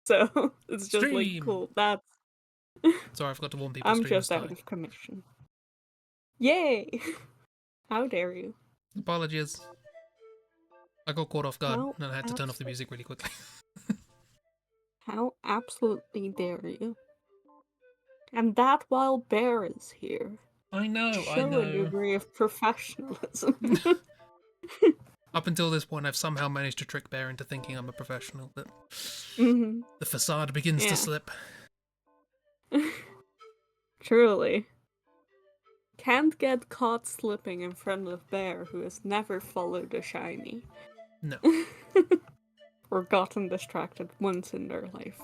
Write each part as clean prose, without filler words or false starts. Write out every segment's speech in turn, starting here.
So it's just like, Stream! cool, that's... Sorry, I forgot to warn people I'm stream was just out starting. of commission. Yay! How dare you? Apologies. I got caught off guard, How and I had to turn off the music really quickly. How absolutely dare you? And that while Bear is here. I know. Show a degree of professionalism. Up until this point, I've somehow managed to trick Bear into thinking I'm a professional, but Mm-hmm. the facade begins to slip. Truly. Can't get caught slipping in front of Bear, who has never followed a shiny. No. Or gotten distracted once in their life.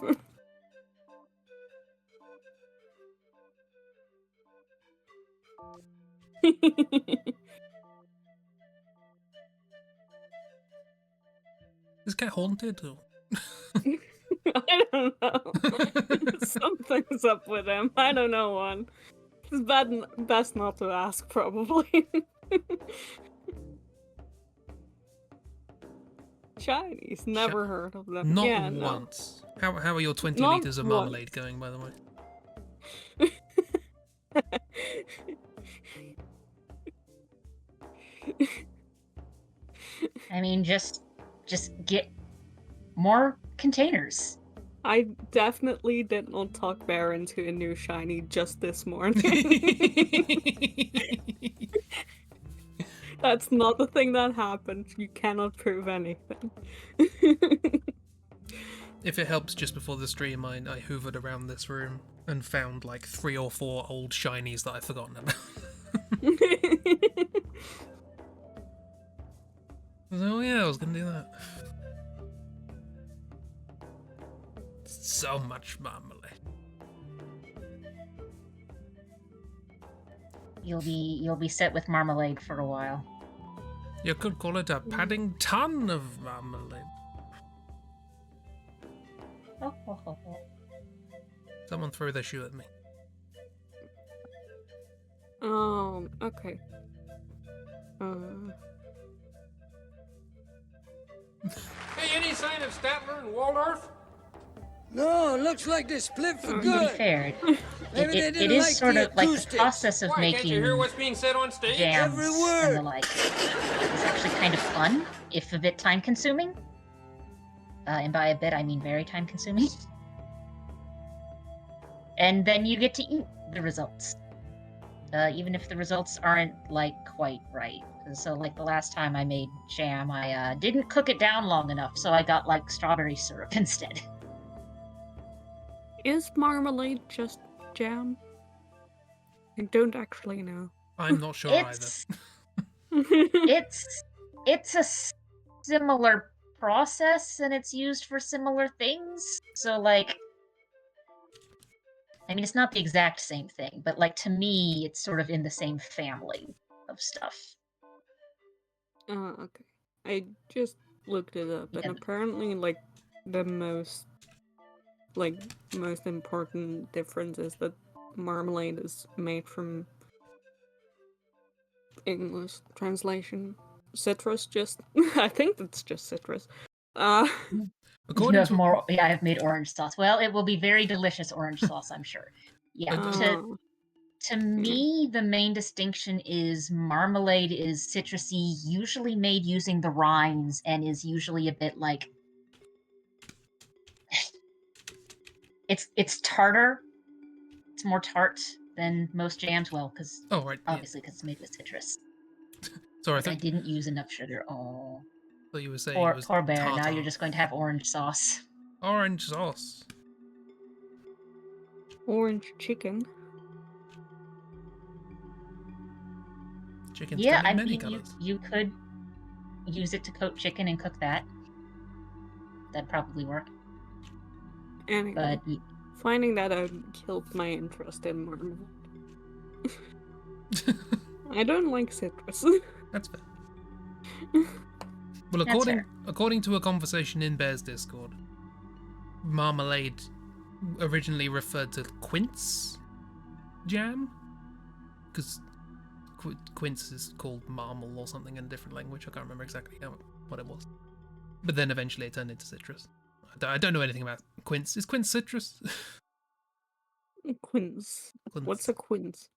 Is Cat haunted? Or... I don't know. Something's up with him. I don't know one. It's best not to ask, probably. Shinies, never heard of them. Not yeah, once. No. How are your 20 not litres of marmalade going, by the way? I mean, just get more containers. I definitely did not talk Bear into a new shiny just this morning. That's not the thing that happened. You cannot prove anything. If it helps, just before the stream, I hoovered around this room and found like 3 or 4 old shinies that I've forgotten about. Oh yeah, I was gonna do that. So much marmalade. You'll be set with marmalade for a while. You could call it a padding ton of marmalade. Someone throw their shoe at me. Okay. Hey, any sign of Statler and Waldorf? No, looks like they split for good. To be fair, Maybe they it didn't is like sort the of like the acoustics. process of Why, making can't you hear what's being said on stage? jams Every and word. the like. It's actually kind of fun, if a bit time-consuming. And by a bit, I mean very time-consuming. And then you get to eat the results, even if the results aren't like quite right. So, like the last time I made jam, I didn't cook it down long enough, so I got like strawberry syrup instead. Is marmalade just jam? I don't actually know. I'm not sure It's it's a similar process, and it's used for similar things. So, like, I mean, it's not the exact same thing, but like to me, it's sort of in the same family of stuff. Okay. I just looked it up, and Yeah. apparently, like, the most important difference is that marmalade is made from English translation. Citrus, just I think it's just citrus. You have more. Yeah, I have made orange sauce. Well, it will be very delicious orange sauce, I'm sure. Yeah. To me, the main distinction is marmalade is citrusy, usually made using the rinds, and is usually a bit like it's tartar. It's more tart than most jams. Well, because obviously because it's made with citrus. Sorry, I didn't use enough sugar. Oh, thought you were saying poor, it was poor bear. tartar. Now you're just going to have orange sauce. Orange sauce. Orange chicken. Chicken's Yeah, come in I many mean, colors. you could use it to coat chicken and cook that. That'd probably work. Anyway, But finding that out killed my interest in marmalade. I don't like citrus. That's fair. Well, according to a conversation in Bear's Discord, marmalade originally referred to quince jam, because quince is called marmal or something in a different language. I can't remember exactly what it was. But then eventually it turned into citrus. I don't know anything about quince. Is quince citrus? Quince. What's a quince?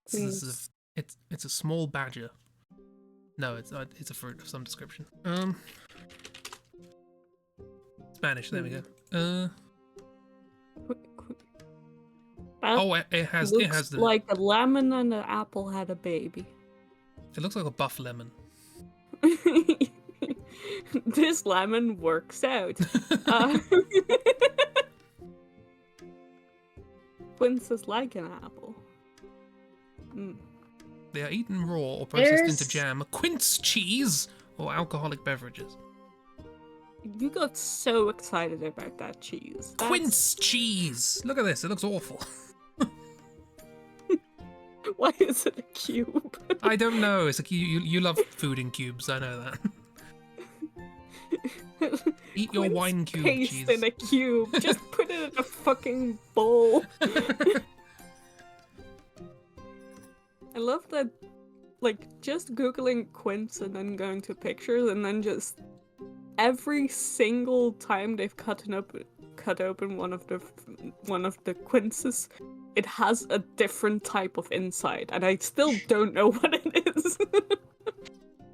Quince. It's a small badger. No, it's a fruit of some description. Spanish. There we go. That it has the. like a lemon and an apple had a baby. It looks like a buff lemon. This lemon works out. Quince is like an apple. They are eaten raw or processed into jam, quince cheese, or alcoholic beverages. You got so excited about that cheese. Quince cheese! Look at this, it looks awful. Why is it a cube? I don't know. It's a you love food in cubes. I know that. Eat your wine cube paste cheese. in a cube. Just put it in a fucking bowl. I love that. Like just googling quince and then going to pictures and then just every single time they've cut open one of the quinces, it has a different type of inside, and I still don't know what it is.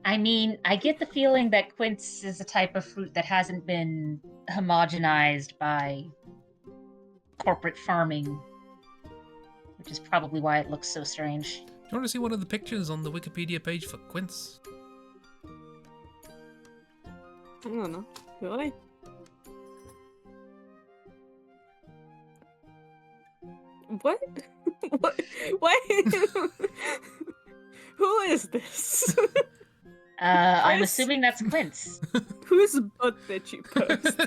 I mean, I get the feeling that quince is a type of fruit that hasn't been homogenized by corporate farming, which is probably why it looks so strange. Do you want to see one of the pictures on the Wikipedia page for quince? I don't know. Do I? What? What? Who is this? I'm assuming that's quince. Whose butt did you post?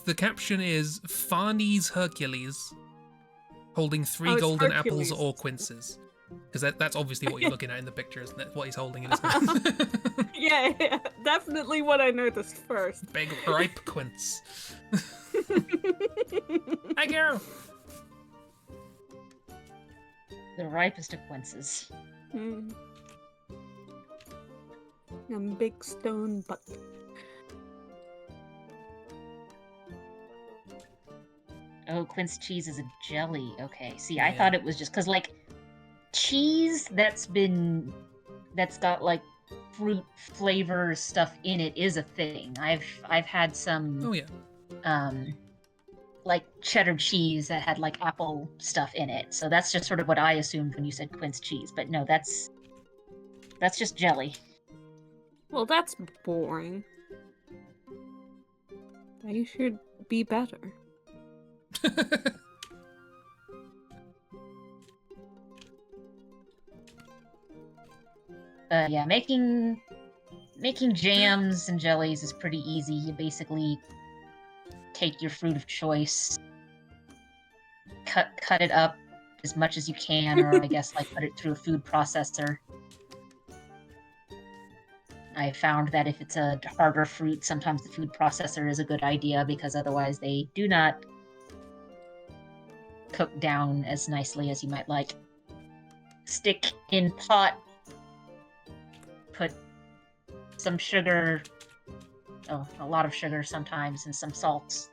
The caption is Farnese Hercules holding 3 golden Hercules. apples or quinces. Because that's obviously what you're looking at in the picture, isn't it? What he's holding in his hand. Yeah, definitely what I noticed first. Big ripe quince. Hi, Kiro! The ripest of quinces. And big stone butt. Oh, quince cheese is a jelly. Okay. See, I thought it was just because, like, cheese that's got like fruit flavor stuff in it is a thing. I've had some. Oh yeah. Like cheddar cheese that had like apple stuff in it. So that's just sort of what I assumed when you said quince cheese. But no, that's just jelly. Well, that's boring. You should be better. Yeah, making jams and jellies is pretty easy. You basically take your fruit of choice, cut it up as much as you can, or I guess like put it through a food processor. I found that if it's a harder fruit, sometimes the food processor is a good idea because otherwise they do not cook down as nicely as you might like. Stick in pot, put some sugar, a lot of sugar sometimes, and some salt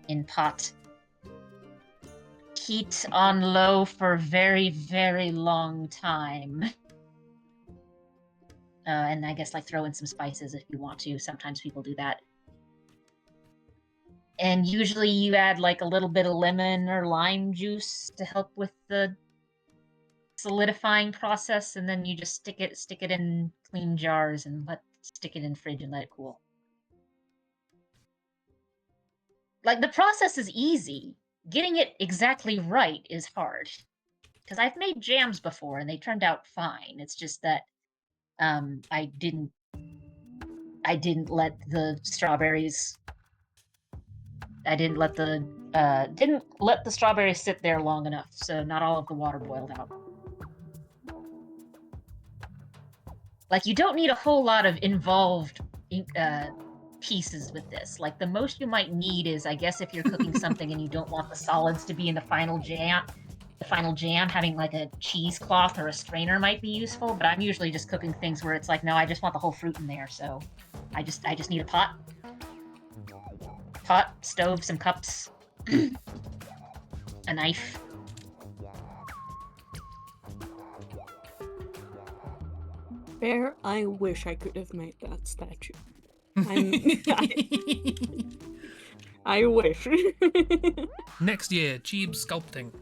in pot. Heat on low for a very, very long time. And I guess like throw in some spices if you want to. Sometimes people do that. And usually you add like a little bit of lemon or lime juice to help with the solidifying process, and then you just stick it in clean jars and stick it in the fridge and let it cool. Like the process is easy. Getting it exactly right is hard. Because I've made jams before and they turned out fine. It's just that I didn't let the strawberries sit there long enough, so not all of the water boiled out. Like, you don't need a whole lot of involved pieces with this. Like, the most you might need is, I guess, if you're cooking something and you don't want the solids to be in the final jam, the final jam, having like a cheesecloth or a strainer might be useful, but I'm usually just cooking things where it's like, no, I just want the whole fruit in there, so I just need a pot, stove, some cups, a knife. Bear, I wish I could have made that statue. I wish. Next year, Cheeb sculpting.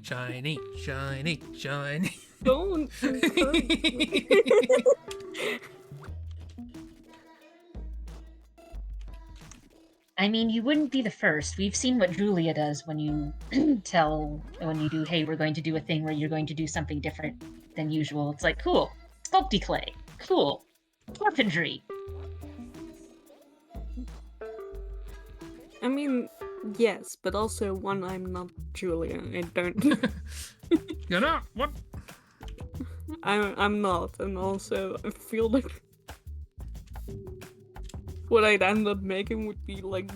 Shiny, shiny, shiny. Don't encourage me. I mean, you wouldn't be the first. We've seen what Julia does when you when you do, hey, we're going to do a thing where you're going to do something different than usual. It's like, cool, sculpty clay, cool, carpentry. I mean, yes, but also one, I'm not Julia. I don't. You're not? What? I'm not, and also I feel like what I'd end up making would be like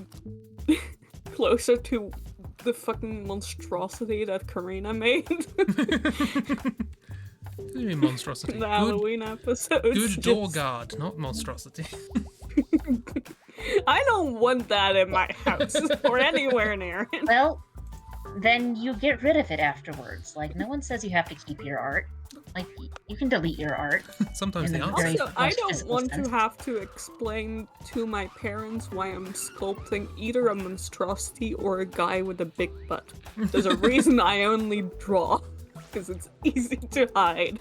closer to the fucking monstrosity that Karina made. What do you mean monstrosity? The Halloween episode. Good door guard, not monstrosity. I don't want that in my house or anywhere near it. Well, then you get rid of it afterwards. Like, no one says you have to keep your art. Like, you can delete your art. Sometimes they In a answer. very Also, I most don't physical want sense. to have to explain to my parents why I'm sculpting either a monstrosity or a guy with a big butt. There's a reason I only draw, because it's easy to hide.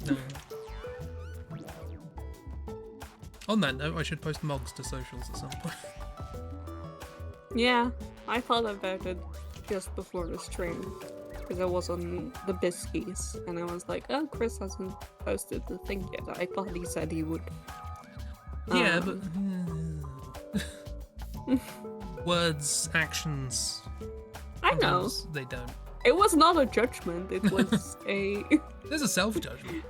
No. On that note, I should post mogs to socials at some point. Yeah, I thought about it just before the stream, because I was on the Biskies, and I was like, oh, Chris hasn't posted the thing yet. I thought he said he would. Yeah, but... words, actions... I know. sometimes they don't. It was not a judgment, it was a... There's a self-judgment.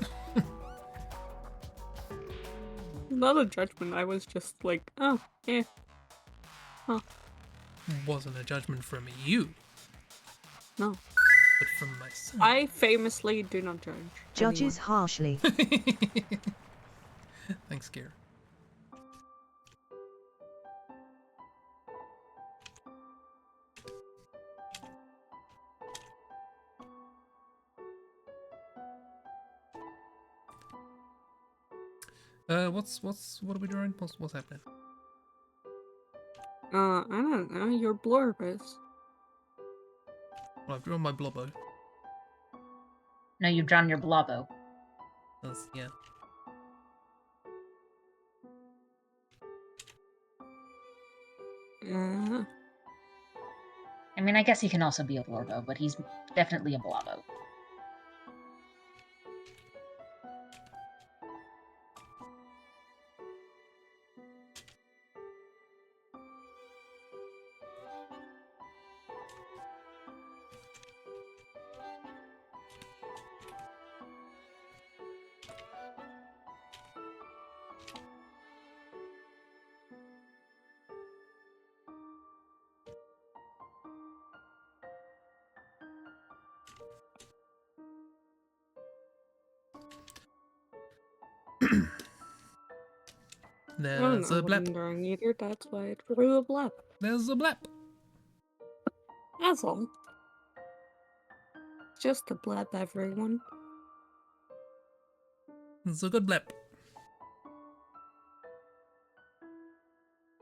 Not a judgment, I was just like, oh, yeah. Huh. Wasn't a judgment from you, No. but from myself. I famously do not judge. Judges harshly. Thanks, Kira. What are we drawing? What's happening? I don't know, your blurb is. Well, I've drawn my blobbo. No, you've drawn your blobbo. That's, yeah. I mean, I guess he can also be a blorbo, but he's definitely a blobbo. I don't There's know a what I'm blep. drawing either, that's why I drew a blep. There's a blep. That's all. Just a blep, everyone. It's a good blep.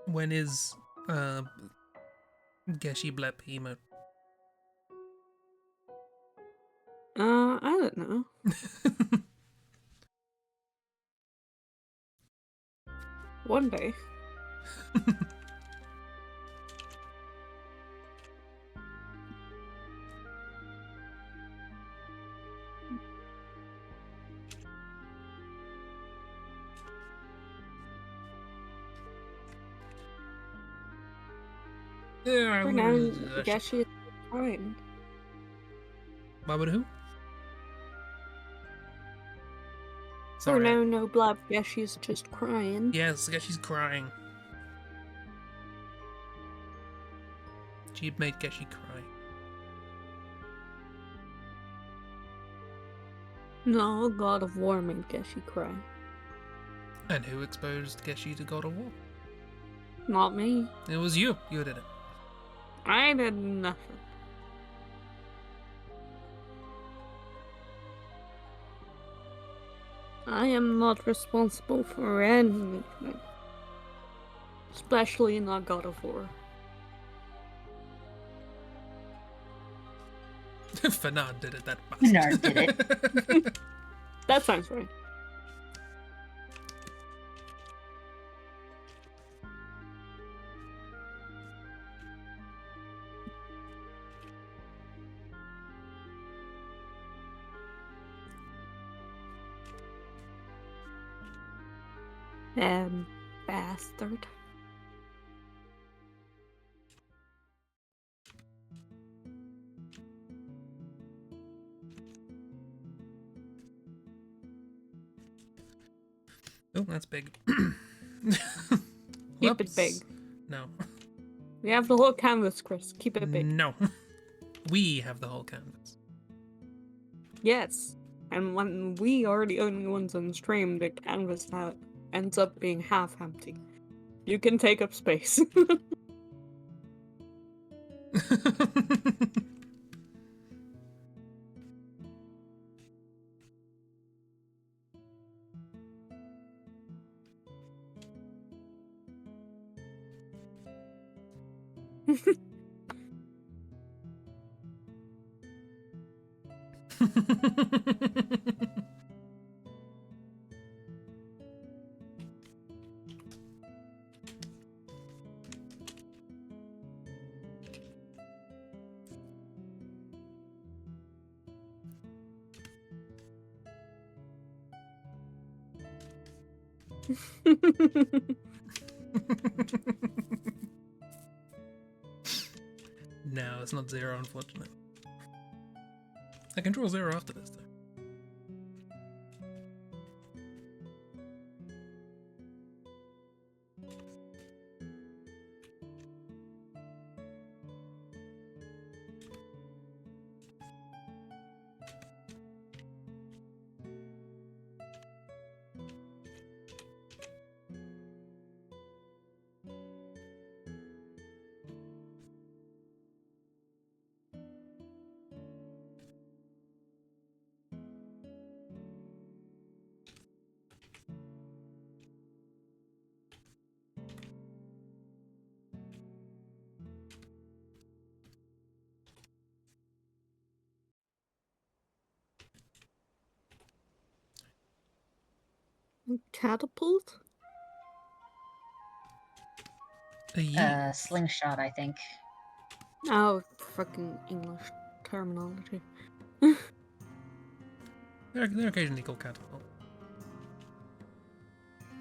When is Geshi blep emote? I don't know. One day. For now, Geshi is fine. Baba who? For Sorry. now, no blab. Geshi's just crying. Yes, Geshi's crying. Chib made Geshi cry. No, God of War made Geshi cry. And who exposed Geshi to God of War? Not me. It was you. You did it. I did nothing. I am not responsible for anything. Especially not God of War. Fernand did it, that bastard. Fernand did it. That sounds right. Bastard. Oh, that's big. Keep it big. No. We have the whole canvas, Chris. Keep it big. No. We have the whole canvas. Yes. And when we are the only ones on stream, the canvas ends up being half empty. You can take up space. No, it's not 0, unfortunately. I can draw 0 after this, though. Catapult? Slingshot, I think. Oh, fucking English terminology. They're occasionally called catapult.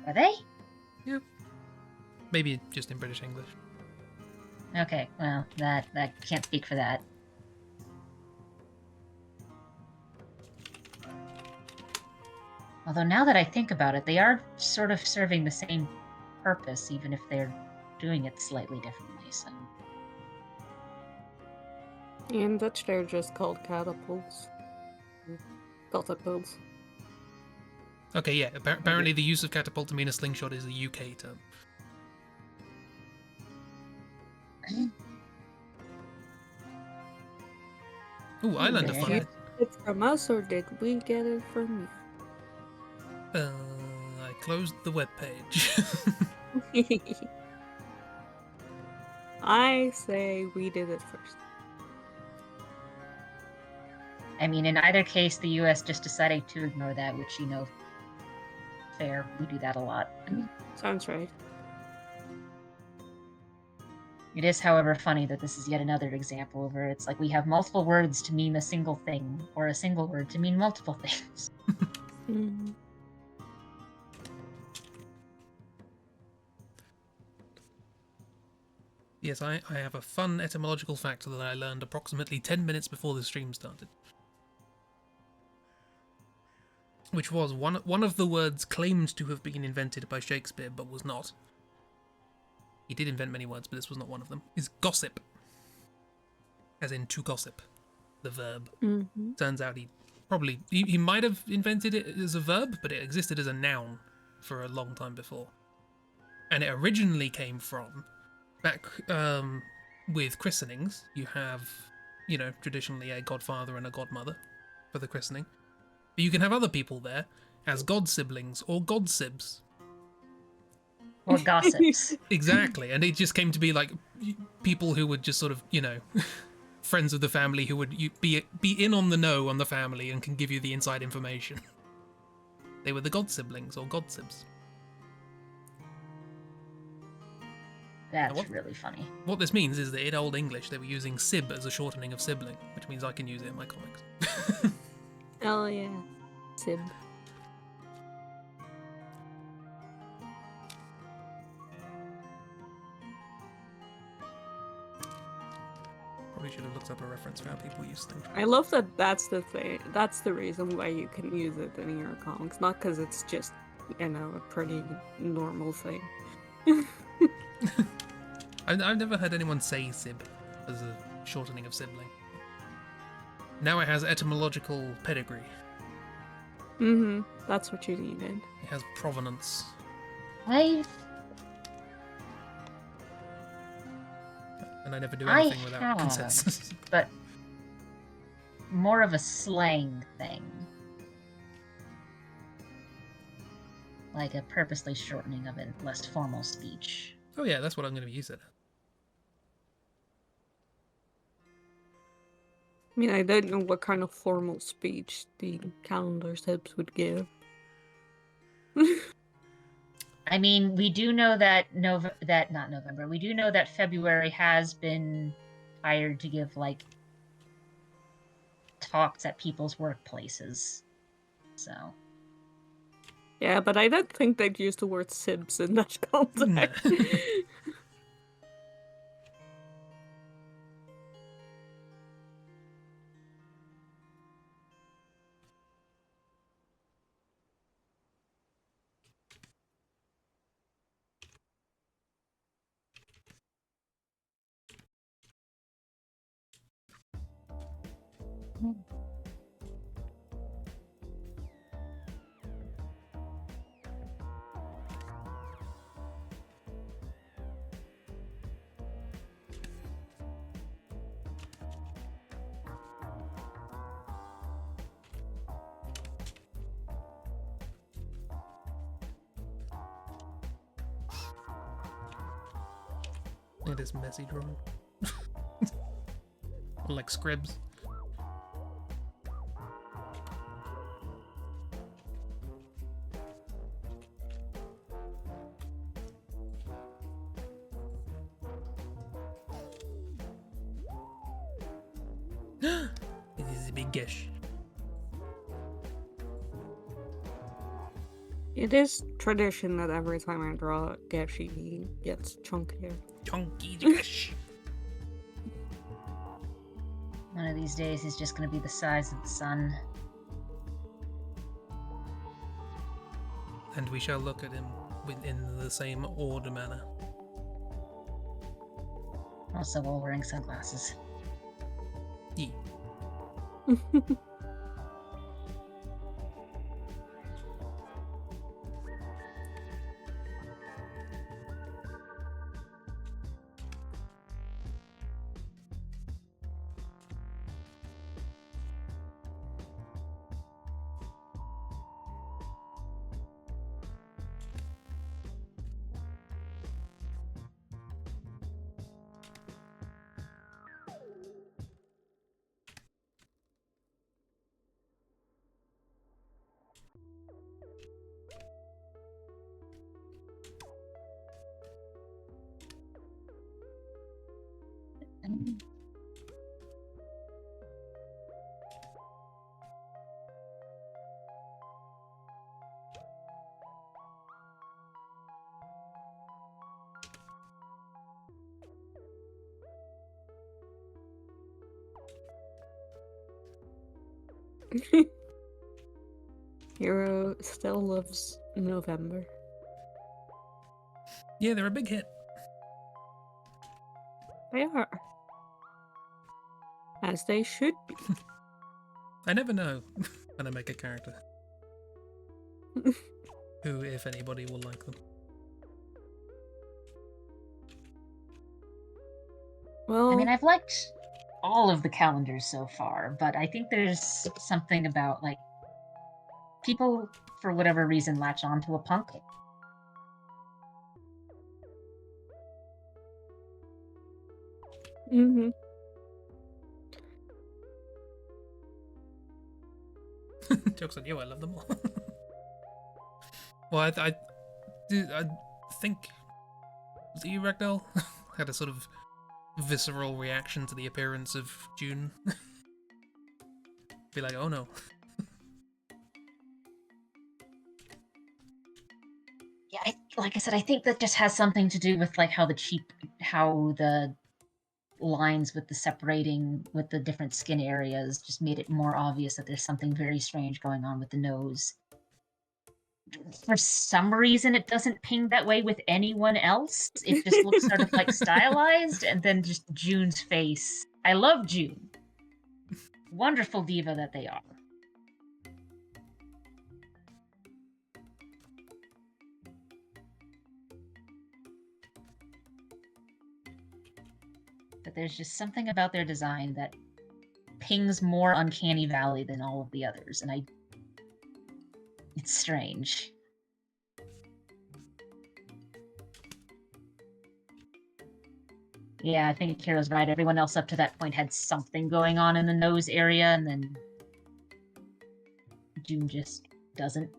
Are they? Yeah. Maybe just in British English. Okay, well, that can't speak for that. Although now that I think about it, they are sort of serving the same purpose, even if they're doing it slightly differently, so... In Dutch, they're just called catapults. Catapults. Okay, yeah. Apparently the use of catapult to mean a slingshot is a UK term. Ooh, Islander Did fun. you Did you get it from us, or did we get it from I closed the webpage. you? I say we did it first. I mean, in either case, the US just decided to ignore that, which, you know, fair. We do that a lot. Sounds right. It is, however, funny that this is yet another example where it's like we have multiple words to mean a single thing, or a single word to mean multiple things. Mm. Yes, I have a fun etymological fact that I learned approximately 10 minutes before the stream started. Which was one of the words claimed to have been invented by Shakespeare, but was not. He did invent many words, but this was not one of them. Is gossip. as in to gossip, the verb. Mm-hmm. Turns out he might have invented it as a verb, but it existed as a noun for a long time before. And it originally came from back with christenings. You have, traditionally a godfather and a godmother for the christening. But you can have other people there as god siblings or god sibs. Or gossips. Exactly. And it just came to be like people who would just sort of, friends of the family who would be in on the know on the family and can give you the inside information. They were the god siblings or god sibs. That's really funny. What this means is that in Old English they were using sib as a shortening of sibling, which means I can use it in my comics. Oh yeah, sib. Probably should have looked up a reference for how people use things. I love that that's the thing. That's the reason why you can use it in your comics. Not because it's just, a pretty normal thing. I've never heard anyone say sib as a shortening of sibling. Now it has etymological pedigree. Mm-hmm. That's what you needed. It has provenance. And I never do anything without consensus. But more of a slang thing. Like a purposely shortening of a less formal speech. Oh yeah, that's what I'm going to use it. I mean, I don't know what kind of formal speech the calendar sibs would give. I mean, we do know that we do know that February has been hired to give talks at people's workplaces. So. Yeah, but I don't think they'd use the word sibs in that context. No. It is messy drawing. Like scribs. It is a big gish. It is tradition that every time I draw Geshi, he gets chunkier. Chunky gish. One of these days he's just going to be the size of the sun. And we shall look at him in the same order manner. Also while wearing sunglasses. Yeah. Hero still loves November. Yeah, they're a big hit. They are. As they should be. I never know when I make a character who, if anybody, will like them. Well, I mean, I've liked all of the calendars so far, but I think there's something about, like, people, for whatever reason, latch on to a punk. mm-hmm. Joke's on you, I love them all. Well, I think, was it you, Ragdoll? Had a sort of visceral reaction to the appearance of June. Be like, oh no. Yeah, like I said, I think that just has something to do with, like, how the lines with the separating with the different skin areas just made it more obvious that there's something very strange going on with the nose. For some reason, it doesn't ping that way with anyone else. It just looks sort of like stylized, and then just June's face. I love June. Wonderful diva that they are. But there's just something about their design that pings more Uncanny Valley than all of the others, and it's strange. Yeah, I think Kiro's right. Everyone else up to that point had something going on in the nose area, and then June just doesn't.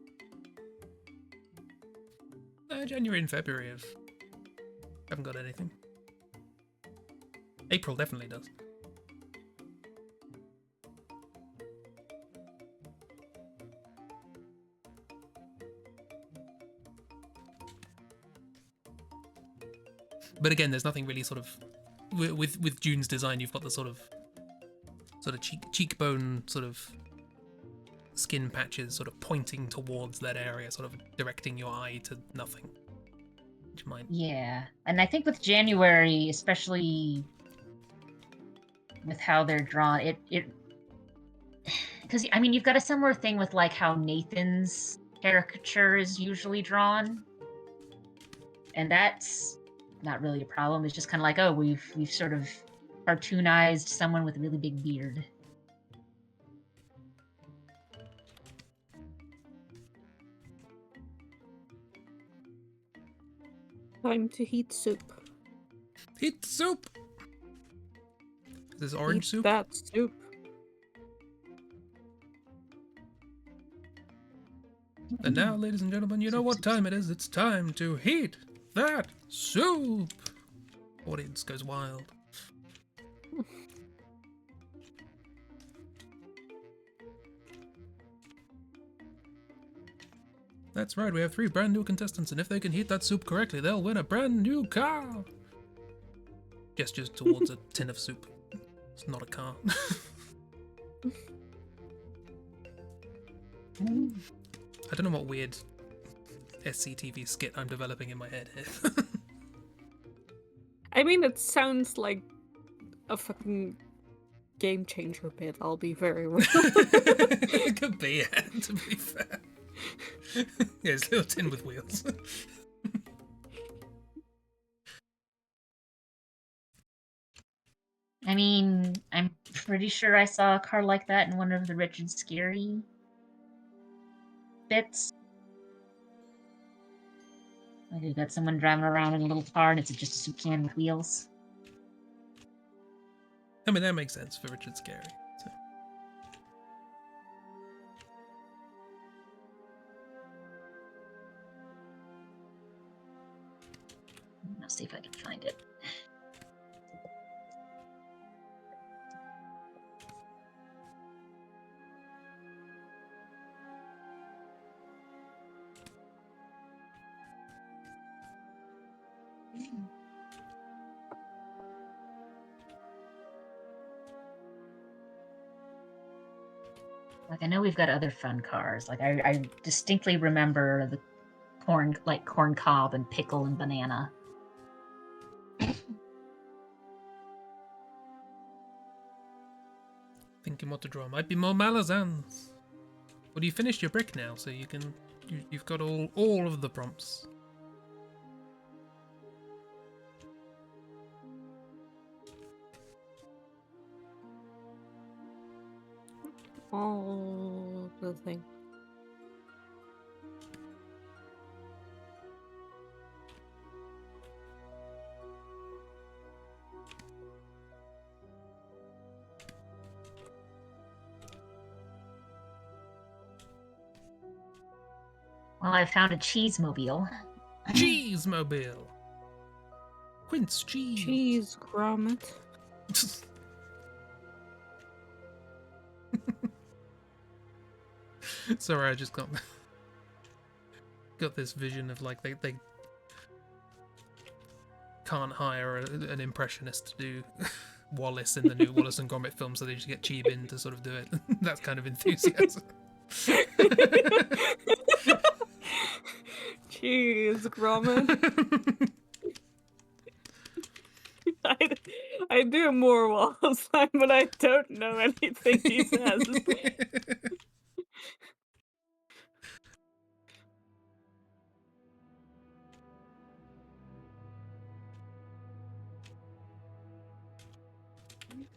January and February haven't got anything. April definitely does. But again, there's nothing really sort of with June's design. You've got the sort of cheekbone sort of skin patches sort of pointing towards that area, sort of directing your eye to nothing. Which might... Yeah, and I think with January, especially with how they're drawn, it because I mean you've got a similar thing with like how Nathan's caricature is usually drawn, and that's not really a problem. It's just kind of like, oh, we've sort of cartoonized someone with a really big beard. Time to heat soup. Heat soup! Is this orange Eat soup? That soup. And now, ladies and gentlemen, you know what time it is. It's time to heat that soup! Audience goes wild. That's right, we have 3 brand new contestants, and if they can heat that soup correctly, they'll win a brand new car! Gestures towards a tin of soup. It's not a car. I don't know what weird SCTV skit I'm developing in my head here. I mean, it sounds like a fucking game changer bit, I'll be very real. It could be, yeah, to be fair. Yeah, it's a little tin with wheels. I mean, I'm pretty sure I saw a car like that in one of the Richard Scary bits. Like you got someone driving around in a little car and it's just a soup can with wheels. I mean, that makes sense for Richard Scary. So. I'll see if I can find it. Like, I know we've got other fun cars. Like, I distinctly remember the corn cob and pickle and banana. thinking what to draw. Might be more Malazans. Well, you finished your brick now, so you can. You've got all of the prompts. All the thing. Well, I found a cheese-mobile. Cheese-mobile! Quince cheese! Cheese grommet. Sorry, I just got this vision of like they can't hire an impressionist to do Wallace in the new Wallace and Gromit film, so they just get Chibin to sort of do it. That kind of enthusiasm. Cheese grommet. I do more Wallace line, but I don't know anything he says.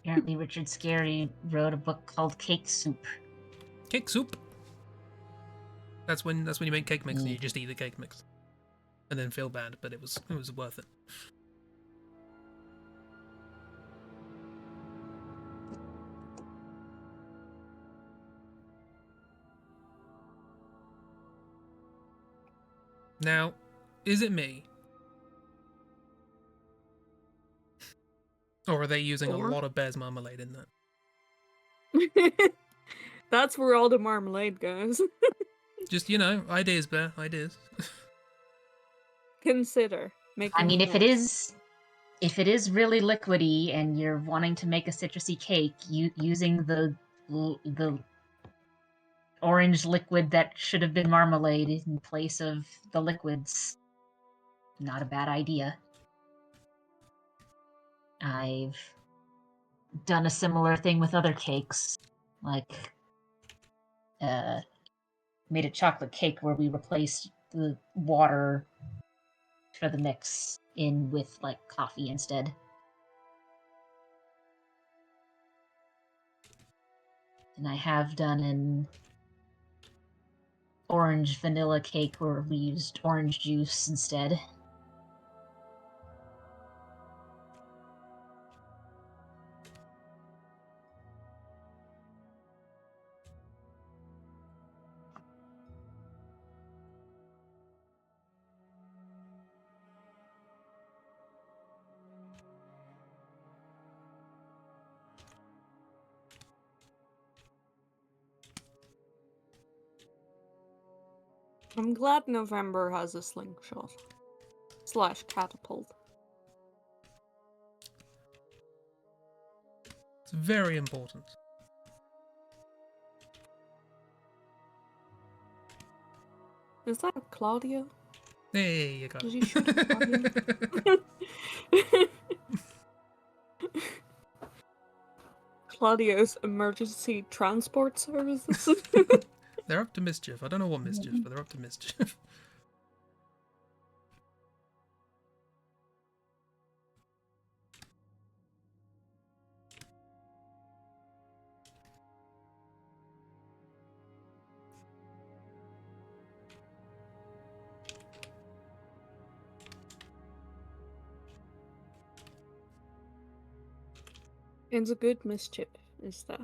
Apparently, Richard Scarry wrote a book called Cake Soup. Cake soup. That's when you make cake mix and you just eat the cake mix, and then feel bad, but it was worth it. Now, is it me? Or are they using a lot of Bear's Marmalade in that? That's where all the marmalade goes. Just, ideas, Bear, ideas. Consider making. I mean, if it is really liquidy and you're wanting to make a citrusy cake, using the orange liquid that should have been marmalade in place of the liquids, not a bad idea. I've done a similar thing with other cakes, like made a chocolate cake where we replaced the water for the mix in with like coffee instead. And I have done an orange vanilla cake where we used orange juice instead. I'm glad November has a slingshot. / catapult. It's very important. Is that Claudio? Hey, you got Did it. you shoot Claudio? Claudio's emergency transport services. They're up to mischief. I don't know what mischief, but they're up to mischief. It's a good mischief, is that?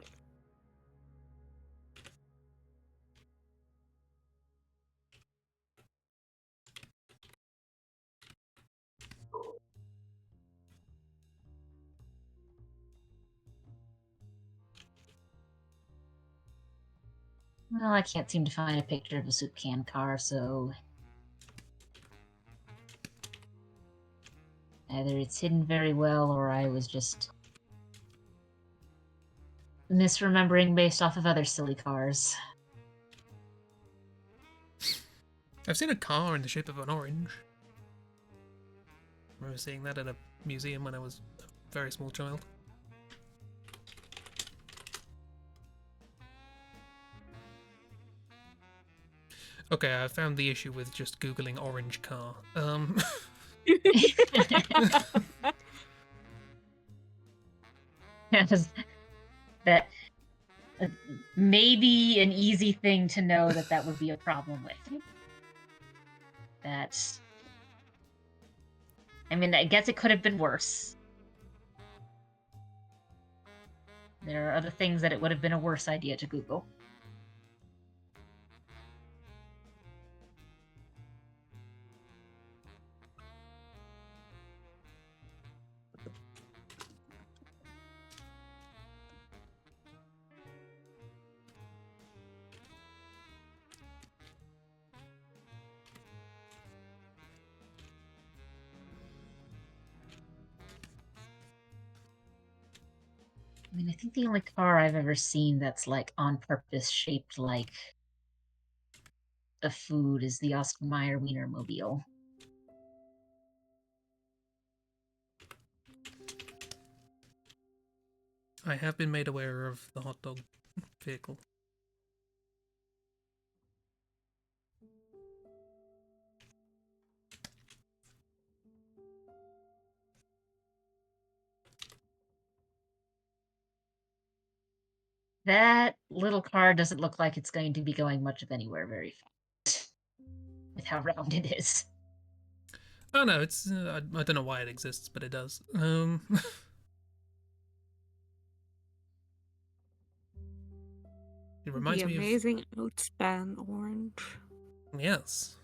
Well, I can't seem to find a picture of a soup can car, so either it's hidden very well or I was just misremembering based off of other silly cars. I've seen a car in the shape of an orange. I remember seeing that at a museum when I was a very small child. Okay, I found the issue with just googling orange car. Yes, that maybe an easy thing to know that would be a problem with. That's. I mean, I guess it could have been worse. There are other things that it would have been a worse idea to Google. I mean, I think the only car I've ever seen that's like on purpose shaped like a food is the Oscar Mayer Wienermobile. I have been made aware of the hot dog vehicle. That little car doesn't look like it's going to be going much of anywhere very fast with how round it is. Oh no, it's I don't know why it exists, but it does. It reminds me of... The amazing Outspan orange. Yes.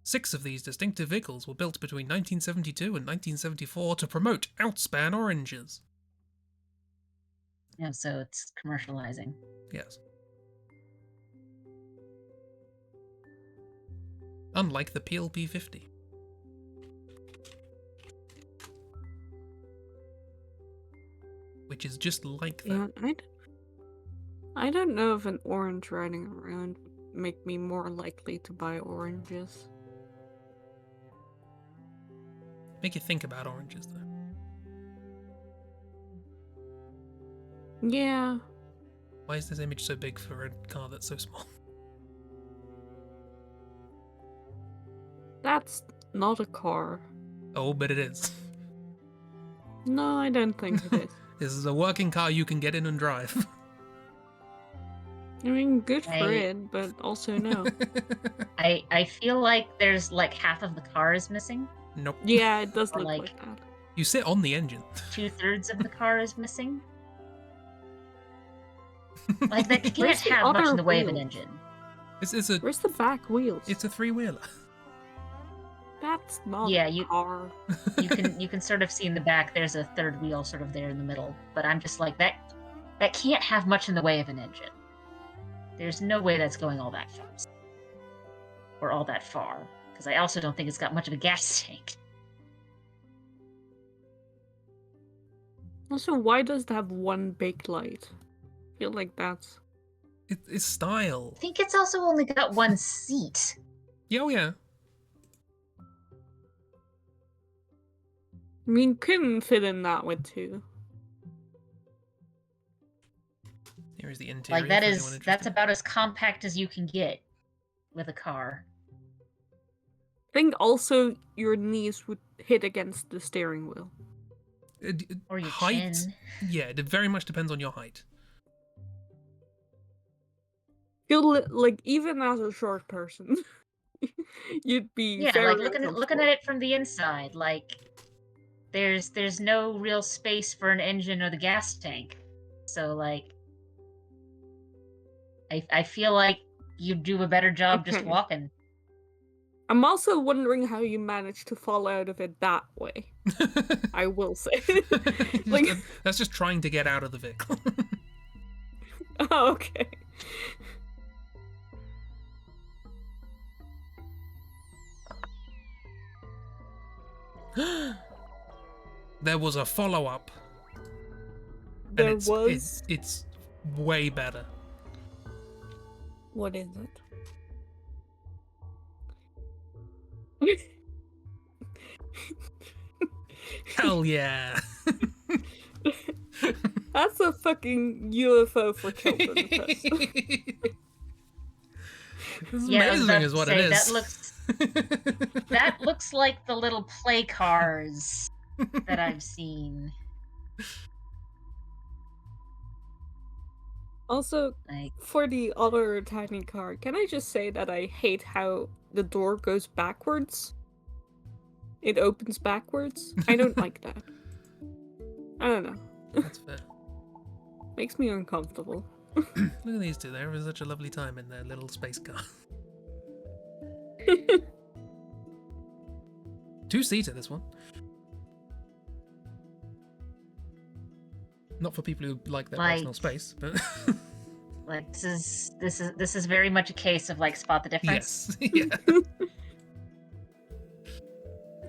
6 of these distinctive vehicles were built between 1972 and 1974 to promote Outspan oranges. Yeah, so it's commercializing. Yes. Unlike the PLP-50. Which is just like that. Yeah, I don't know if an orange riding around would make me more likely to buy oranges. Make you think about oranges, though. Yeah. Why is this image so big for a car that's so small? That's not a car. Oh, but it is. No, I don't think it is. This is a working car you can get in and drive. I mean, good for it, but also no. I feel like there's like half of the car is missing. Nope. Yeah, it does Or look like- like that. You sit on the engine. 2/3 of the car is missing. Like that can't Where's the have much in other the way of an wheel? engine. It's a Where's the back wheels? it's a 3-wheeler. That's not Yeah, a car. You can sort of see in the back there's a third wheel sort of there in the middle, but I'm just like that can't have much in the way of an engine. There's no way that's going all that fast. Or all that far. Because I also don't think it's got much of a gas tank. Also, why does it have one big light? I feel like that's... It's style. I think it's also only got one seat. Yeah, oh yeah. I mean, couldn't fit in that with two. Here's the interior. Like that for anyone is that's interested. about as compact as you can get with a car. I think also your knees would hit against the steering wheel. Or your height. chin. Yeah, it very much depends on your height. Like, even as a short person, you'd be Yeah, very like looking at it from the inside, like there's no real space for an engine or the gas tank. So like I feel like you'd do a better job just Okay. walking. I'm also wondering how you managed to fall out of it that way. I will say. Like- That's just trying to get out of the vehicle. Oh, okay. There was a follow-up. There and was. It's way better. What is it? Hell yeah. That's a fucking UFO for children. It's Yeah, I was amazing about is to what say, it is. that looks like the little play cars that I've seen. Also, Like, for the other tiny car, can I just say that I hate how the door goes backwards? It opens backwards. I don't like that. I don't know. That's fair. Makes me uncomfortable. Look at these two. They're having such a lovely time in their little space car. Two-seater, this one. Not for people who like their personal space, but like this is very much a case of like spot the difference. yes, yeah.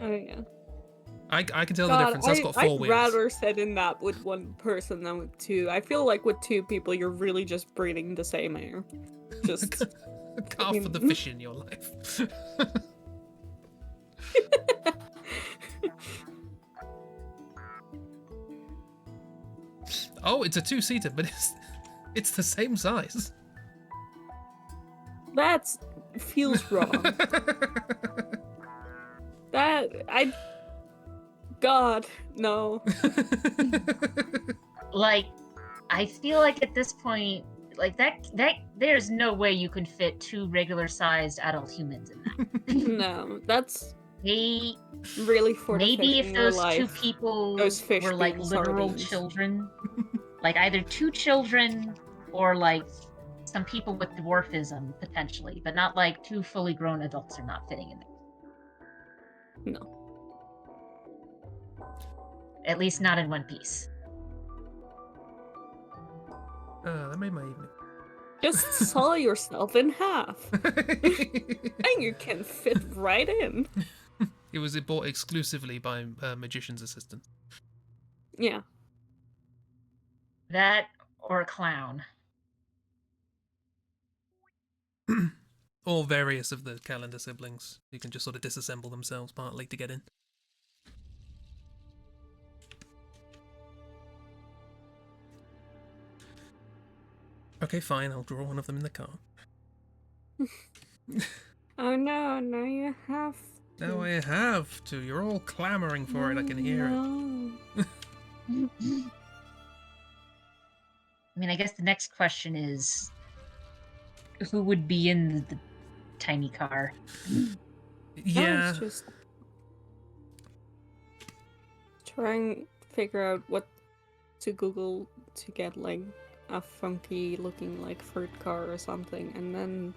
Oh yeah. I can tell the difference. That's got 4 I'd wheels. rather sit in that with one person than with two. I feel like with two people, you're really just breathing the same air. Just a car for the fish in your life. Oh, it's a two-seater, but it's the same size. that feels wrong. God, no. Like, I feel like at this point, like that there's no way you can fit 2 regular-sized adult humans in that. No, that's They really for the maybe fish if in your those 2 life. people Those fish were like being literal sardines. children, like either 2 children or like some people with dwarfism potentially, but not like 2 fully grown adults are not fitting in there. No. At least not in one piece. That made my evening. Just saw yourself in half. And you can fit right in. It was bought exclusively by Magician's Assistant. Yeah. That or a clown. Or various of the calendar siblings who can just sort of disassemble themselves partly to get in. Okay, fine, I'll draw one of them in the car. Oh no, now you have to. Now I have to. You're all clamoring for it, I can hear it. No. I mean, I guess the next question is, who would be in the tiny car? Yeah. I was just trying to figure out what to Google to get like a funky looking like fruit car or something, and then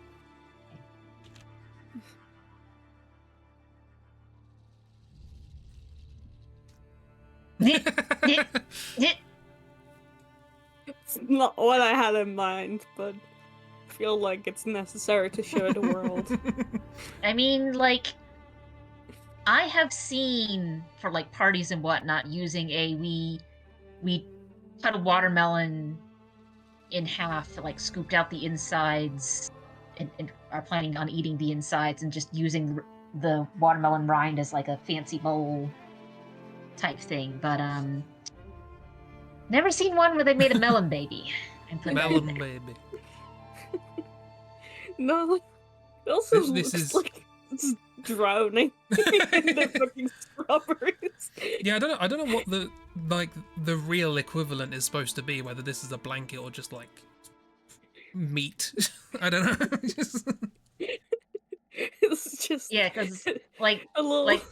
it's not what I had in mind, but I feel like it's necessary to show the world. I mean, like, I have seen for like parties and whatnot using we cut a watermelon in half, like scooped out the insides, and are planning on eating the insides and just using the watermelon rind as like a fancy bowl type thing. But never seen one where they made a melon baby. And put that in Melon there. baby. No, like, it also This looks is- like it's drowning in the fucking strawberries. Yeah, I don't know what the real equivalent is supposed to be, whether this is a blanket or just like meat. I don't know. Just- It's just Yeah, because like a little. like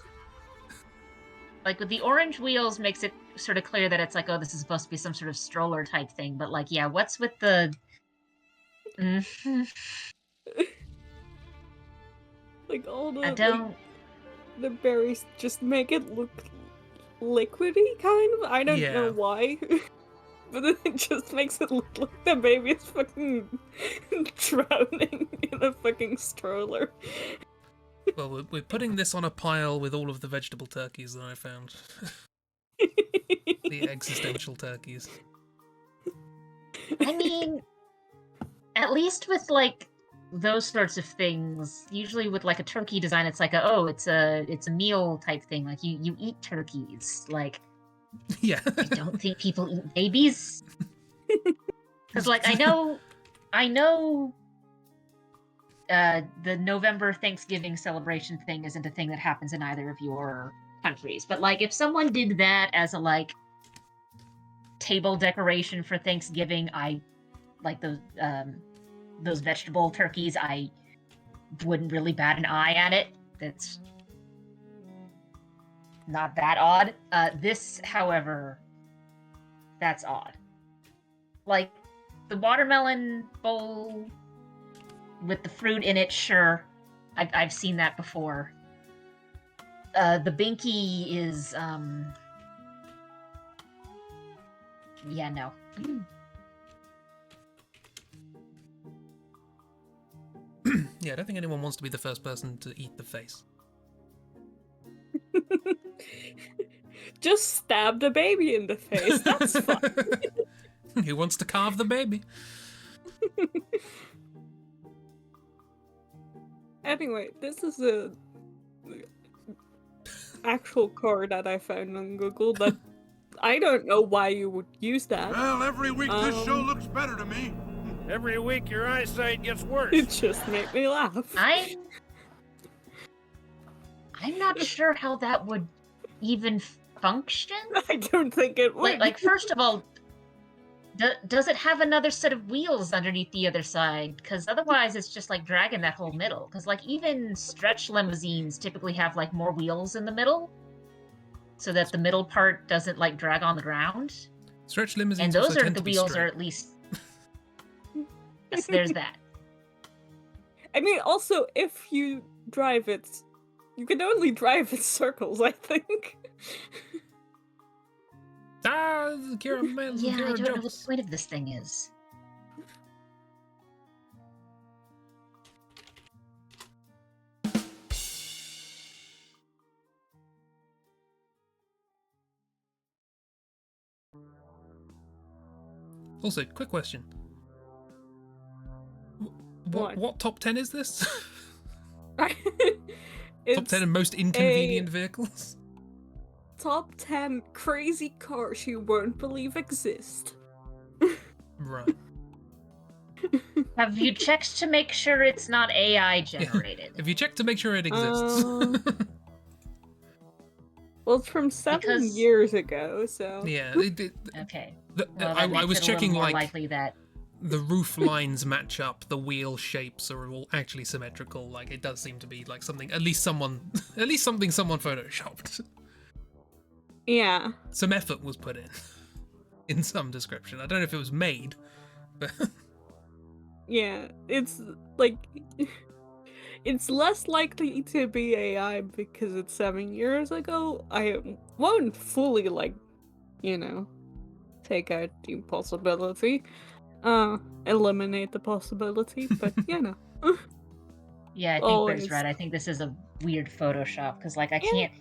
with the orange wheels makes it sort of clear that it's like, oh, this is supposed to be some sort of stroller type thing. But like, yeah, what's with the? Like all the I don't. the berries just make it look liquidy, kind of. I don't know Yeah. why, but then it just makes it look like the baby is fucking drowning in a fucking stroller. Well, we're putting this on a pile with all of the vegetable turkeys that I found. The existential turkeys. I mean, at least with like those sorts of things, usually with like a turkey design, it's like it's a meal type thing. Like you eat turkeys. Like Yeah. I don't think people eat babies. Because like I know the November Thanksgiving celebration thing isn't a thing that happens in either of your countries. But like, if someone did that as a like table decoration for Thanksgiving, I like those vegetable turkeys. I wouldn't really bat an eye at it. That's not that odd. This, however, that's odd. Like, the watermelon bowl with the fruit in it, sure. I've seen that before. The binky is, yeah, no. Yeah, I don't think anyone wants to be the first person to eat the face. Just stab the baby in the face. That's fun. Who wants to carve the baby? Anyway, this is a actual car that I found on Google that I don't know why you would use that. Well, every week this show looks better to me. Every week your eyesight gets worse. It just made me laugh. I'm not sure how that would even function. I don't think it would. Like first of all, does it have another set of wheels underneath the other side? Because otherwise it's just like dragging that whole middle. Because like even stretch limousines typically have like more wheels in the middle, so that the middle part doesn't like drag on the ground. Stretch limousines And those also are tend the to be wheels straight. are at least. Yes, there's that. I mean, also, if you drive it, you can only drive in circles, I think. Kira, Yeah, I Kira don't know what the jumps. point of this thing is. Also, quick question. What? What top 10 is this? It's Top 10 most inconvenient vehicles? top 10 crazy cars you won't believe exist. Right. Have you checked to make sure it's not AI generated? Have you checked to make sure it exists? Well, it's from 7 Because- years ago, so... Yeah. Okay. The- Well, that I makes was it a little checking, more like, likely that. the roof lines match up, the wheel shapes are all actually symmetrical. Like, it does seem to be, like, something, at least something someone photoshopped. Yeah. Some effort was put in some description. I don't know if it was made, but... Yeah, it's, like... It's less likely to be AI because it's 7 years ago. I won't fully, like, you know, take out the possibility. Eliminate the possibility, but, you know. Yeah, I think Always. Bert's right. I think this is a weird Photoshop because, like, I Yeah. can't.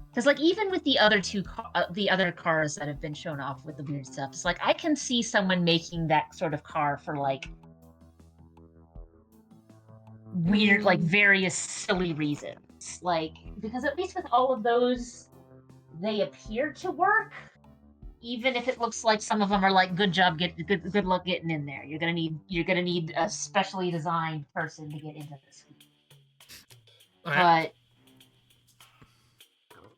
Because, like, even with the other the other cars that have been shown off with the weird stuff, it's like I can see someone making that sort of car for like weird, like various silly reasons. Like, because at least with all of those, they appear to work. Even if it looks like some of them are like, good job, good luck getting in there. You're gonna need a specially designed person to get into this. But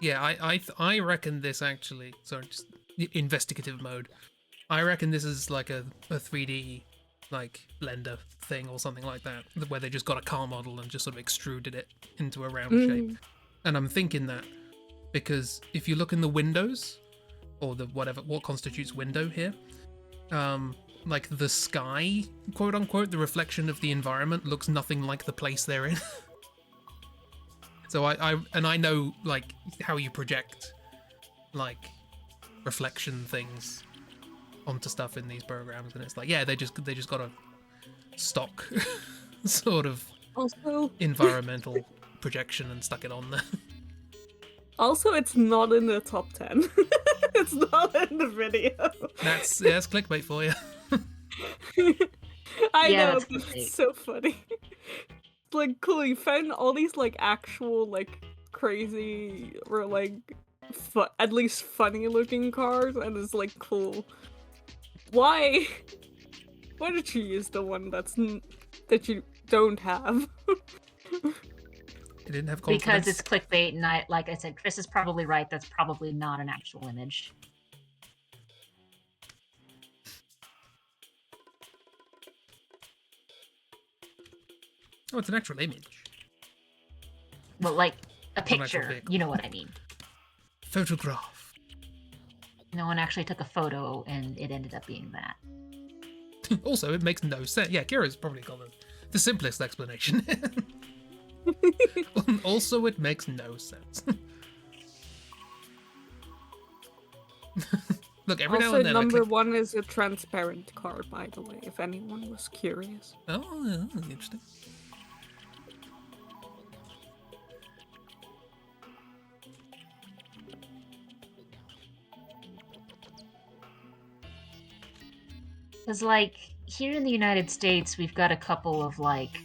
Yeah, I reckon this actually... Sorry, just investigative mode. I reckon this is like a 3D, like, Blender thing or something like that, where they just got a car model and just sort of extruded it into a round shape. And I'm thinking that because if you look in the windows, or the what constitutes window here, like the sky, quote unquote, the reflection of the environment looks nothing like the place they're in. So I know, like, how you project, like, reflection things onto stuff in these programs, and it's like, yeah, they just got a stock sort of Also, environmental projection and stuck it on there. also, it's not in the top 10. It's not in the video. That's clickbait for you. I Yeah, know, that's but clickbait. it's so funny. It's like, cool, you found all these, like, actual, like, crazy, or, like, at least funny-looking cars, and it's, like, cool. Why? Why did you use the one that you don't have. It didn't have confidence. Because it's clickbait, and like I said, Chris is probably right. That's probably not an actual image. Oh, it's an actual image. Well, like a Not an actual picture. vehicle. You know what I mean. Photograph. No one actually took a photo, and it ended up being that. Also, it makes no sense. Yeah, Kira's probably got the simplest explanation. Also, it makes no sense. Look, every now and then number one is a transparent car, by the way, if anyone was curious. Oh, yeah, interesting. Because, like, here in the United States, we've got a couple of, like,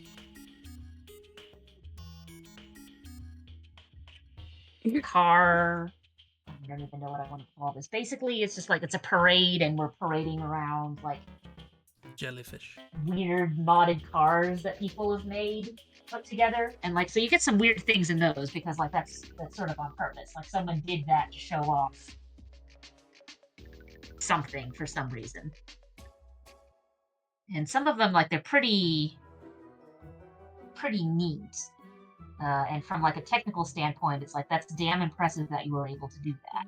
car... I don't even know what I want to call this. Basically, it's just like, it's a parade, and we're parading around, like... Jellyfish. Weird modded cars that people have put together. And, like, so you get some weird things in those, because, like, that's sort of on purpose. Like, someone did that to show off something for some reason. And some of them, like, they're pretty neat. And from, like, a technical standpoint, it's like, that's damn impressive that you were able to do that.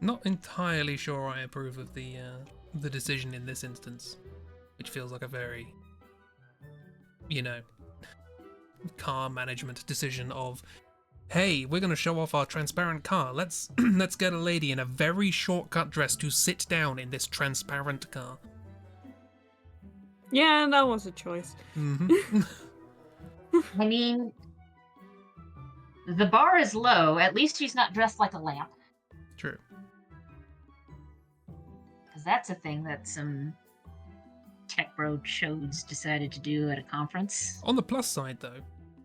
Not entirely sure I approve of the decision in this instance, which feels like a very, car management decision of, hey, we're going to show off our transparent car. Let's get a lady in a very short-cut dress to sit down in this transparent car. Yeah, that was a choice. Mm-hmm. I mean, the bar is low. At least she's not dressed like a lamp. True. Because that's a thing that some tech bro shows decided to do at a conference. On the plus side, though,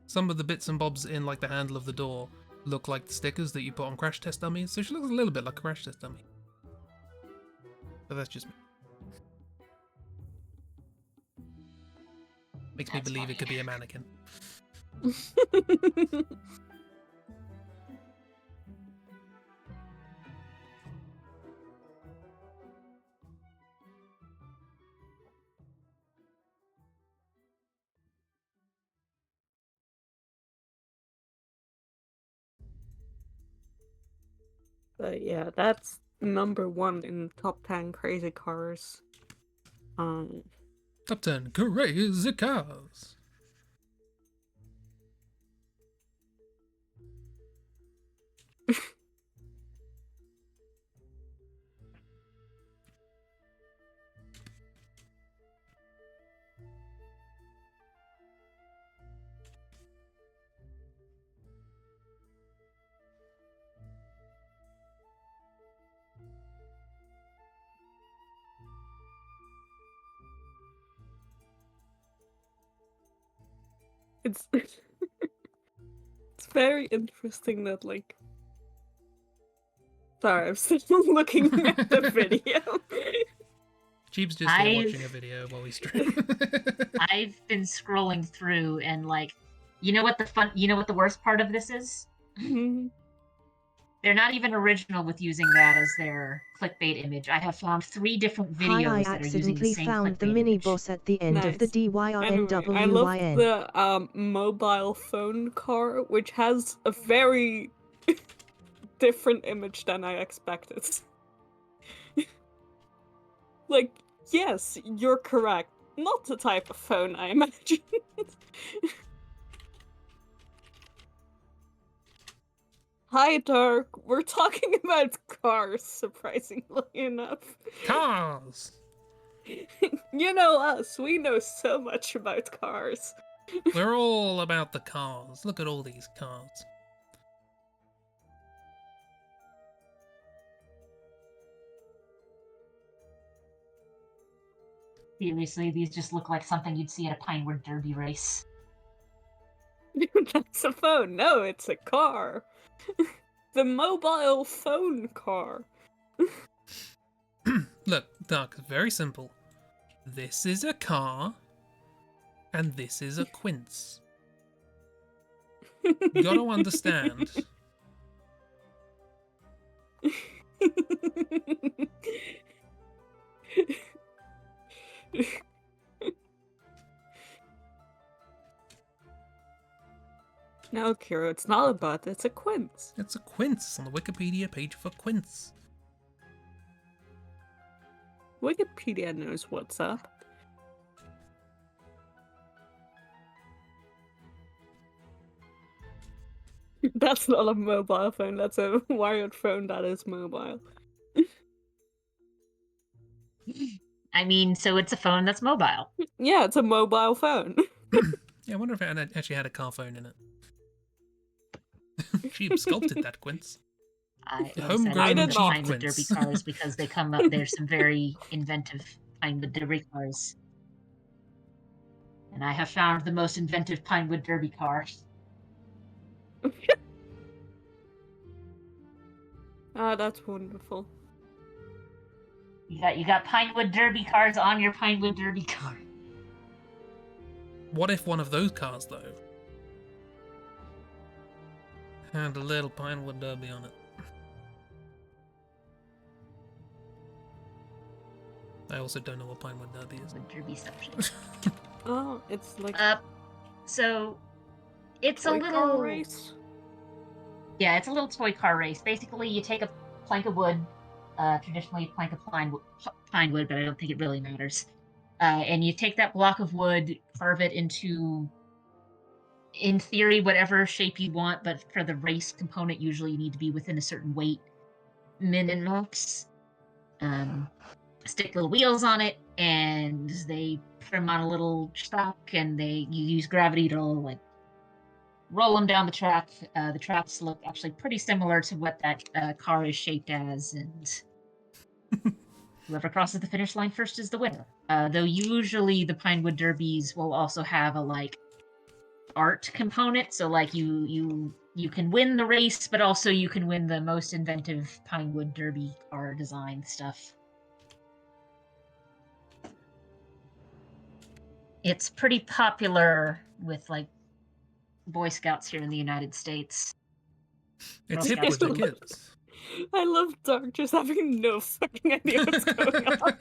some of the bits and bobs in, like, the handle of the door look like the stickers that you put on crash test dummies, so she looks a little bit like a crash test dummy. But that's just me. Makes me believe it could be a mannequin. But yeah, that's number one in top 10 crazy cars. Top 10 crazy cars. It's very interesting that, like... Sorry, I'm still looking at the video. Jeeb's just here watching a video while we stream. I've been scrolling through and, like, you know what the worst part of this is? They're not even original with using that as their clickbait image. I have found 3 different videos that are using the same clickbait image. I accidentally found the mini boss at the end of the DYRNWYN. Anyway, I love the mobile phone car, which has a very different image than I expected. Like, yes, you're correct. Not the type of phone I imagined. Hi, Dark. We're talking about cars, surprisingly enough. Cars! You know us. We know so much about cars. We're all about the cars. Look at all these cars. Seriously, these just look like something you'd see at a Pinewood Derby race. That's a phone. No, it's a car. The mobile phone car. Look, Dark, it's very simple. This is a car, and this is a quince. You gotta understand. No, Kiro, it's not a butt, it's a quince. It's a quince on the Wikipedia page for quince. Wikipedia knows what's up. That's not a mobile phone, that's a wired phone that is mobile. I mean, so it's a phone that's mobile. Yeah, it's a mobile phone. Yeah, I wonder if it actually had a car phone in it. She sculpted that quince. Homegrown I'm cheap Pinewood quince. Derby cars because they come up. There's some very inventive Pinewood Derby cars, and I have found the most inventive Pinewood Derby car. Ah, that's wonderful. You got Pinewood Derby cars on your Pinewood Derby car. What if one of those cars, though, had a little Pinewood Derby on it? I also don't know what Pinewood Derby is. Derby subject. Oh, it's like So it's a toy car little race. Yeah, it's a little toy car race. Basically, you take a plank of wood, traditionally a plank of pine wood, but I don't think it really matters. And you take that block of wood, carve it into, in theory, whatever shape you want, but for the race component, usually you need to be within a certain weight, min and max. Stick little wheels on it, and they put them on a little shock, and you use gravity to like roll them down the track. The tracks look actually pretty similar to what that car is shaped as, and whoever crosses the finish line first is the winner. Though usually the Pinewood Derbies will also have a like art component, so like you can win the race, but also you can win the most inventive Pinewood Derby car design stuff. It's pretty popular with like Boy Scouts here in the United States. It's hip with the kids. I love Dark just having no fucking idea what's going on.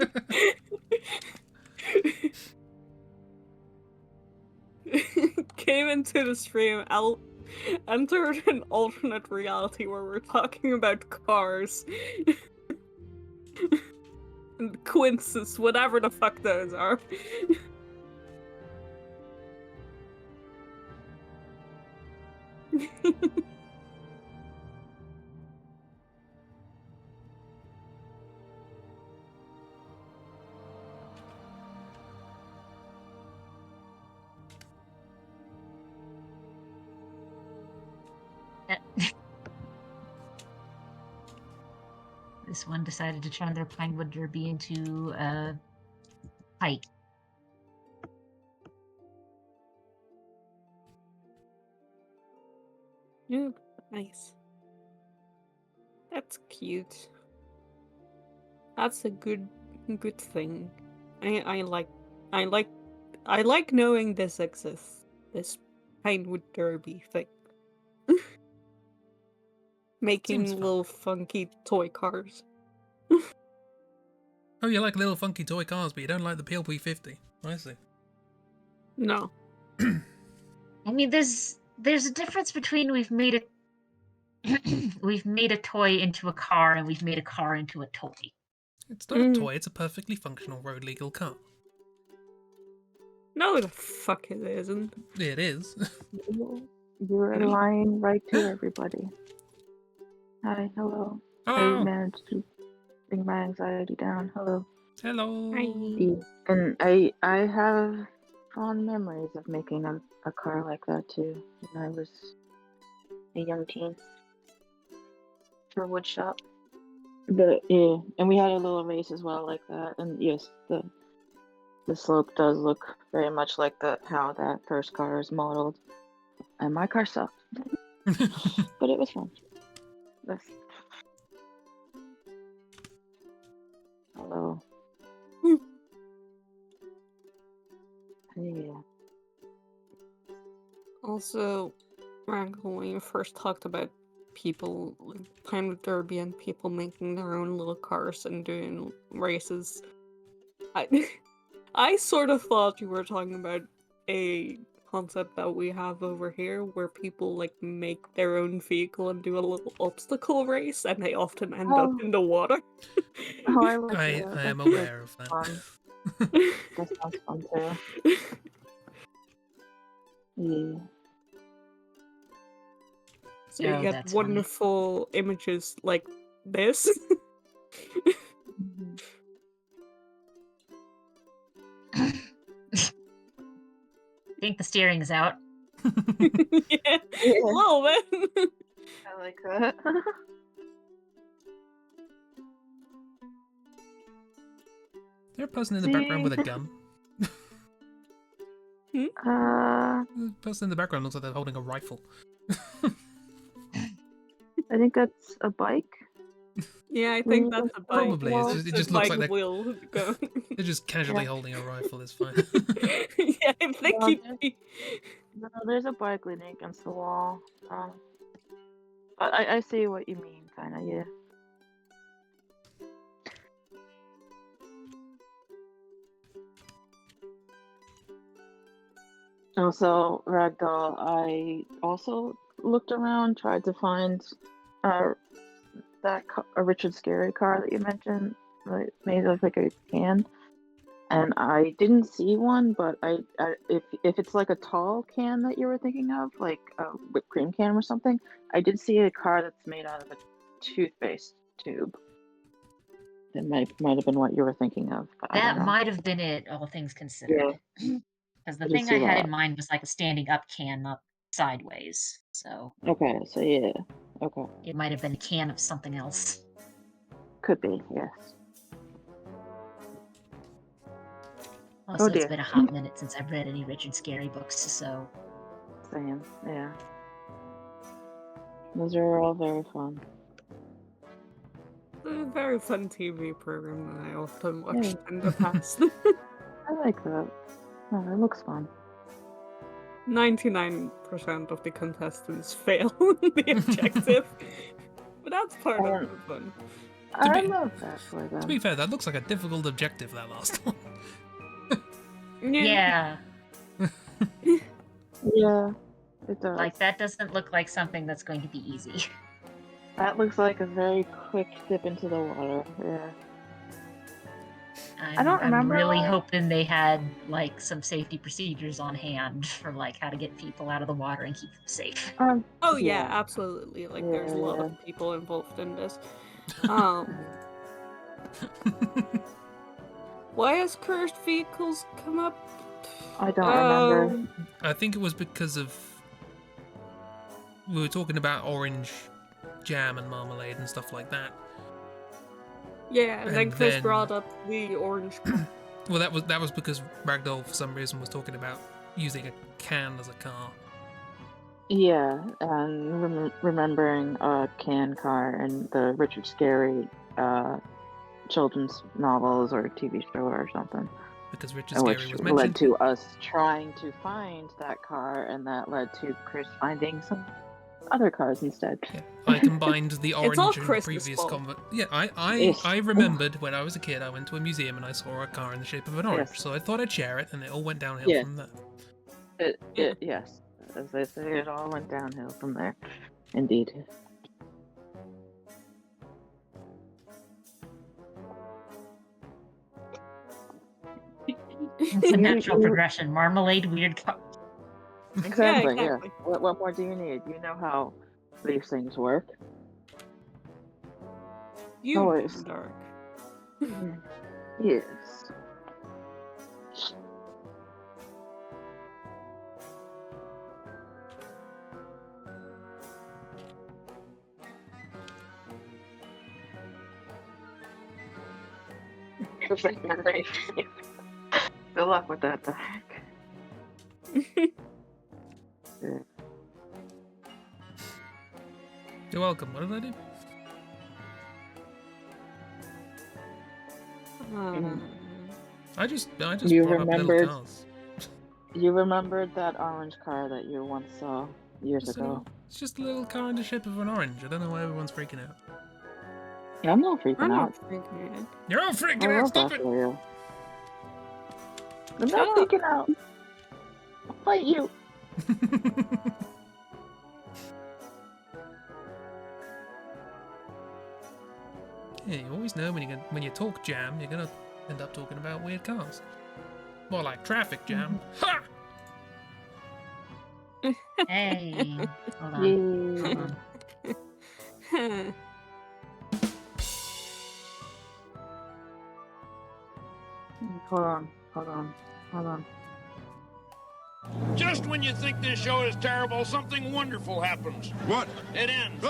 Came into the stream, entered an alternate reality where we're talking about cars. And quinces, whatever the fuck those are. This one decided to turn their Pinewood Derby into a hike. Yeah, nice. That's cute. That's a good thing. I like knowing this exists. This Pinewood Derby thing. Making little funky toy cars. Oh, you like little funky toy cars, but you don't like the PLP-50. I see. No. I mean, there's a difference between we've made a toy into a car and we've made a car into a toy. It's not a toy, it's a perfectly functional road legal car. No, the fuck it isn't. It is. You're lying right to everybody. Hi, hello. Hello. I managed to bring my anxiety down. Hello. Hello. Hi. And I have fond memories of making a car like that too when I was a young teen for woodshop. But yeah, and we had a little race as well like that. And yes, the slope does look very much like how that first car is modeled. And my car sucked, but it was fun. So. Yeah. Also, Ragdoll, when you first talked about people, like Time with Derby and people making their own little cars and doing races, I, I sort of thought you were talking about a concept that we have over here where people like make their own vehicle and do a little obstacle race and they often end up in the water. I like I that. am That's aware of that. fun. That sounds fun too. Yeah. So you get that's wonderful images like this. Mhm. funny. I think the steering is out. Yeah, a little bit. I like that. Is there a person in the background with a gun? The person in the background looks like they're holding a rifle. I think that's a bike. Yeah, I think that's a bike. Probably. It just looks like they're just casually Yeah. holding a rifle. It's fine. Yeah, I think No, there's a bike leaning against the wall. But I see what you mean, kinda, yeah. Also, Ragdoll, I also looked around, tried to find a Richard Scary car that you mentioned, like, made of like a can, and I didn't see one. But if it's like a tall can that you were thinking of, like a whipped cream can or something, I did see a car that's made out of a toothpaste tube. That might have been what you were thinking of. But I That don't know. might have been it, all things considered. Because the I did thing see I had that. in mind was like a standing up can, not sideways. So Okay, so yeah, okay, it might have been a can of something else. could be, yes. Also, it's dear. been a hot minute since I've read any Richard Scary books, so Same, yeah. Those are all very fun. a very fun TV program that I often watched Yeah. in the past. I like that. Oh, it looks fun. 99% of the contestants fail the objective, but that's part of the fun. I love that for them. To be fair, that looks like a difficult objective, that last one. yeah. Yeah, it does. Like, that doesn't look like something that's going to be easy. That looks like a very quick dip into the water. Yeah. I don't remember. I'm really hoping they had like some safety procedures on hand for like how to get people out of the water and keep them safe. Oh yeah, absolutely. Like there's a lot of people involved in this. Why has cursed vehicles come up? I don't remember. I think it was because of we were talking about orange jam and marmalade and stuff like that. Yeah, and then Chris brought up the orange. Well, that was because Ragdoll for some reason was talking about using a can as a car. Yeah, and remembering a can car and the Richard Scary children's novels or TV show or something. Because Richard Scary was mentioned. Led to us trying to find that car, and that led to Chris finding some other cars instead. Yeah, I combined the orange and the Christmas previous fault. convert. Yeah, I remembered when I was a kid, I went to a museum and I saw a car in the shape of an orange, so I thought I'd share it, and it all went downhill from there. Yes, as they say, it all went downhill from there. Indeed. It's a natural progression. Marmalade, weird car. Exactly, Yeah, yeah. exactly. What more do you need? You know how these things work. You Always. dark. Yes. Good luck with that, the heck. You're welcome. What did I do? I just You brought up little remembered. cars. You remembered that orange car that you once saw years ago. It's just a little car in the shape of an orange. I don't know why everyone's freaking out. I'm not freaking I'm out. not freaking out. You're all freaking I out. love Stop that it. for you. I'm Shut not up. freaking out. I'll fight you. Yeah, you always know when you talk jam, you're gonna end up talking about weird cars. More like traffic jam. Ha! Hey, hold on. Yeah. Hold on. Hold on. Just when you think this show is terrible, something wonderful happens. What? It ends.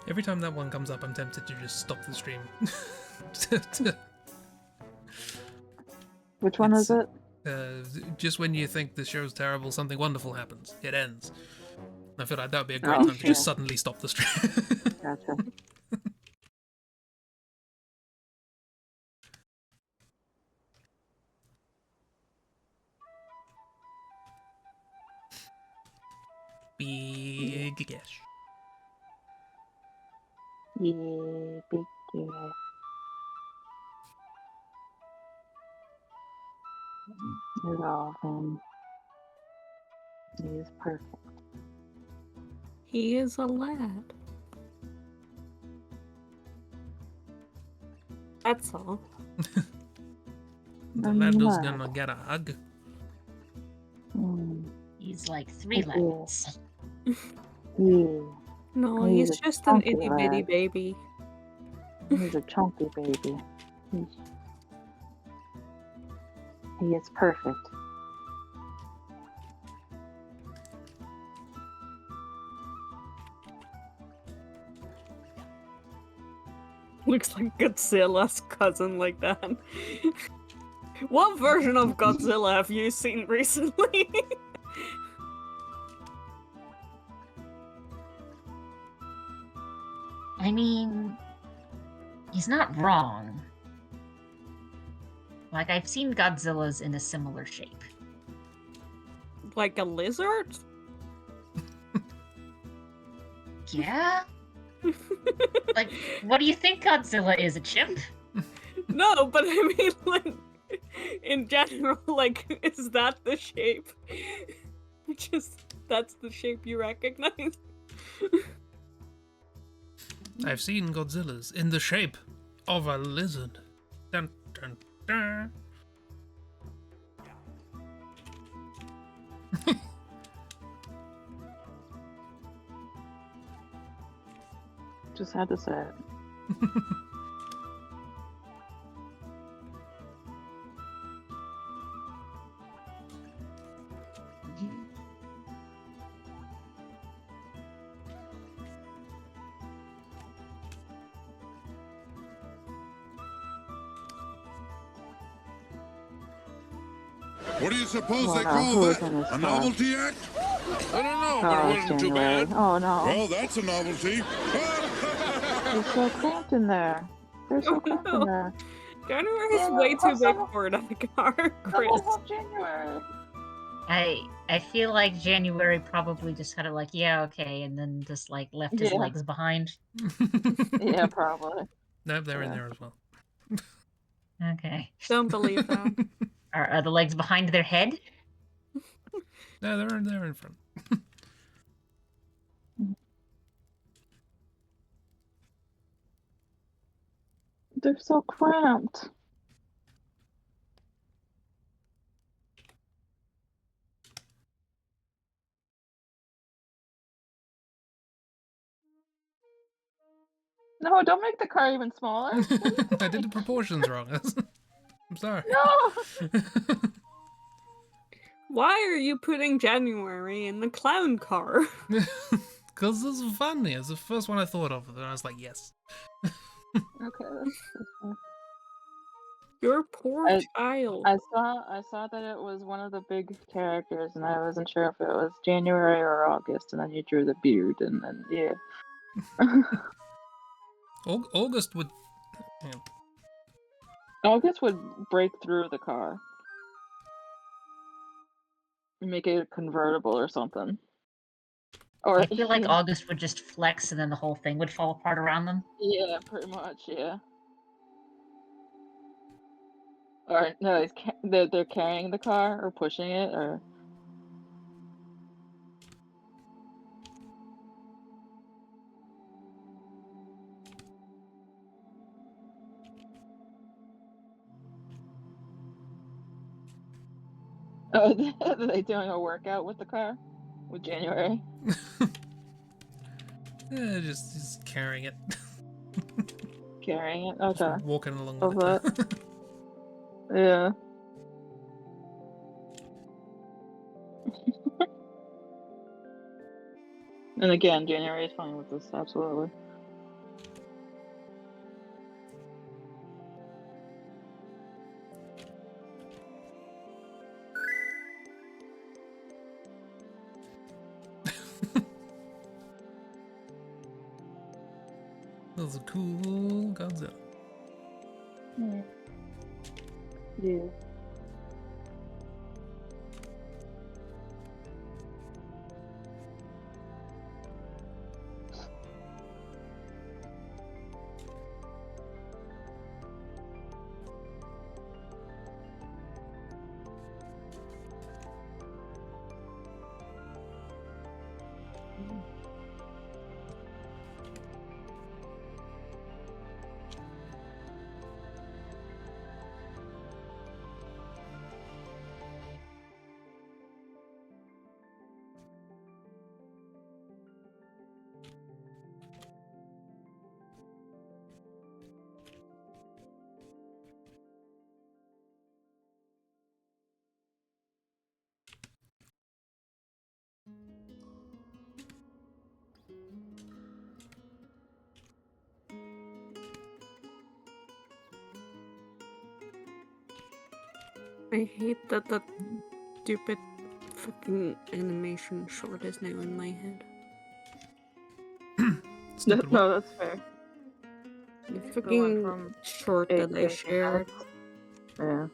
Every time that one comes up, I'm tempted to just stop the stream. Which one is it? Just when you think the show's terrible, something wonderful happens. It ends. I feel like that would be a great Oh, time to just suddenly stop the stream. Gotcha. Big guess. Yeah, big guess. It's all him. He is perfect. He is a lad. That's all. The lad is gonna get a hug. He's like 3 levels. Yeah. No, He's he's a just an chunky itty bitty lad. baby. He's a chunky baby. He is perfect. Looks like Godzilla's cousin like that. What version of Godzilla have you seen recently? I mean, he's not wrong. Like, I've seen Godzillas in a similar shape. Like a lizard? Yeah? Like, what do you think Godzilla is? A chimp? No, but I mean, like, in general, like, is that the shape? That's the shape you recognize? I've seen Godzillas in the shape of a lizard. Dun, dun, dun. Just had to say it. What do you suppose they Wow, call who is that? in his A car? novelty act? I don't know, Oh, but it it's wasn't too January. bad. Oh no. Well, that's a novelty. It's so cramped in there. They're so Oh, cramped no. in there. January is Yeah, way too have big some- for that car, The Chris. whole of January. I feel like January probably just kind of like, yeah, okay, and then just like left his Yeah. legs behind. Yeah, probably. Nope, they're in Yeah. there as well. Okay. Don't believe that. Are the legs behind their head? No, they're in front. They're so cramped. No, don't make the car even smaller. I did the proportions wrong. I'm sorry. No. Why are you putting January in the clown car? Because this is funny. It's the first one I thought of, and I was like, yes. Okay, that's fine. Your poor child. I saw that it was one of the big characters, and I wasn't sure if it was January or August. And then you drew the beard, and then yeah. August would Hang on. August would break through the car. Make it a convertible or something. Or I feel like August would just flex and then the whole thing would fall apart around them. Yeah, pretty much, yeah. Or no, they're carrying the car or pushing it or. Oh, are they doing a workout with the car? With January? Yeah, just carrying it. Carrying it? Okay. Just walking along Love with it. Yeah. And again, January is fine with this, absolutely. That was a cool Godzilla. Yeah. I hate that that stupid fucking animation short is now in my head. Stupid No, that's fair. The The one fucking from short that I 18 shared minutes. Yeah.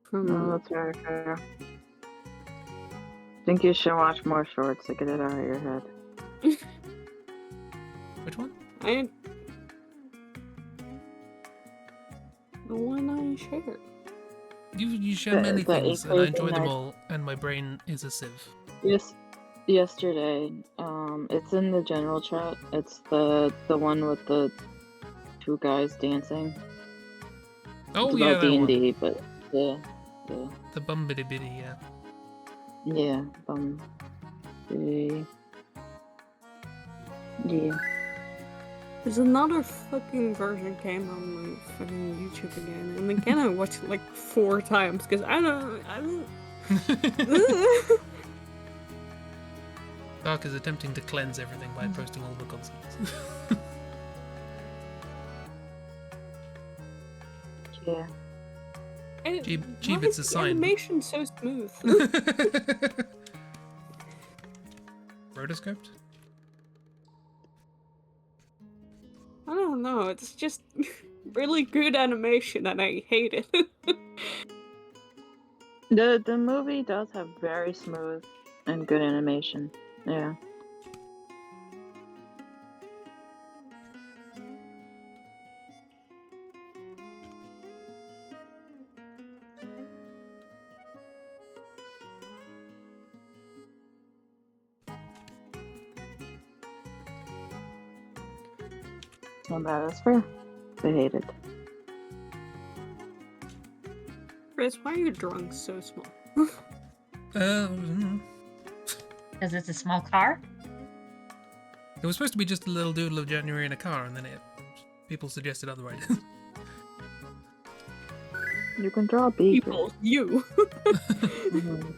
from No, that's very fair. I think you should watch more shorts to get it out of your head. Which one? the one I shared. You share many The things, and I 8 enjoy them nights. all, and my brain is a sieve. Yes, yesterday. It's in the general chat. It's the one with the two guys dancing. Oh It's yeah, about that one. D&D, but yeah. The bumbity bitty, yeah. Yeah, yeah. There's another fucking version came on my fucking YouTube again, and again I watched it like 4 times because I don't. Dark is attempting to cleanse everything by posting all the concepts. Yeah. It's a sign. Animation so smooth. Rotoscoped? I don't know. It's just really good animation, and I hate it. The movie does have very smooth and good animation. Yeah. Well, that is fair. They hate it. Chris, why are your drunk so small? Because it's a small car? It was supposed to be just a little doodle of January in a car, and then people suggested otherwise. You can draw bees. People, you. Mhm.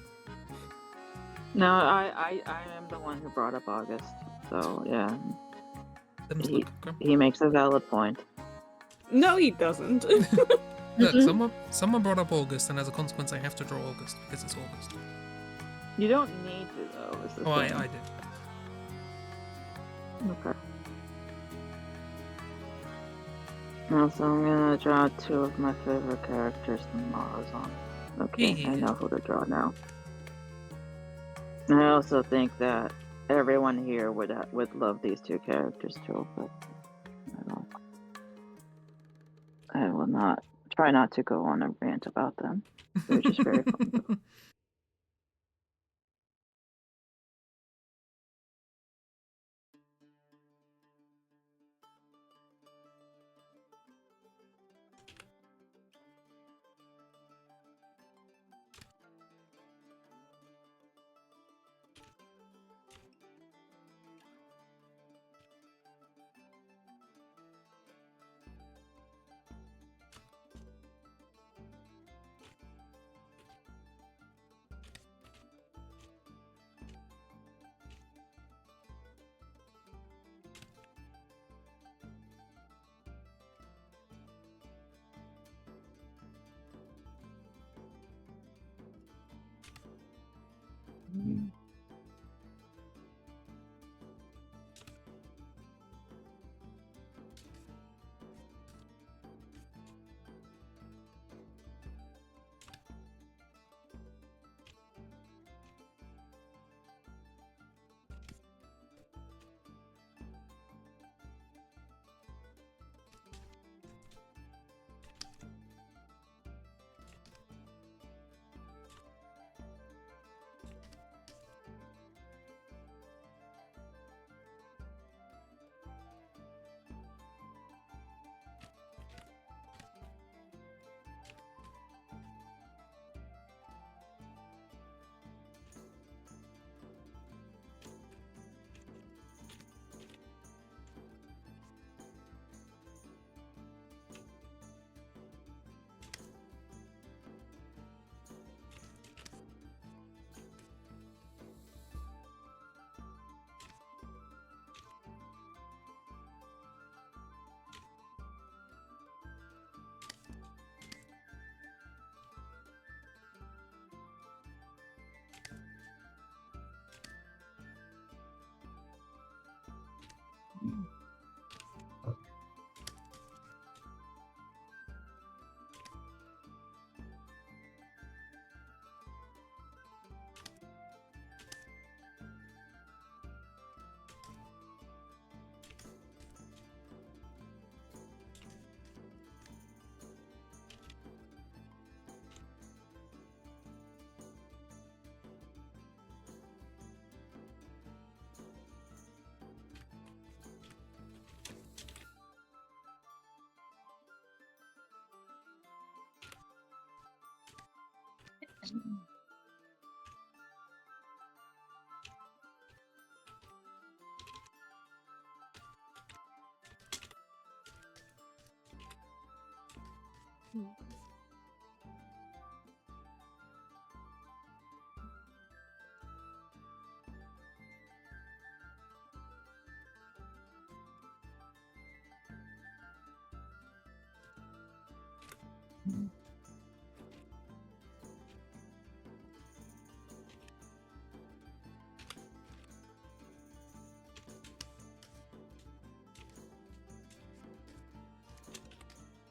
No, I am the one who brought up August. So yeah, he makes a valid point. No, he doesn't. Look, someone brought up August, and as a consequence, I have to draw August because it's August. You don't need to though. Is the Oh, thing. I did. Okay. Also, I'm gonna draw two of my favorite characters from Malazan. Okay, I know who to draw now. I also think that everyone here would love these two characters too, but I will not try not to go on a rant about them. They're just very fun.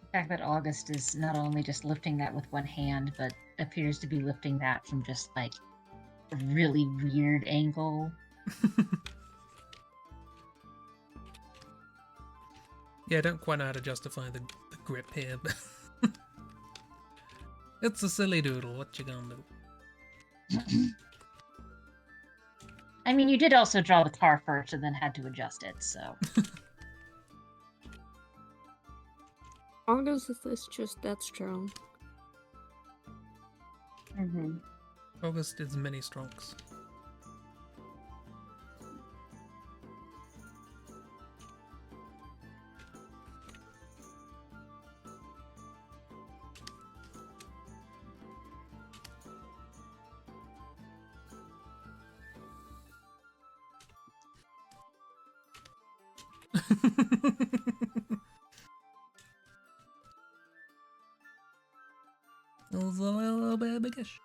The fact that August is not only just lifting that with one hand, but appears to be lifting that from just like a really weird angle. Yeah, I don't quite know how to justify the grip here, but it's a silly doodle. What you gonna do? I mean, you did also draw the car first and then had to adjust it, so. August is just that strong. Mm-hmm. August is many strokes. It was a little bit biggish.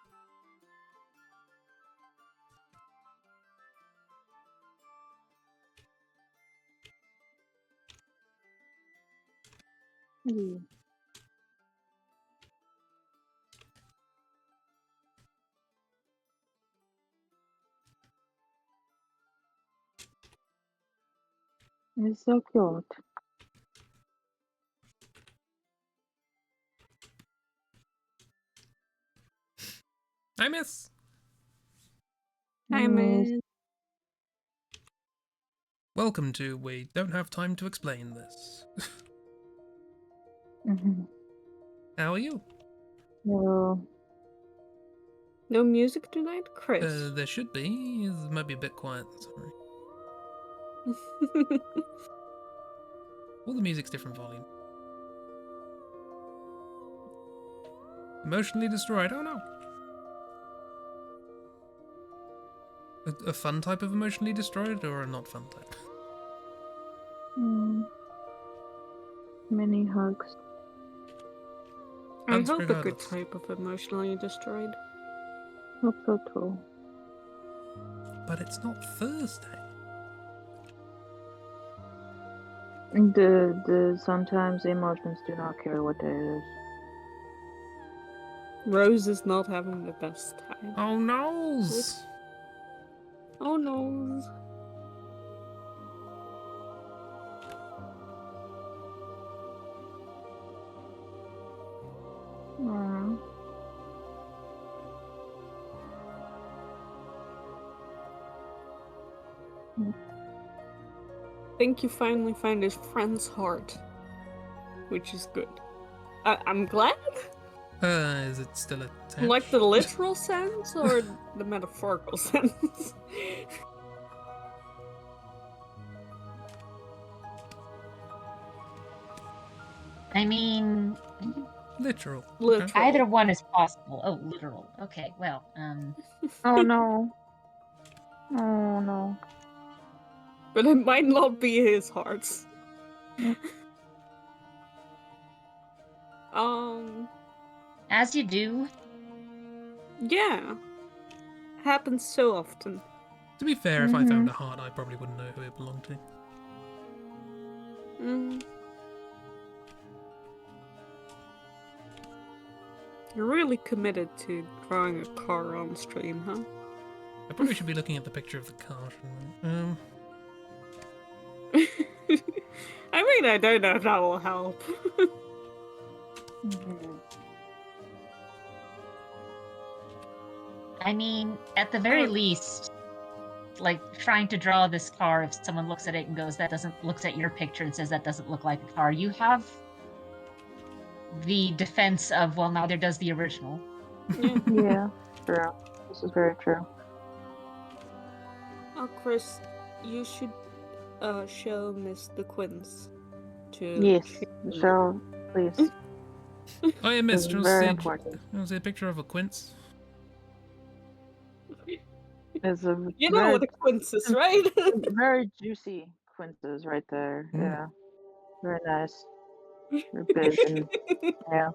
Mm. It's so cute. Hi, miss. Hi, man. Welcome to We Don't Have Time to Explain This. How are you? No. No music tonight, Chris? There should be. It might be a bit quiet. Sorry. All the music's different volume. Emotionally destroyed. Oh no. A fun type of emotionally destroyed or a not fun type? Many hugs. I Hugs hope a good regardless. type of emotionally destroyed. Hope so too. But it's not Thursday. The sometimes the emotions do not care what day it is. Rose is not having the best time. Oh no! Oh no. Aw. I think you finally find his friend's heart, which is good. I'm glad. Is it still attached? Like the literal sense or the metaphorical sense? I mean, Literal. Literal. either one is possible. Oh, literal. Okay, well, Oh no. Oh no. But it might not be his heart. As you do. Yeah. Happens so often. To be fair, if I found a heart, I probably wouldn't know who it belonged to. You're really committed to drawing a car on stream, huh? I probably should be looking at the picture of the car, shouldn't I mean, I don't know if that will help. I mean, at the very least, like trying to draw this car, if someone looks at it and goes, looks at your picture and says that doesn't look like a car, you have the defense of, well, neither does the original. Yeah, true. This is very true. Oh, Chris, you should show Miss the Quince to. Yes, show, please. Oh yeah, miss. It's Do you very want important. to see a picture of a quince? It's a You know what a quince is, right? very juicy quinces right there. Yeah, very nice. They're big and yeah.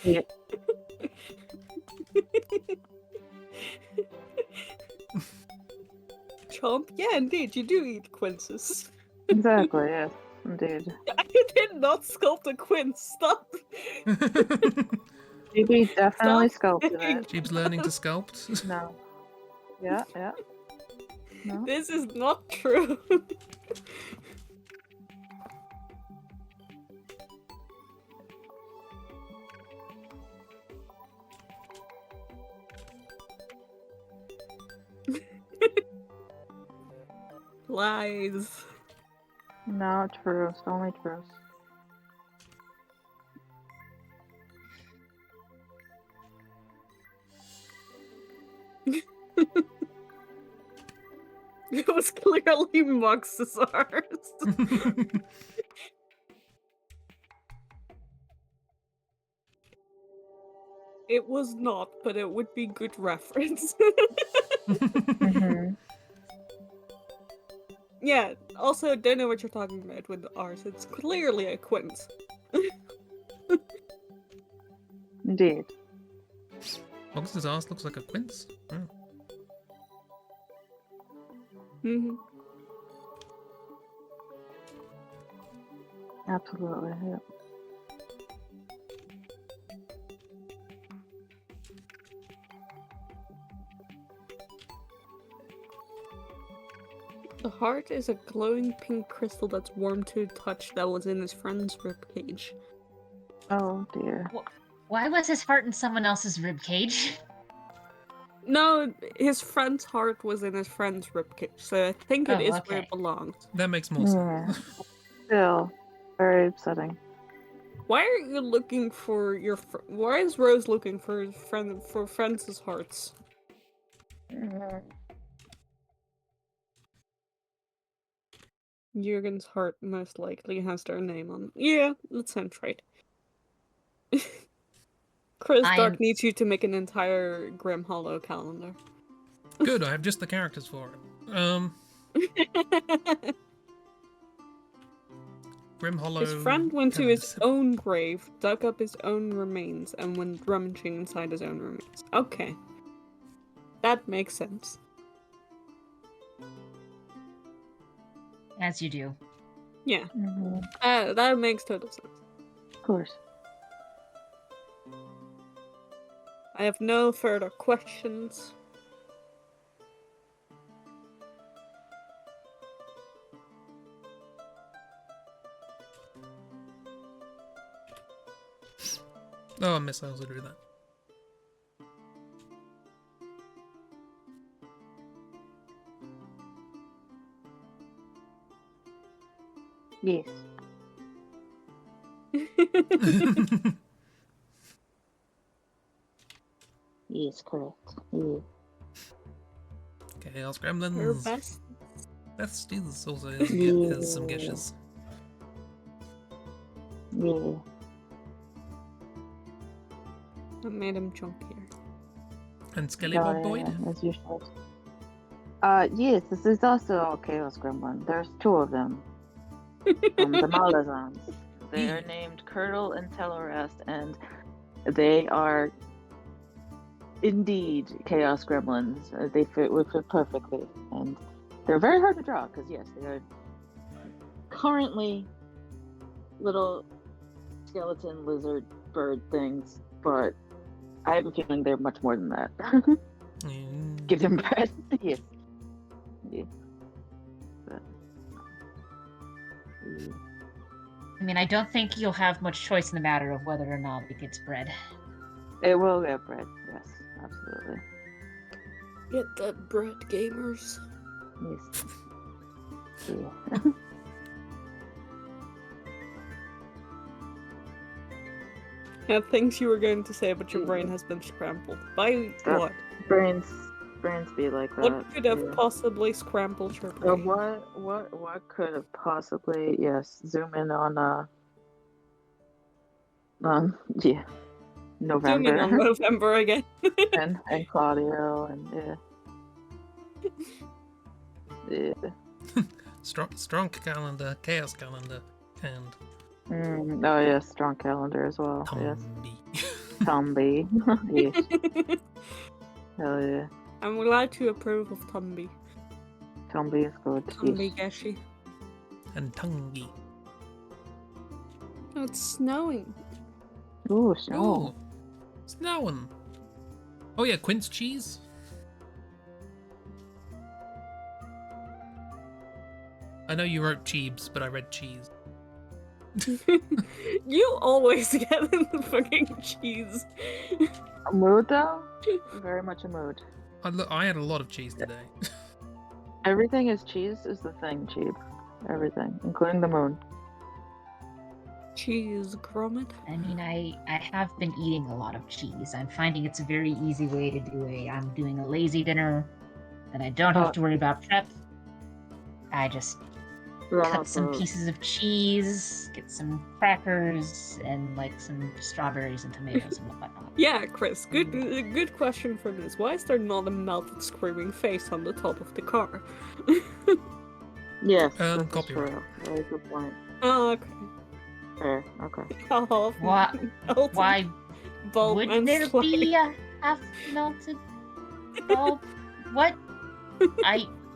Yeah. Chomp? Yeah, indeed, you do eat quinces. Exactly. Yes, indeed. I did not sculpt a quince. Stop. Chibi definitely Stop sculpted saying it. Jeeb's learning to sculpt. No. Yeah. No. This is not true. Lies. No, true. It's only true. It was clearly Mox's art. It was not, but it would be good reference. Yeah, also don't know what you're talking about with the art. It's clearly a quince. Indeed. Mox's ass looks like a quince. Oh. Absolutely. Yeah. The heart is a glowing pink crystal that's warm to the touch that was in his friend's ribcage. Oh dear. Why was his heart in someone else's ribcage? No, his friend's heart was in his friend's ribcage, so I think it is where it belongs. That makes more sense. Still, very upsetting. Why are you looking for your? Why is Rose looking for friends' hearts? Jurgen's heart most likely has their name on. Yeah, that sounds right. Chris Dark needs you to make an entire Grim Hollow calendar. Good, I have just the characters for it. Grim Hollow. His friend went to his own grave, dug up his own remains, and went rummaging inside his own remains. Okay. That makes sense. As you do. Yeah. That makes total sense. Of course. I have no further questions. Oh, missiles will do that. Yes. Yes, correct. Yeah. Chaos Gremlins. Your best. Besties also has some gishes. Yeah. That made him chunkier. And Skelly Bob Boyd? As usual. Yes, this is also a Chaos Gremlin. There's two of them. From the Malazans. They are named Curdle and Tellerest, and they are indeed Chaos Gremlins. They fit perfectly, and they're very hard to draw because yes, they are currently little skeleton lizard bird things, but I have a feeling they're much more than that. Give them bread. Yes. Yeah. But, I mean, I don't think you'll have much choice in the matter of whether or not it gets bread. it will get bread. Yes, absolutely. Get that bread, gamers. Yes. Yeah. Yeah, things you were going to say, but your brain has been scrambled. By what? Brains be like that. What could have possibly scrambled your brain? What could have possibly? Yes, zoom in on yeah, November. Zoom in on November again. and Claudio and yeah. Strong calendar, chaos calendar, and oh yes, strong calendar as well. Tombi. Yes. Tombi. Yes. Hell yeah. I'm allowed to approve of Tumby. Tombi is good. Tumby Yes. Geshi. And Tungi. Oh, it's snowing. Ooh, snow. Oh, snowing. Oh yeah, quince cheese. I know you wrote cheebs, but I read cheese. You always get in the fucking cheese. A mood though? Very much a mood. I had a lot of cheese today. Everything is cheese is the thing, cheap. Everything, including the moon. Cheese grommet. I mean, I have been eating a lot of cheese. I'm finding it's a very easy way to I'm doing a lazy dinner, and I don't have to worry about prep. I just cut some pieces of cheese, get some crackers, and like some strawberries and tomatoes and whatnot. Yeah, Chris, good question from this. Why is there not a melted screaming face on the top of the car? Yes, copyright. Very good point. Oh, okay. Fair, okay. Oh, Why bulb would and there slide. be a half melted bulb? What?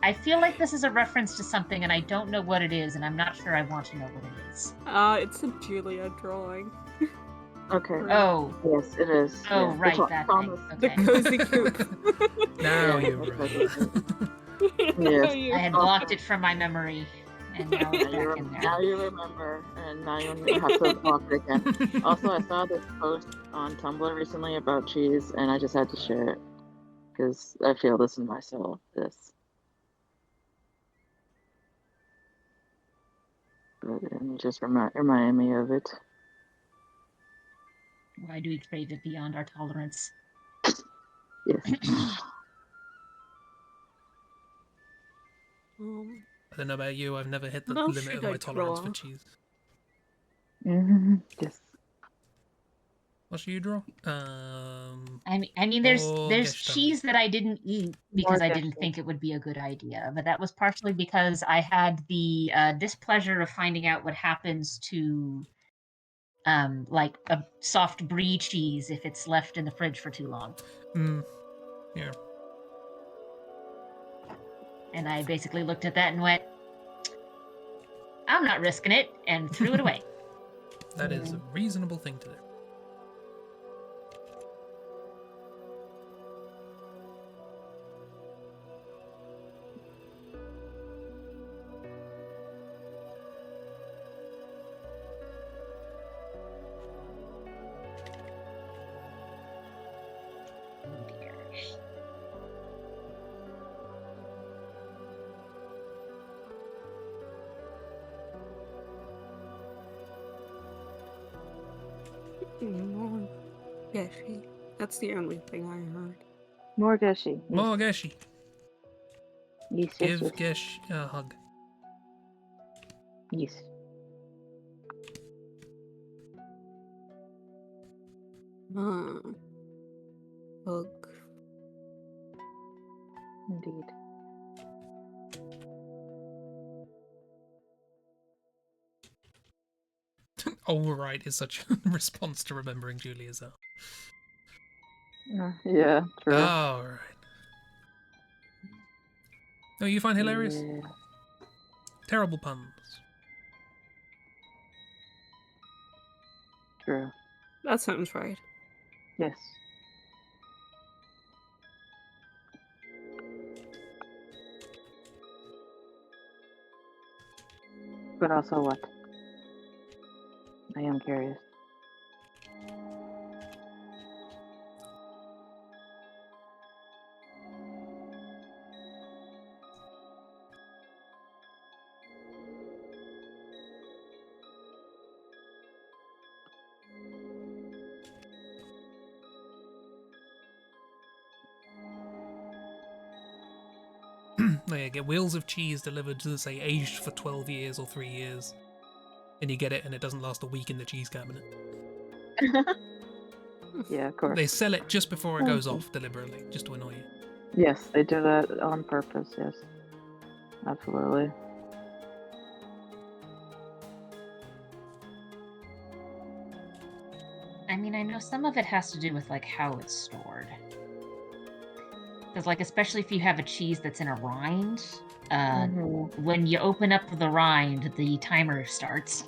I feel like this is a reference to something, and I don't know what it is, and I'm not sure I want to know what it is. It's a Julia drawing. Okay. Oh. Yes, it is. Oh, yeah. right, that thing. The Okay. cozy coop. Now Yeah, you that's remember. Yes. You- I had blocked it from my memory, and now it's back in there. Now you remember, and now you have to block it again. Also, I saw this post on Tumblr recently about cheese, and I just had to share it because I feel this in my soul. This. And it just reminded me of it. Why do we crave it beyond our tolerance? Yes. I don't know about you, I've never hit the What else limit of should I my tolerance for draw? cheese. Yes. What should you draw? I mean, there's Gestamped. cheese that I didn't eat because More I didn't gestamped. think it would be a good idea, but that was partially because I had the displeasure of finding out what happens to like a soft brie cheese if it's left in the fridge for too long. Yeah. And I basically looked at that and went, I'm not risking it, and threw it away. That is a reasonable thing to do. More Geshi. That's the only thing I heard. More Geshi. Yes. More Geshi. Yes, Give yes, Gesh a hug. yes. Hug. Indeed. Oh, right, is such a response to remembering Julia as well. Yeah, true. Oh, right. Oh, you find hilarious? Yeah. Terrible puns. True. That sounds right. Yes. But also what? I am curious. Oh, yeah, get wheels of cheese delivered to, say, aged for 12 years or 3 years. And you get it and it doesn't last a week in the cheese cabinet. Yeah, of course. They sell it just before it goes off, deliberately, just to annoy you. Yes, they do that on purpose, yes. Absolutely. I mean, I know some of it has to do with like how it's stored. Because like, especially if you have a cheese that's in a rind, when you open up the rind, the timer starts.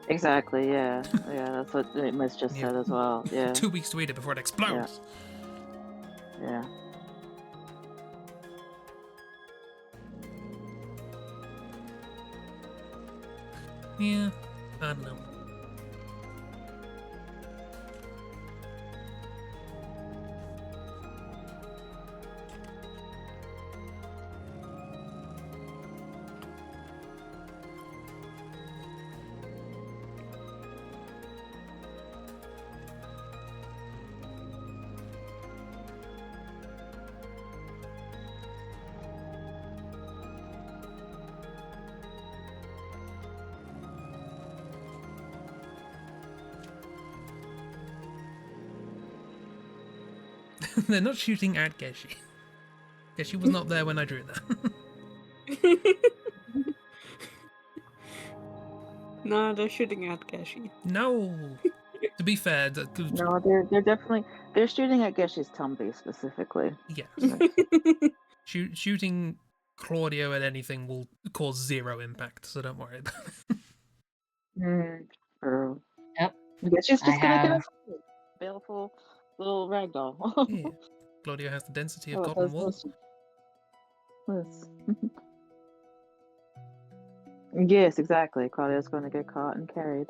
Exactly, yeah. Yeah, that's what Miss just said as well. Yeah. 2 weeks to eat it before it explodes. Yeah. Yeah, I don't know. They're not shooting at Geshi. Geshi was not there when I drew that. No, they're shooting at Geshi. No. To be fair, No, they're definitely shooting at Geshi's tumby specifically. yes. Shooting Claudio at anything will cause 0 impact, so don't worry about it. True. Yep. I guess she's just I gonna get have. a baleful little ragdoll. Yeah. Claudio has the density of Oh, it cotton has wool. this. Yes. Yes, exactly. Claudia's going to get caught and carried.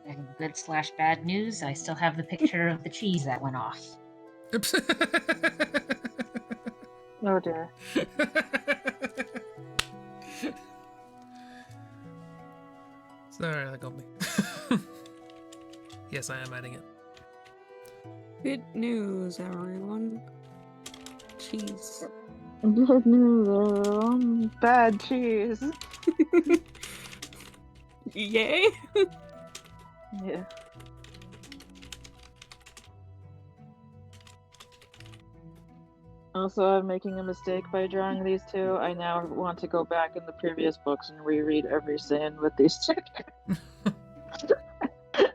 And good/bad news. I still have the picture of the cheese that went off. Oops. Oh dear. Sorry, that got me. Yes, I am adding it. Good news, everyone. Cheese. Good news, everyone. Bad cheese. Yay! Yeah. Also, I'm making a mistake by drawing these two. I now want to go back in the previous books and reread every scene with these two.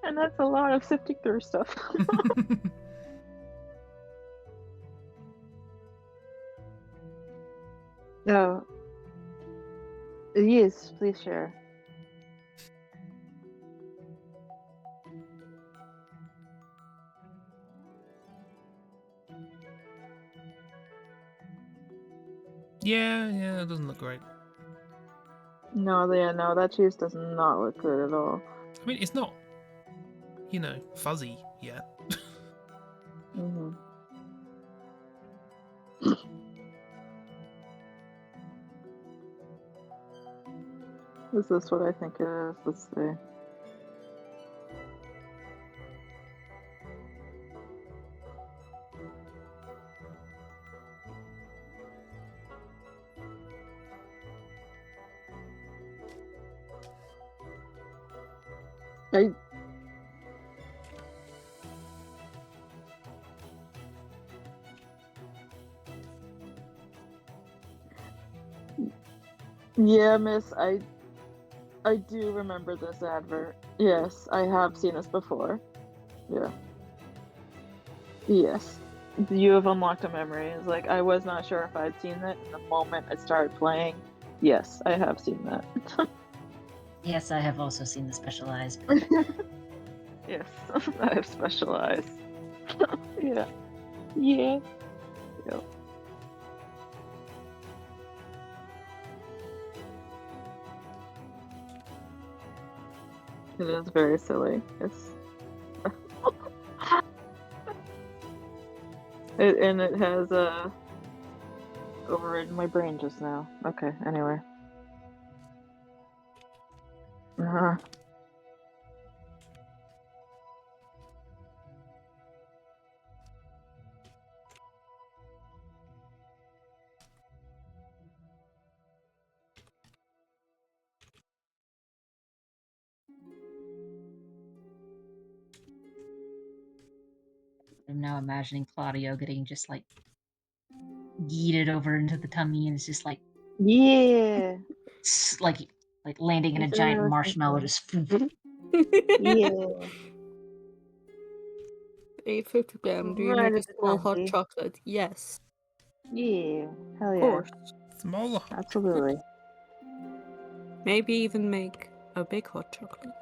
And that's a lot of sifting through stuff. No. Yes, please share. Yeah, it doesn't look great. No, yeah, no, that cheese does not look good at all. I mean, it's not, fuzzy yet. Mm-hmm. Is this what I think it is? Let's see. Yeah, miss, I do remember this advert. Yes, I have seen this before. Yeah. Yes. You have unlocked a memory. It's like I was not sure if I'd seen it, and the moment it started playing, yes, I have seen that. Yes, I have also seen the specialized. Yes, I have specialized. Yeah. Yeah. Yep. It is very silly. It's it has overridden my brain just now. Okay, anyway. Uh-huh. I'm now imagining Claudio getting just like yeeted over into the tummy, and it's just like Yeah. like landing in a That's what I giant was marshmallow. thinking. Just Yeah. 850 gram. Do you Right make a at the small hot tummy. chocolate? Yes, Yeah. Hell of yeah. course. Smaller. Absolutely. Maybe even make a big hot chocolate.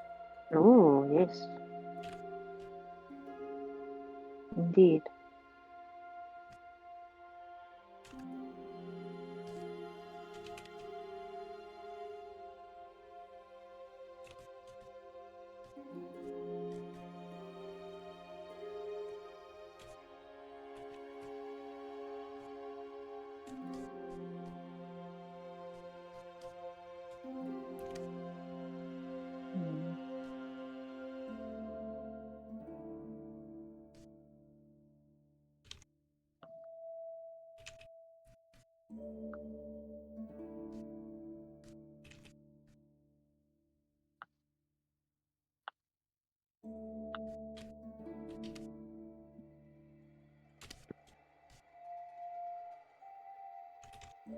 Oh, yes. Indeed. Hmm. You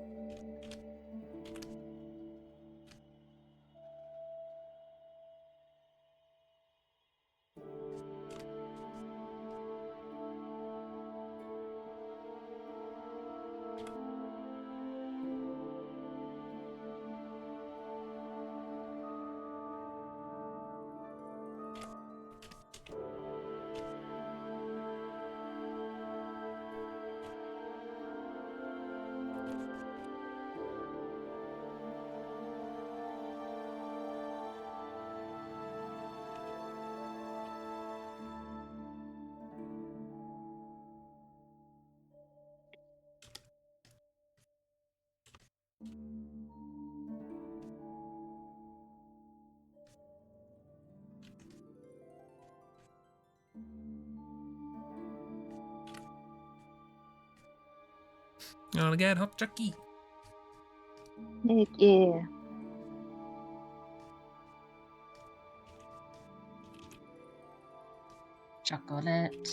wanna get hot Chucky? Heck yeah. Chocolate.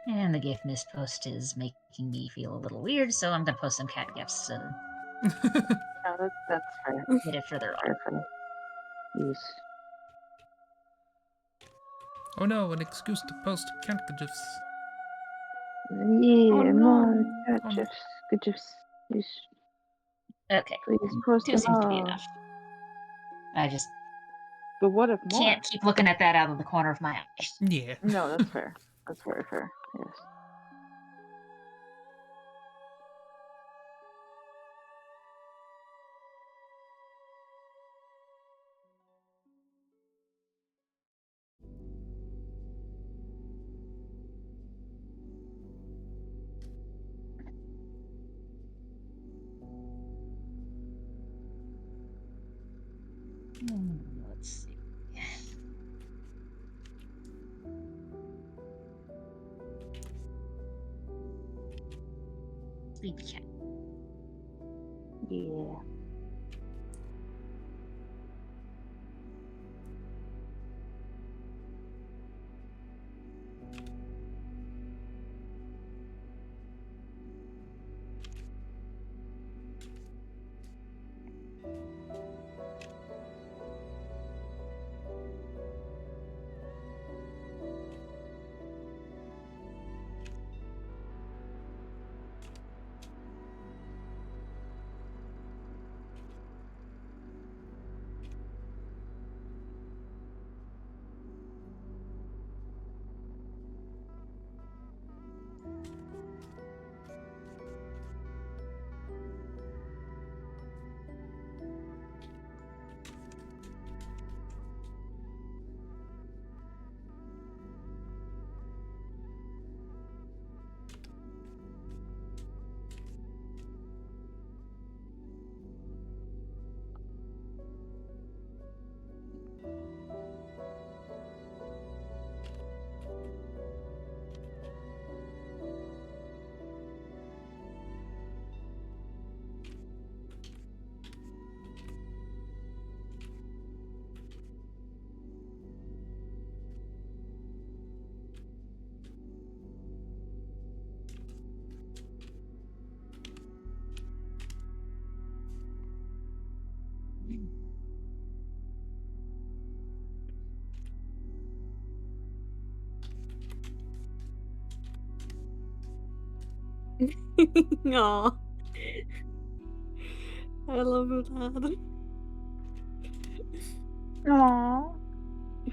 And the gift miss post is making me feel a little weird, so I'm gonna post some cat gifts and No, that's fair. get it further on. Fair. Yes. Oh no, an excuse to post cat gifs. Yeah, Oh, no. more cat Oh, no. gifs. Good gifs. Yes. Okay, Please post two them seems to be all. enough. I just But what if more? can't keep looking at that out of the corner of my eye. Yeah. No, that's fair. That's very fair. Yes. Let's see. Sleepy cat. Yeah. Aw. I love that. Aww.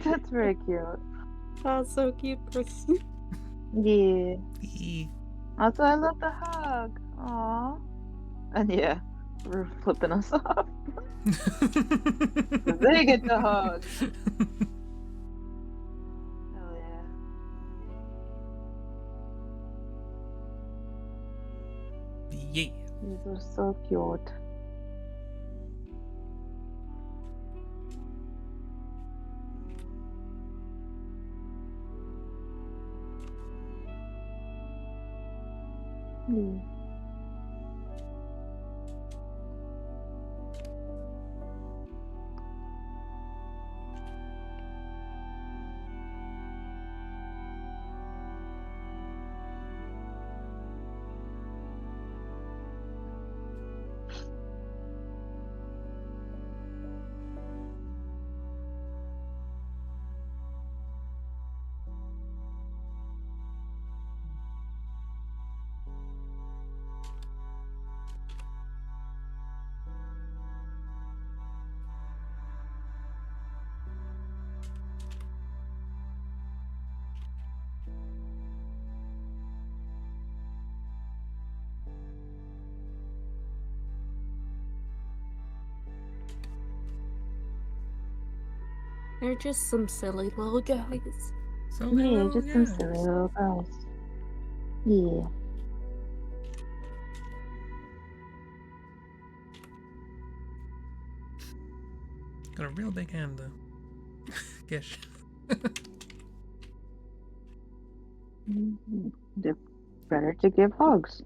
That's very cute. That's so cute, Chris. Yeah. Eee. Also, I love the hug. Aww. And yeah, we're flipping us off. They get the hug. Hell yeah. Yeah. These are so cute. Hmm. They're just some silly little guys. So Yeah, little, just some yes. silly little guys. Yeah. Got a real big hand though. Gish. Mhm. They're better to give hugs.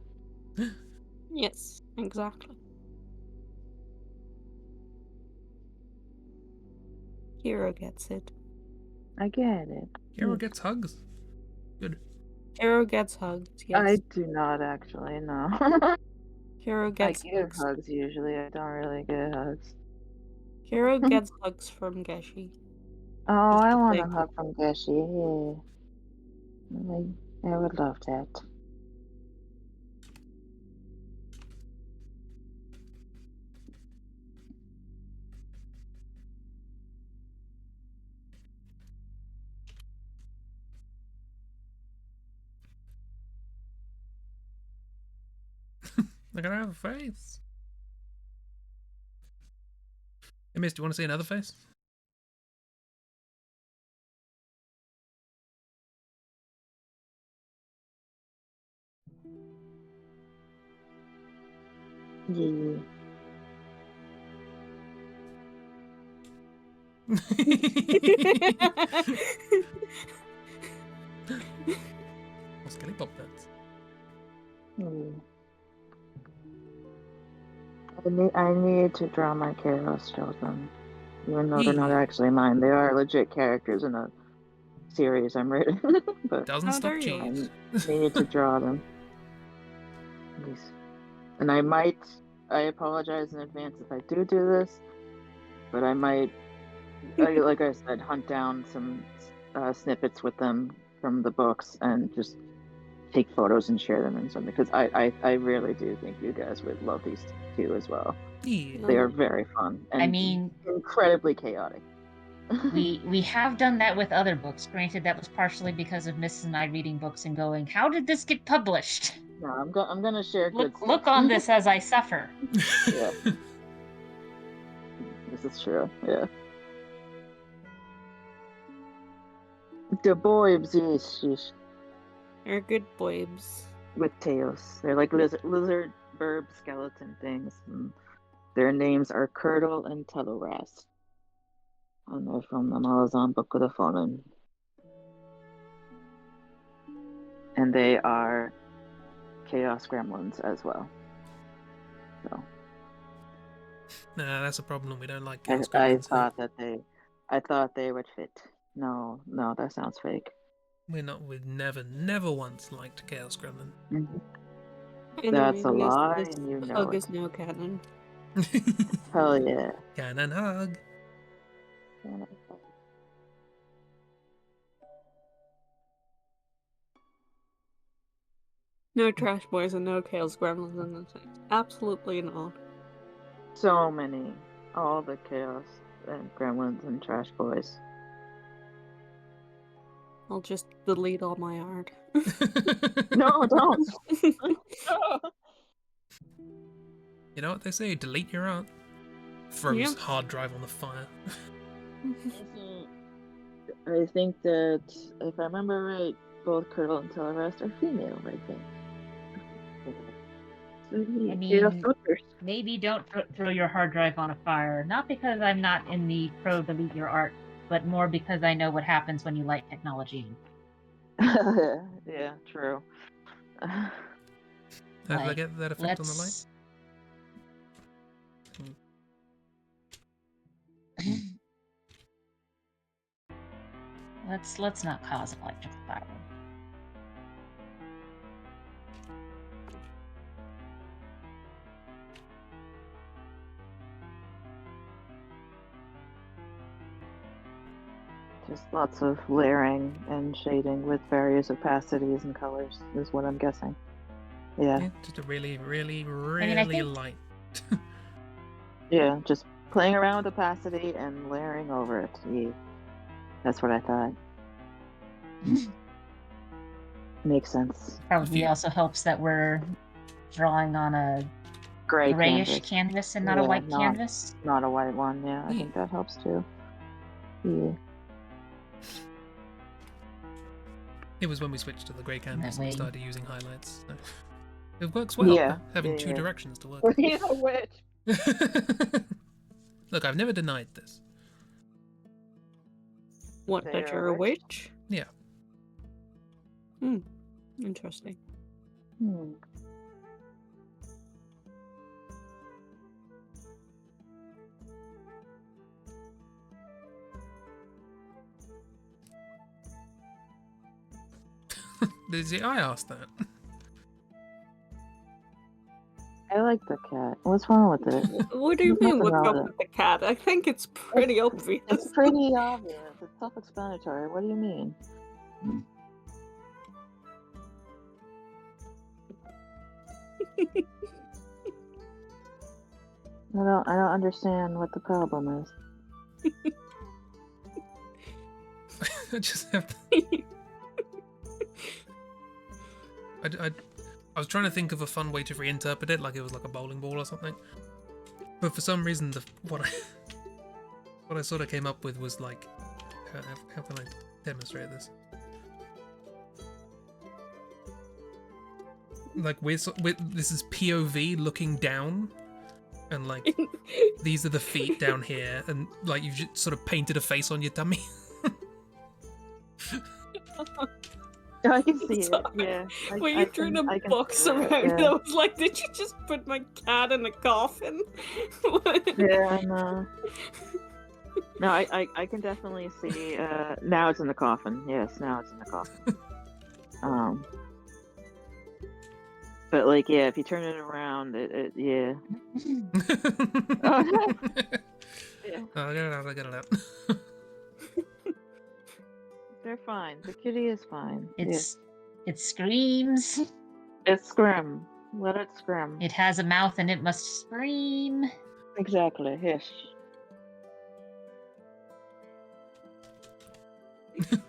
Yes, exactly. Hero gets it. I get it. Hero Yes. gets hugs. Good. Hero gets hugged, I yes. do not actually, no. Hero I gets give hugs. hugs usually. I don't really get hugs. Hero gets hugs from Geshi. Oh, Just I a want a big- hug from Geshi. Yeah. I would love that. Look at her face. Hey, Miss, do you want to see another face? Yeah. Oh, Skelly Pop Dance. Mm. I need to draw my Kairos children, even though they're not Yeah. actually mine. They are legit characters in a series I'm reading, but Doesn't stop there you I cheese. need to draw them. Please. And I apologize in advance if I do this, but I might, like I said, hunt down some snippets with them from the books and just take photos and share them in something because I really do think you guys would love these two as well. Yeah. They are very fun and I mean, incredibly chaotic. we have done that with other books. Granted, that was partially because of Mrs. and I reading books and going, "How did this get published?" No, I'm gonna share good stuff. Look on this as I suffer. Yeah, this is true. Yeah, the boys, yes, They're good boys. with tails. They're like lizard burb skeleton things. And their names are Curdle and Teleras. And they're from the Malazan Book of the Fallen. And they are Chaos Gremlins as well. So Nah, that's a problem. We don't like I, Chaos I Gremlins here. I thought they would fit. No, that sounds fake. We've never once liked Chaos Gremlin. That's a Anyways, lie, this and you know hug it. is no canon. Hell yeah. Cannon hug. No trash boys and no chaos gremlins in this. Absolutely not. So many. All the chaos and gremlins and trash boys. I'll just delete all my art. No, don't. You know what they say? Delete your art. Throws hard drive on the fire. I think that, if I remember right, both Curdle and Tellerrest are female, I think. I mean, maybe don't throw your hard drive on a fire. Not because I'm not in the pro delete your art, but more because I know what happens when you light technology. Yeah, true. How did I get that effect on the light? Let's not cause electric fire. Just lots of layering and shading with various opacities and colors is what I'm guessing. Yeah. Just a really light. Yeah, just playing around with opacity and layering over it. Yeah. That's what I thought. Makes sense. Probably also helps that we're drawing on a grayish canvas and not a white canvas. Not a white one, yeah. I think that helps too. Yeah. It was when we switched to the grey canvas and started using highlights. So. It works well, having two directions to work. He's a witch! Look, I've never denied this. What, that you're a witch? Yeah. Interesting. I asked that. I like the cat. What's wrong with it? What do you mean, what's wrong with the cat? I think it's pretty obvious. It's pretty obvious. It's self-explanatory. What do you mean? I don't understand what the problem is. I just have to... I was trying to think of a fun way to reinterpret it, like it was like a bowling ball or something. But for some reason, what I sort of came up with was like, how can I demonstrate this? Like this is POV looking down, and like these are the feet down here, and like you've just sort of painted a face on your tummy. I can see it, yeah. When you drew a box around it, I was like, did you just put my cat in a coffin? Yeah, no. No, I can definitely see, now it's in the coffin. Yes, now it's in the coffin. But like, yeah, if you turn it around, yeah. Yeah. I'll get it out. They're fine. The kitty is fine. It screams. It scream. Let it scream. It has a mouth and it must scream. Exactly. Yes.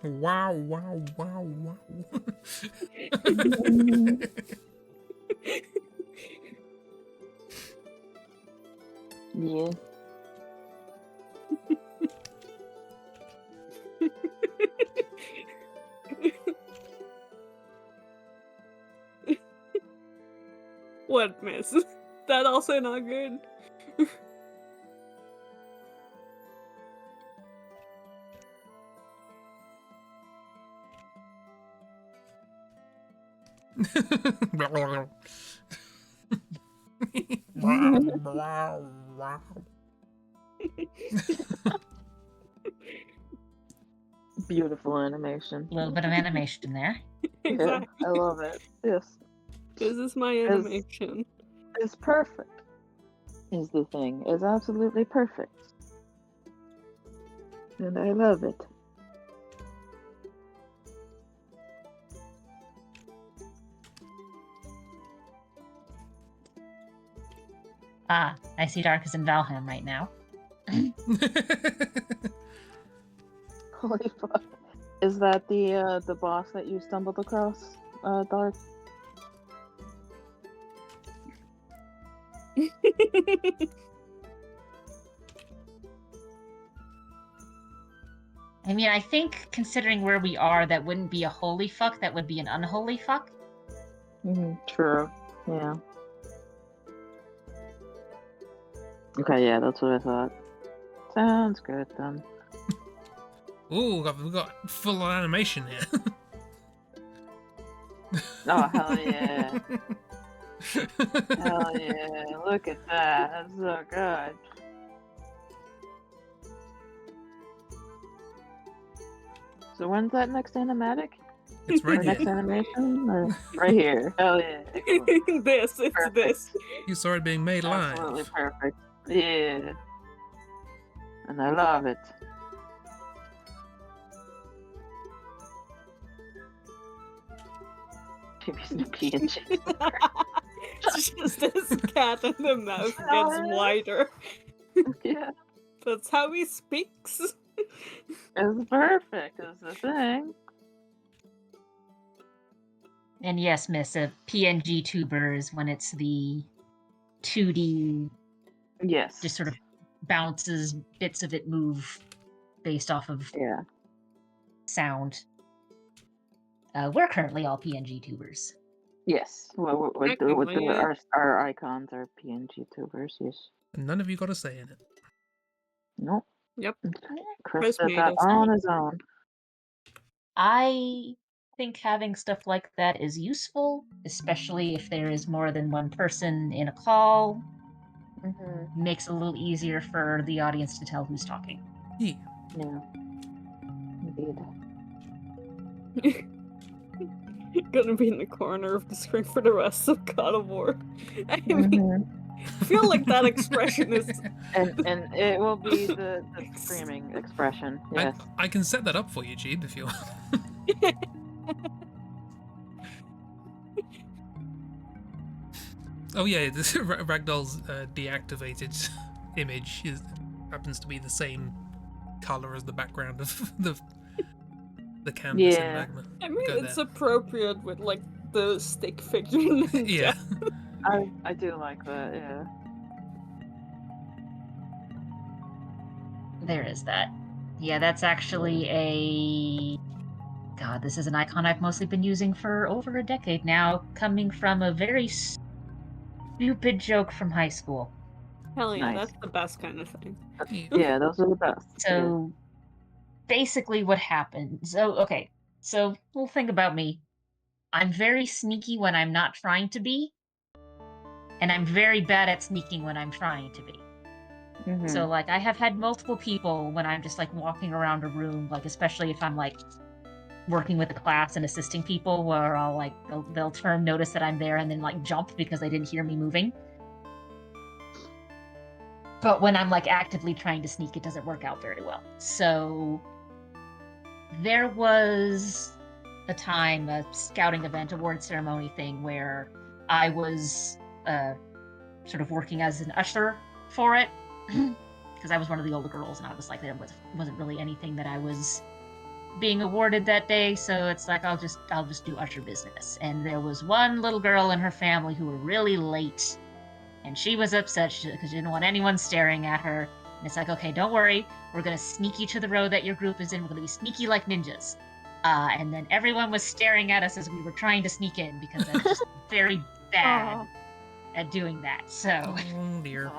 Wow! Wow! Wow! Wow! Yeah. What, miss? That also not good? Beautiful animation. A little bit of animation there. Exactly. Yeah, I love it. Yes. This is my animation. It's perfect. Is the thing. It's absolutely perfect. And I love it. Ah, I see Dark is in Valheim right now. Holy fuck. Is that the boss that you stumbled across, Dark? I mean, I think considering where we are, that wouldn't be a holy fuck, that would be an unholy fuck. True. Yeah. Okay, yeah, that's what I thought. Sounds good then. Ooh, we've got full on animation here. Oh, hell yeah. Hell yeah. Look at that. That's so good. So when's that next animatic? It's right Or next here. animation? Or right here. Hell yeah. Excellent. It's Perfect. this. You saw it being made live. Absolutely perfect. Yeah. And I love it. Maybe some PNG. Just his cat and the mouth Oh, gets yeah. wider. Yeah. That's how he speaks. It's perfect, is the thing. And yes, miss, a PNG tuber is when it's the 2D, Yes. just sort of bounces, bits of it move based off of Yeah. sound. We're currently all PNG tubers. Yes. Technically, yeah. Our icons are PNG tubers, yes. And none of you got a say in it. Nope. Yep. Chris Chris did made that us. on his own. I think having stuff like that is useful, especially if there is more than one person in a call. Makes it a little easier for the audience to tell who's talking. Yeah. Yeah. Indeed. Gonna be in the corner of the screen for the rest of God of War. I mean, I feel like that expression is. And it will be the screaming expression. Yes. I can set that up for you, Jeeb, if you want. Oh yeah, this Ragdoll's deactivated image happens to be the same color as the background of the canvas in Yeah. Magma. I mean, Go it's there. appropriate with like the stick figure ninja. Yeah. I do like that, yeah. There is that. Yeah, that's actually a... God, this is an icon I've mostly been using for over a decade now, coming from a very stupid joke from high school. Hell yeah, Nice. that's the best kind of thing. Yeah, those are the best. So, basically what happens... So, little thing about me. I'm very sneaky when I'm not trying to be, and I'm very bad at sneaking when I'm trying to be. So, like, I have had multiple people when I'm just, like, walking around a room, like, especially if I'm, like, working with a class and assisting people, where I'll, like, they'll notice that I'm there and then, like, jump because they didn't hear me moving. But when I'm, like, actively trying to sneak, it doesn't work out very well. So, there was a time, a scouting event, award ceremony thing, where I was sort of working as an usher for it. Because I was one of the older girls, and I was like, there wasn't really anything that I was being awarded that day, so it's like I'll just do usher business. And there was one little girl and her family who were really late, and she was upset because she didn't want anyone staring at her. And it's like, okay, don't worry, we're gonna sneak you to the row that your group is in. We're gonna be sneaky like ninjas. And then everyone was staring at us as we were trying to sneak in because I was just very bad at doing that. So, oh dear.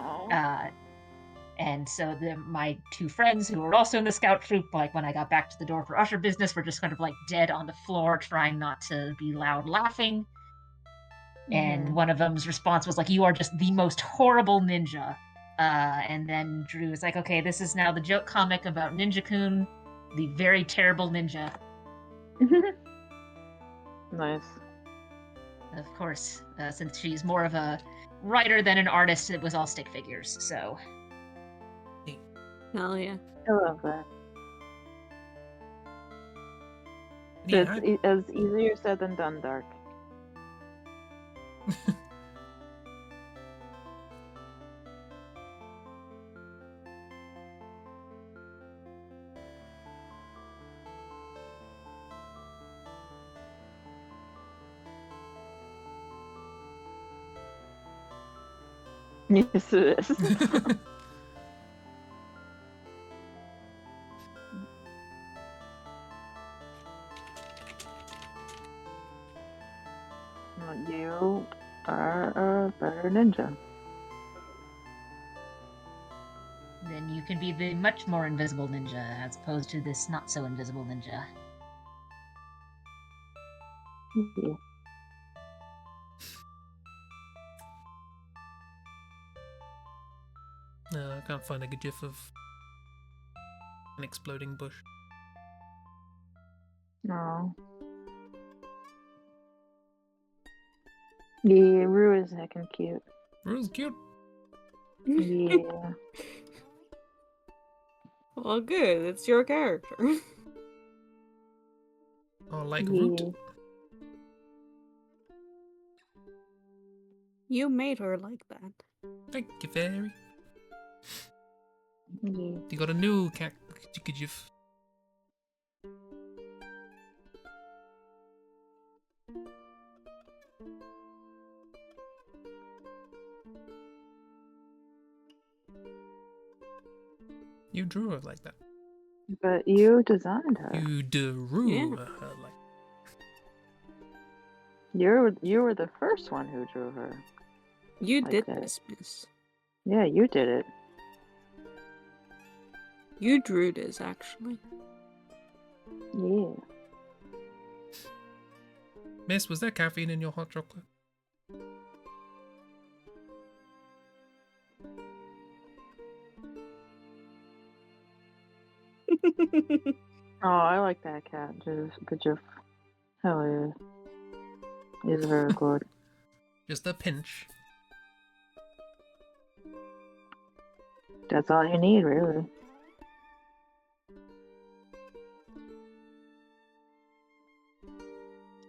and so my two friends who were also in the scout troop, like when I got back to the door for usher business, were just kind of like dead on the floor, trying not to be loud laughing. And one of them's response was like, "You are just the most horrible ninja." And then Drew was like, "Okay, this is now the joke comic about Ninja-kun, the very terrible ninja." Nice. Of course, since she's more of a writer than an artist, it was all stick figures, so... Hell yeah. I love that. Yeah, It's as easier said than done, Dark. Yes, it is. Well, you are a better ninja. Then you can be the much more invisible ninja as opposed to this not so invisible ninja. Yeah. No, I can't find a good gif of an exploding bush. No. Yeah, Rue is heckin' cute. Rule's cute. Yeah. Well, good. It's your character. Oh, like Yeah. Root. You made her like that. Thank you, fairy. Yeah. You got a new cat gif. You drew her like that. But you designed her. You drew Yeah. her like. You were the first one who drew her. You Like did that. this, miss. Yeah, you did it. You drew this, actually. Yeah. Miss, was there caffeine in your hot chocolate? Oh, I like that cat. Just good job. Hell yeah. It's very good. Just a pinch. That's all you need, really.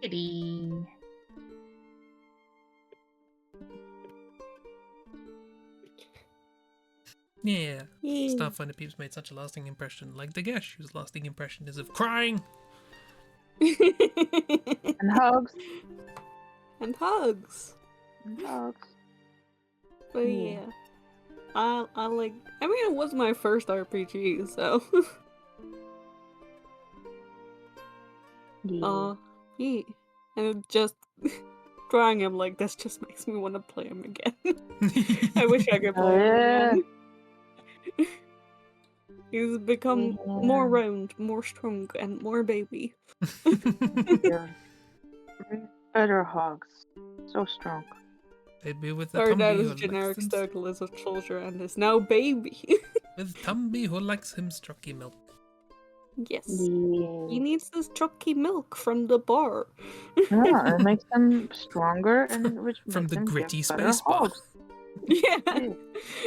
Kitty. Yeah. Yeah. Starfinder Peeps made such a lasting impression, like Dagesh, whose lasting impression is of crying. And hugs. And hugs. And hugs. But yeah. I like. I mean, it was my first RPG, so. Yeah. Yeah. And it just drawing him like this just makes me want to play him again. I wish I could play him again. He's become more round, more strong, and more baby. Yeah. Better hugs. So strong. Baby with the Started out Tumby as who generic likes him, Sturgill of soldier and is now baby. with Tumby who likes him strucky milk. Yes. Yeah. He needs this chalky milk from the bar. Yeah, it makes them stronger and which From makes the them gritty give better space bar. hugs. Yeah, Yeah.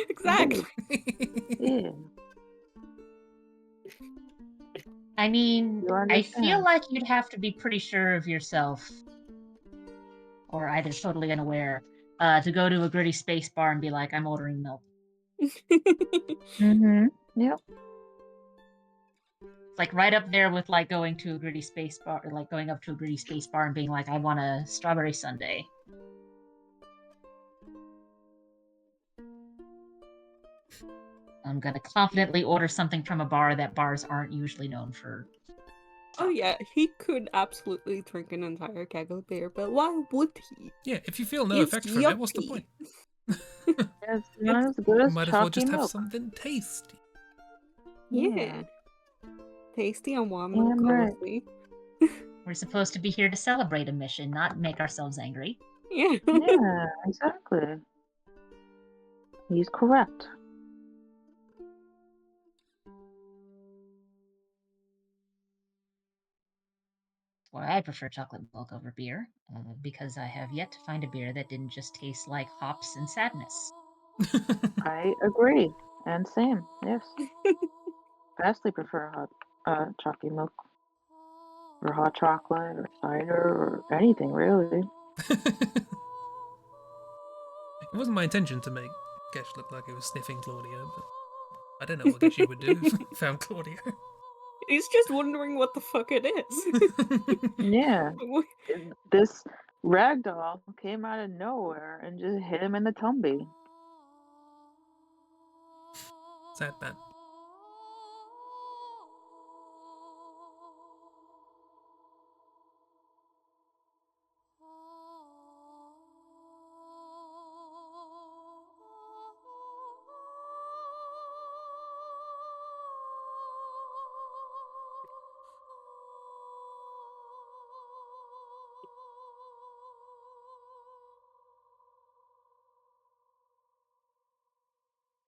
exactly. Yeah. I mean, You I feel understand. like you'd have to be pretty sure of yourself, or either totally unaware, to go to a gritty space bar and be like, I'm ordering milk. Mm-hmm. Yep. It's like right up there with like going to a gritty space bar, or like going up to a gritty space bar and being like, I want a strawberry sundae. I'm gonna confidently order something from a bar that bars aren't usually known for. Oh yeah, he could absolutely drink an entire keg of beer, but why would he? Yeah, if you feel no It's effect from it, what's the yucky. point? It's not as good as Might as well chalky just have milk. something tasty. Yeah. Tasty and warm Damn milk, right. honestly. We're supposed to be here to celebrate a mission, not make ourselves angry. Yeah. Yeah, exactly. He's correct. Well, I prefer chocolate milk over beer, because I have yet to find a beer that didn't just taste like hops and sadness. I agree. And same, yes. Vastly prefer hot chalky milk. Or hot chocolate or cider or anything really. It wasn't my intention to make Gesh look like he was sniffing Claudia, but I don't know what Geshy would do if he found Claudia. He's just wondering what the fuck it is. Yeah. This ragdoll came out of nowhere and just hit him in the tumby. Sad man.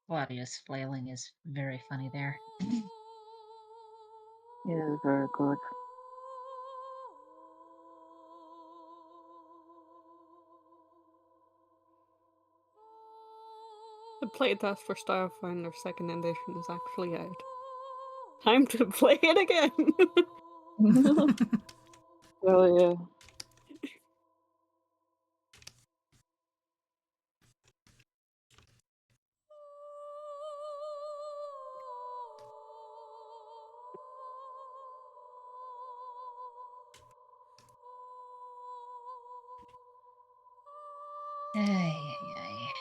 Claudia's flailing is very funny there. It is very good. The playtest for Starfinder 2nd edition is actually out. Time to play it again! Oh yeah. Ay, ay, ay.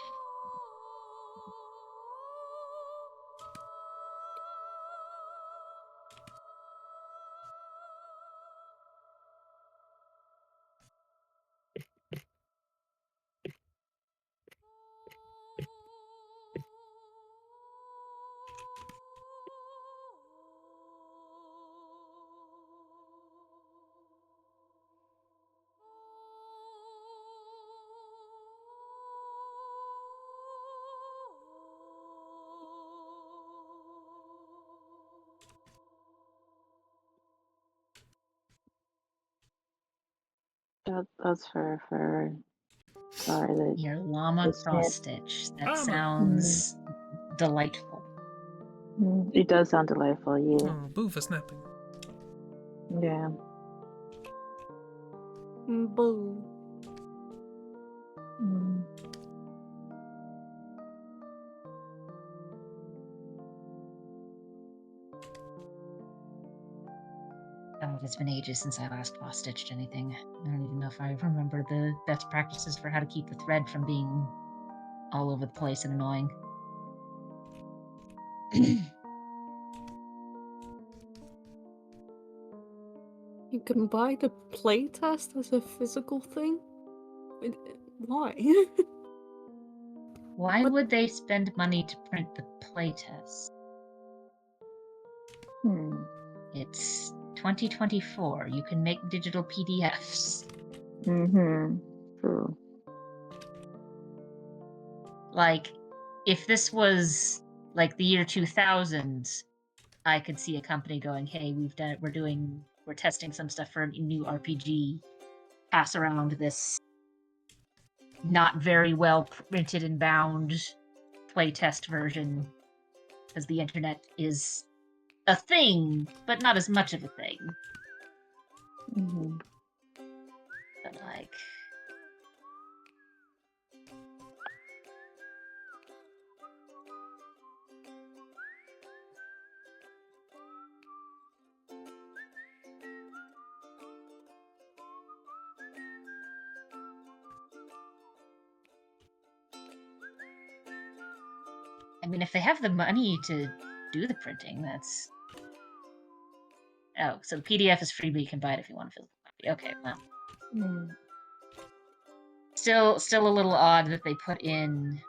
That's for sorry that Your llama it's cross stitch. That Llama. sounds delightful. it does sound delightful, yeah. Oh, boo for snapping. Yeah. Boo. Mm. Oh, it's been ages since I last cross stitched anything. I don't even know if I remember the best practices for how to keep the thread from being all over the place and annoying. You can buy the playtest as a physical thing? Why? Why would they spend money to print the playtest? It's 2024. You can make digital PDFs. True. Like, if this was like the year 2000, I could see a company going, "Hey, we're testing some stuff for a new RPG. Pass around this not very well printed and bound playtest version because the internet is a thing, but not as much of a thing." But like, I mean, if they have the money to do the printing, that's... Oh, so the PDF is free, but you can buy it if you want a physical copy. Okay, well. Still a little odd that they put in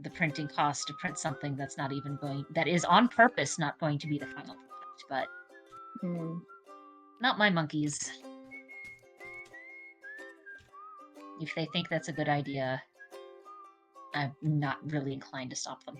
the printing cost to print something that's not even going... That is on purpose not going to be the final product, but... Not my monkeys. If they think that's a good idea, I'm not really inclined to stop them.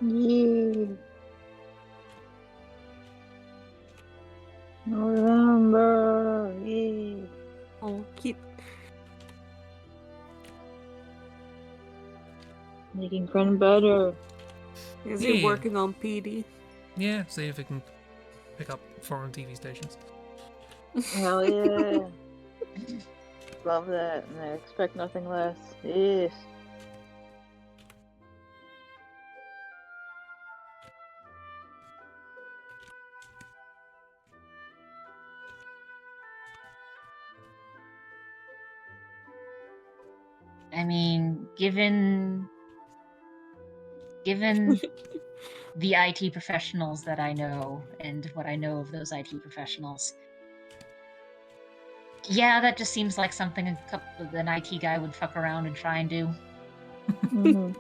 Yeah. November. Yeah. Oh, keep. Making friend better. Is he Yeah. working on PD? Yeah, see if it can pick up foreign TV stations. Hell yeah. Love that, and I expect nothing less. Yes. I mean, given the IT professionals that I know and what I know of those IT professionals, yeah, that just seems like something an IT guy would fuck around and try and do. Mm-hmm.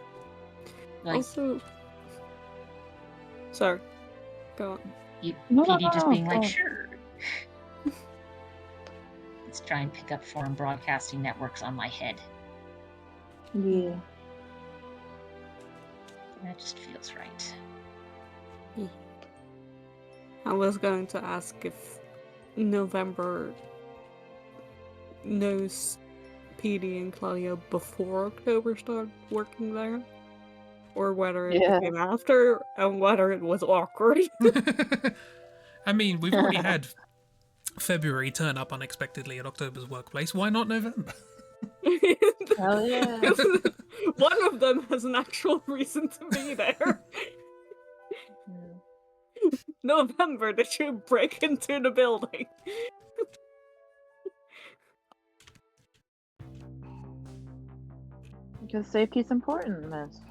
Like, Also, sorry, go on. PD just being like, no. sure. Let's try and pick up foreign broadcasting networks on my head. Yeah. That just feels right. I was going to ask if November knows PD and Claudia before October started working there, or whether it Yeah. came after, and whether it was awkward. I mean, we've already had February turn up unexpectedly at October's workplace. Why not November? Hell yeah. One of them has an actual reason to be there. November, did you break into the building? Because safety's important in this.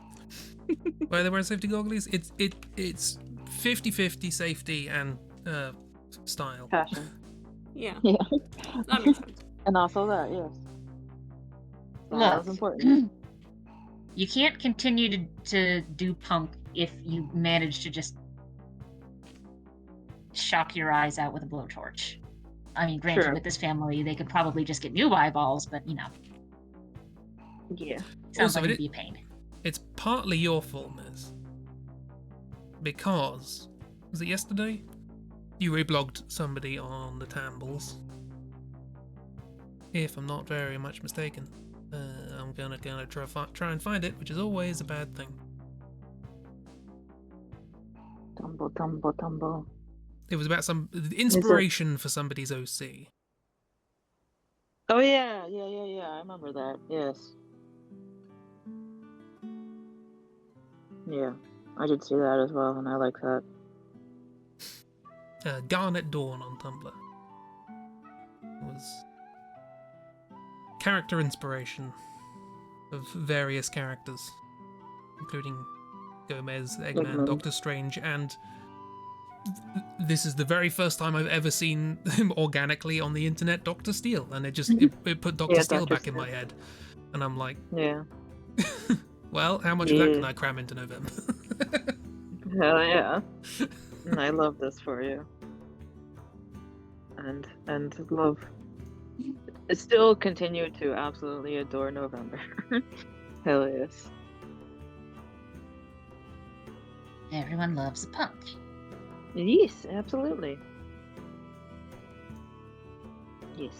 Why they wearing safety goggles? It's 50-50 safety and style. Passion. Yeah, Yeah. that makes sense. And also that, yes. Look, That's important. you can't continue to do punk if you manage to just shock your eyes out with a blowtorch. I mean, granted, Sure. with this family, they could probably just get new eyeballs, but, you know. Yeah. Sounds Also, like it'd be a pain. It's partly your fault, Miz. Because, was it yesterday? You reblogged somebody on the Tambles. If I'm not very much mistaken. I'm gonna try and find it, which is always a bad thing. Tumble, tumble, tumble. It was about some inspiration for somebody's OC. Oh yeah, yeah. I remember that. Yes. Yeah, I did see that as well, and I like that. Garnet Dawn on Tumblr. It was character inspiration of various characters, including Gomez, Eggman, Doctor Strange, and this is the very first time I've ever seen him organically on the internet, Dr. Steele, and it put Dr. Steele back in my head, and I'm like, yeah. Well, how much of that can I cram into November? Hell yeah. And I love this for you. And love. Still continue to absolutely adore November. Hell yes. Everyone loves a punk. Yes, absolutely. Yes.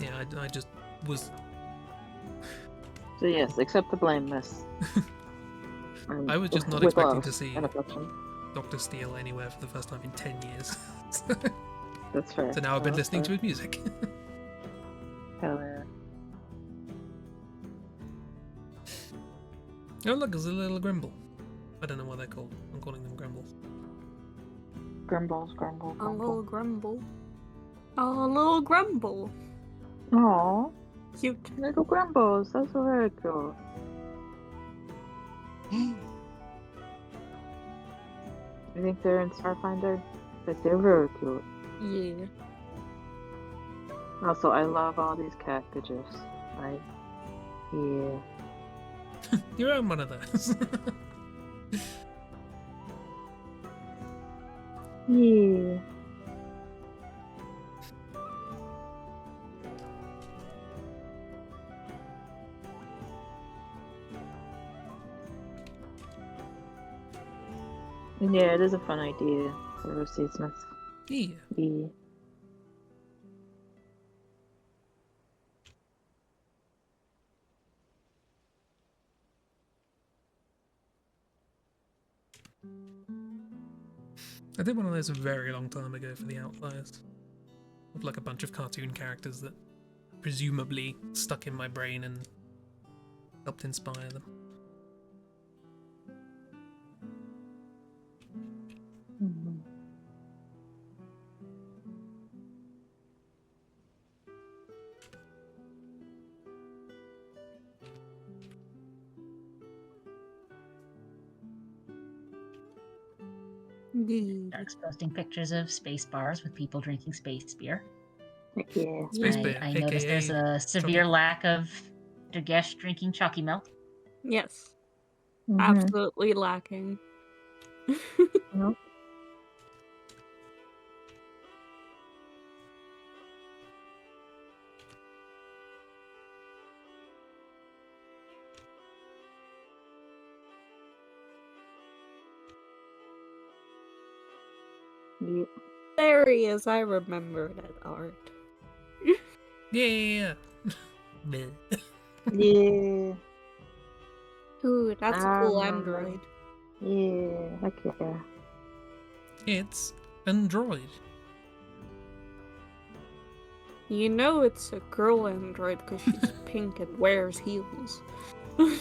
Yeah, I just was. So yes, accept the blame, miss. I was just not With expecting love to see and affection. Dr. Steele anywhere for the first time in 10 years. That's fair. So now I've been That's listening to fair. his music. Hell yeah. Oh look, there's a little Grimble. I don't know what they're called. I'm calling them Grimbles. Grumbles, grumble, A little grumble. grumble. A little grumble. Aww, Cute. little grumbles. That's so very cool. I think they're in Starfinder, but they're very cute. Yeah. Also, I love all these cat gifs. Yeah. You own one of those. Yeah. Yeah, it is a fun idea for roasted Smiths. Yeah. Yeah. I did one of those a very long time ago for the Outliers. With like a bunch of cartoon characters that presumably stuck in my brain and helped inspire them. Mm-hmm. Dark's posting pictures of space bars with people drinking space beer. Heck yeah. Space Bear, I noticed there's aka a severe lack of Durgesh drinking chalky milk. Yes. Mm-hmm. Absolutely lacking. Nope. Yep. There he is. I remember that art. yeah. Yeah. Ooh, that's a I cool remember. android. Yeah. Heck yeah. It's Android. You know it's a girl android because she's pink and wears heels. And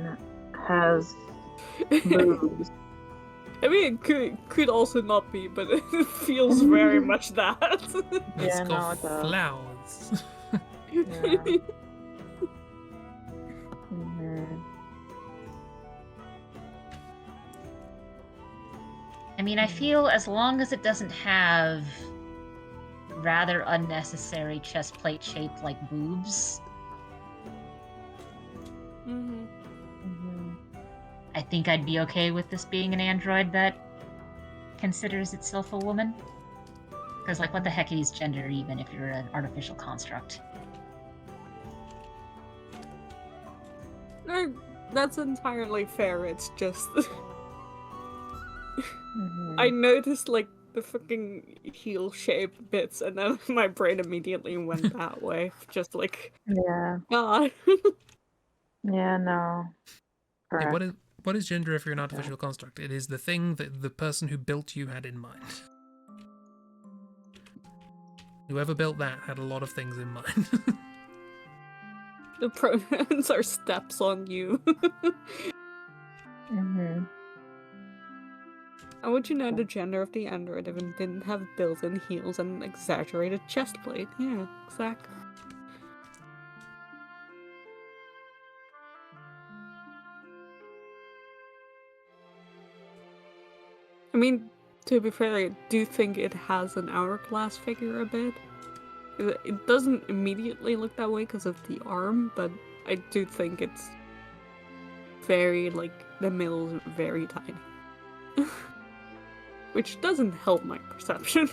it has boobs. I mean, it could also not be, but it feels very much that. It's Yeah, no, got it does. flowers. Yeah. Mm-hmm. I mean, I feel as long as it doesn't have rather unnecessary chest plate shaped like boobs, Mm-hmm. Mm-hmm. I think I'd be okay with this being an android that considers itself a woman. Because, like, what the heck is gender even if you're an artificial construct? No, that's entirely fair. It's just Mm-hmm. I noticed like the fucking heel shape bits, and then my brain immediately went that way. Just like, Yeah. God. Yeah, no. Yeah, Correct. what is gender if you're an artificial construct? It is the thing that the person who built you had in mind. Whoever built that had a lot of things in mind. The pronouns are steps on you. Mm-hmm. How would you know the gender of the android if it didn't have built-in heels and an exaggerated chest plate? Yeah, exactly. I mean, to be fair, I do think it has an hourglass figure a bit. It doesn't immediately look that way because of the arm, but I do think it's very, like, the middle is very tiny. Which doesn't help my perception.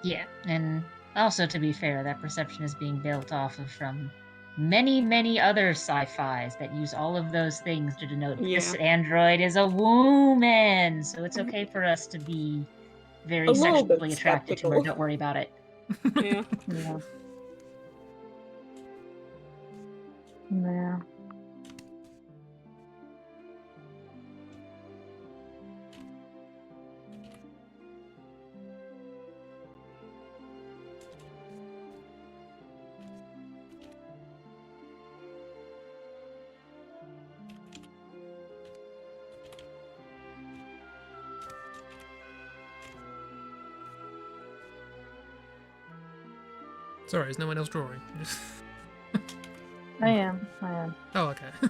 Yeah, and also to be fair, that perception is being built off of from many, many other sci-fis that use all of those things to denote this android is a woman. So it's okay for us to be very A little bit sexually attracted to her. skeptical. Don't worry about it. Yeah. Yeah. Yeah. Sorry, is no one else drawing? I am. Oh, okay. I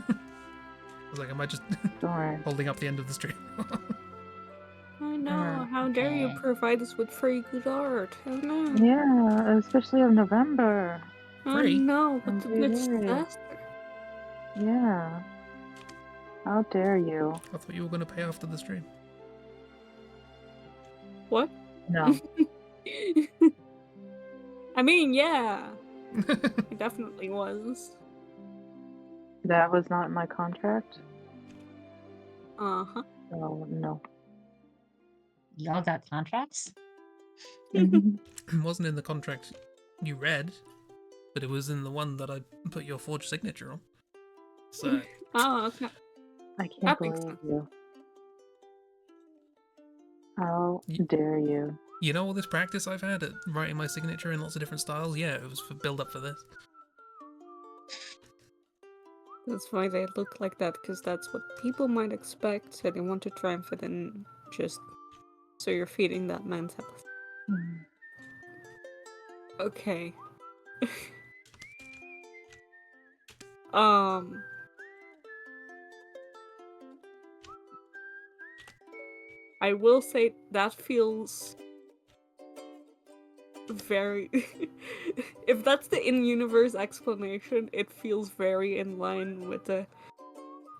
was like, am I just Don't worry. holding up the end of the stream? I know, how dare you Okay. provide us with free good art? Oh no. Yeah, especially of November. Oh Free? no, How what's a dare good you. disaster? Yeah. How dare you? I thought you were going to pay after the stream. What? No. I mean, yeah. It definitely was. That was not in my contract. Uh-huh. Oh, no. Y'all got contracts? Mhm. It wasn't in the contract you read, but it was in the one that I put your forged signature on. So, Oh, okay. I can't That makes believe sense. you. How Y- dare you? you know all this practice I've had at writing my signature in lots of different styles? Yeah, it was for build up for this. That's why they look like that, because that's what people might expect, so they want to try and fit in just so you're feeding that mentality. Hmm. Okay. Um. I will say that feels very... If that's the in-universe explanation, it feels very in line with the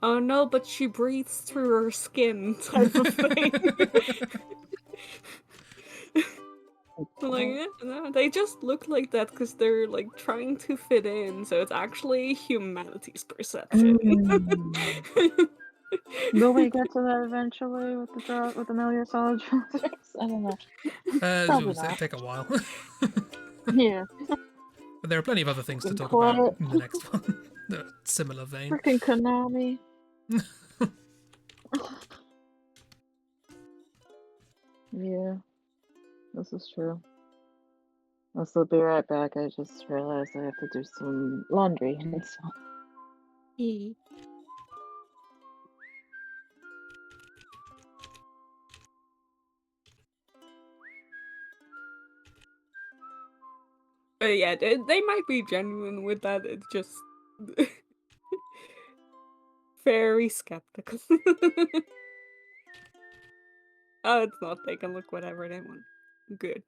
"oh no, but she breathes through her skin" type of thing. Like, no, they just look like that because they're like trying to fit in, so it's actually humanity's perception. Mm. Will we get to that eventually with the Metal Gear Solid projects? I don't know. Probably It'll not. take a while. Yeah. But there are plenty of other things to Fucking talk about quiet. in the next one. The similar vein. Freaking Konami. Yeah, this is true. I'll still be right back. I just realized I have to do some laundry. So. But yeah, they might be genuine with that. It's just very skeptical. Oh, it's not. They can look whatever they want. Good.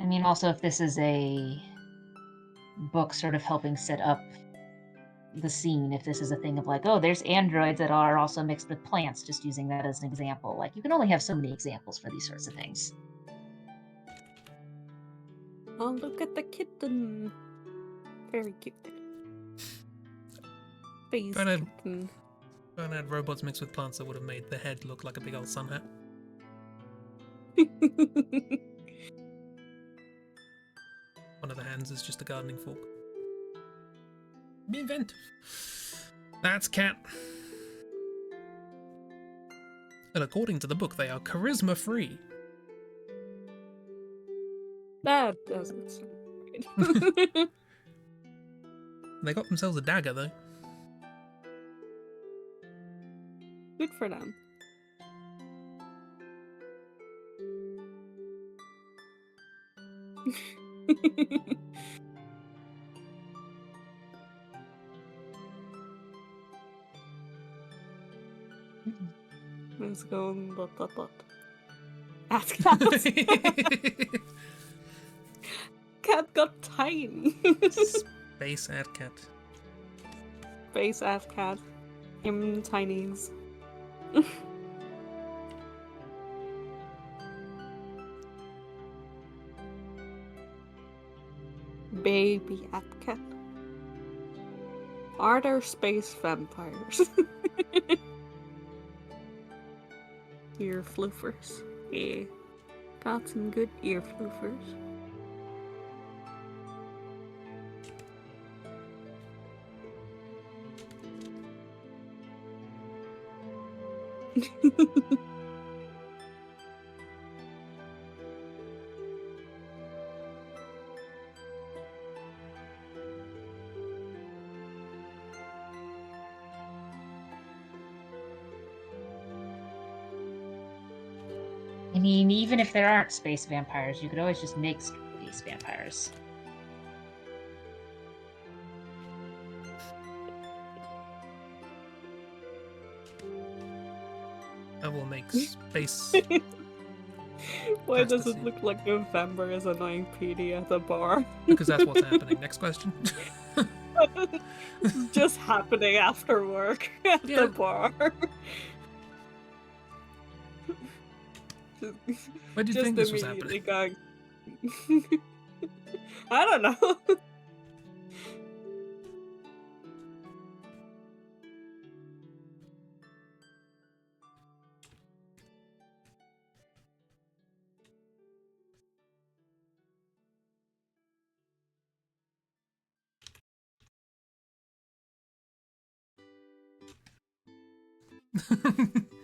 I mean, also, if this is a book sort of helping set up the scene, if this is a thing of like, oh, there's androids that are also mixed with plants, just using that as an example. Like, you can only have so many examples for these sorts of things. Oh, look at the kitten. Very cute. Face If I had, kitten. if I had robots mixed with plants, that would have made the head look like a big old sun hat. One of the hands is just a gardening fork. Be inventive. That's cat. And according to the book, they are charisma free. That doesn't sound right. They got themselves a dagger, though. Good for them. Let's go. Dot. Ask cat. Cat got tiny. Space ad cat. Face ass cat. Him tinies. Baby at cat. Are there space vampires? Ear floofers. Yeah. Got some good ear floofers. I mean, even if there aren't space vampires, you could always just make space vampires. I will make space. Why does it Plasticine. look like November is annoying PD at the bar? Because that's what's happening. Next question. It's just happening after work at Yeah. the bar. Why do you Just think this was immediately happening? going. I don't know.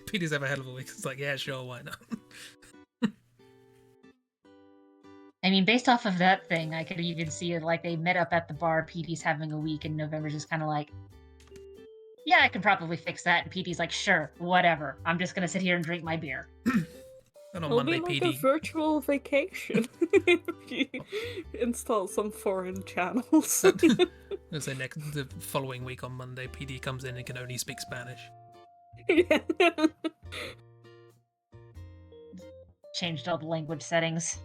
PD's have a hell of a week. It's like, yeah, sure, why not? I mean, based off of that thing, I could even see it like they met up at the bar. PD's having a week, and November's just kind of like, yeah, I could probably fix that. And PD's like, sure, whatever. I'm just gonna sit here and drink my beer. And on It'll Monday, be like PD. a virtual vacation if you install some foreign channels. I'll say the following week on Monday, PD comes in and can only speak Spanish. Yeah. Changed all the language settings.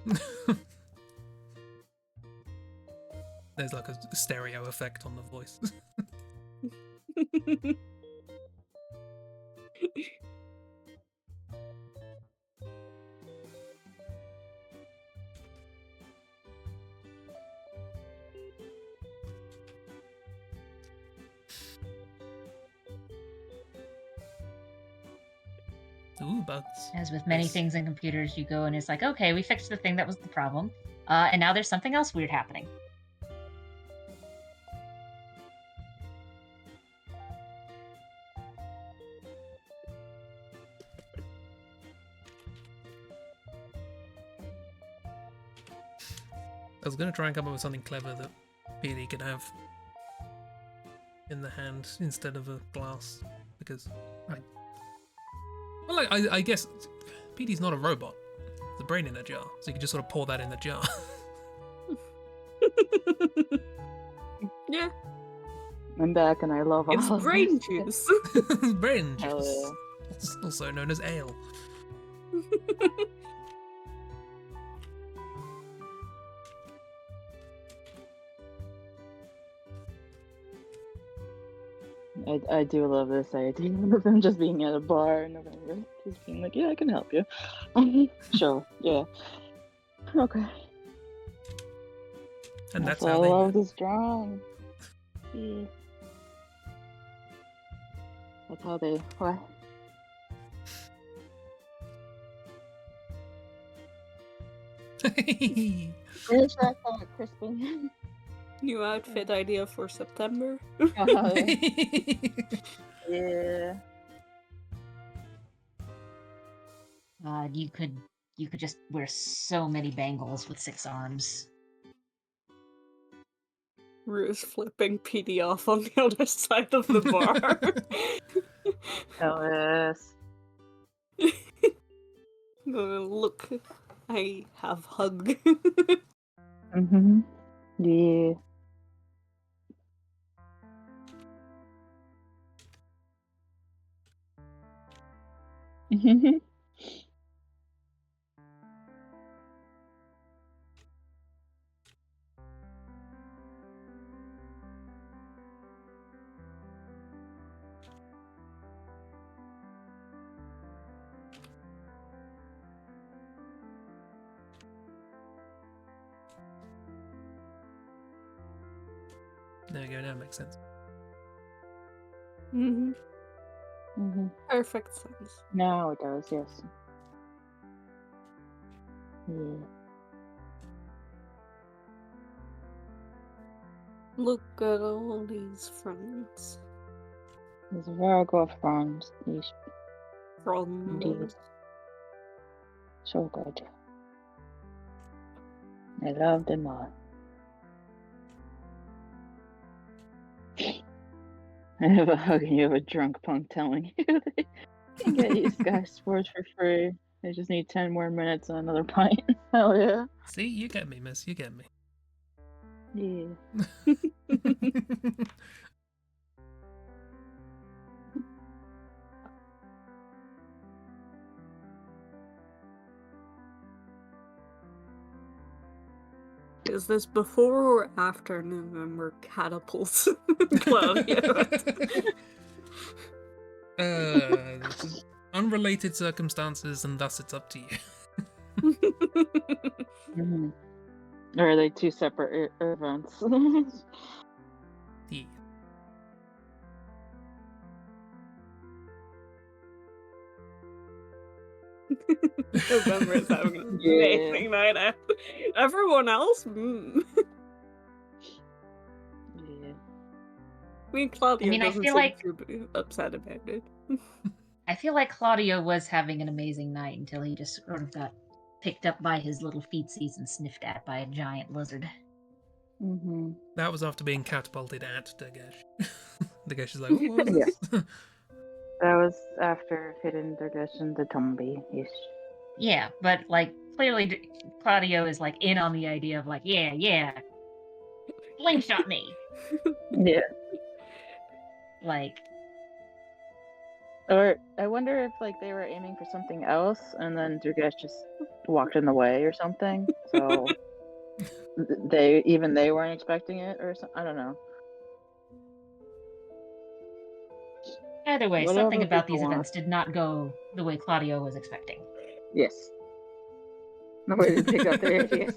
There's like a stereo effect on the voice. Ooh, bugs. As with many Nice. things in computers, you go and it's like, okay, we fixed the thing that was the problem, and now there's something else weird happening. I was going to try and come up with something clever that PD could have in the hand instead of a glass, because I guess PD's not a robot. It's a brain in a jar, so you can just sort of pour that in the jar. Yeah, I'm back and I love all it's of brain this. juice. Brain Hell juice. yeah. It's also known as ale. I do love this idea of them just being at a bar in November, just being like, yeah, I can help you. Sure, yeah. Okay. And that's why how I they love met. this drawing. Yeah. That's how they. What? Finish that thought, Crispin. New outfit idea for September. Yeah. You could just wear so many bangles with 6 arms. Rue's flipping PD off on the other side of the bar. Hell yes. Look, I have hug. Mhm. Yeah. There we go, now it makes sense. Mhm. Mhm. Perfect sense. Now it does, yes. Yeah. Look at all these friends. These Virgo friends, these From indeed so good. I love them all. I have a hug and you have a drunk punk telling you they can get you Sky Sports for free. They just need 10 more minutes on another pint. Hell yeah. See, you get me, miss, you get me. Yeah. Is this before or after November catapults Claudio? This is unrelated circumstances, and thus it's up to you. Mhm. Or are they two separate events? Yeah. November is having an Yeah. amazing night out. Everyone else? Yeah. I mean, Claudio I doesn't feel seem like too upset about it. I feel like Claudio was having an amazing night until he just sort of got picked up by his little feetsies and sniffed at by a giant lizard. Mm-hmm. That was after being catapulted at Dagesh. Dagesh is like, "Oh, what was Yeah. this?" That was after hitting Durgesh in the tumby-ish. Yeah, but like clearly Claudio is like in on the idea of like, yeah, slingshot me. Yeah. Like, Or I wonder if like they were aiming for something else, and then Durgesh just walked in the way or something. So they weren't expecting it, or I don't know. either way, Whatever something about people these want. events did not go the way Claudio was expecting. Yes. No way to pick up their ideas.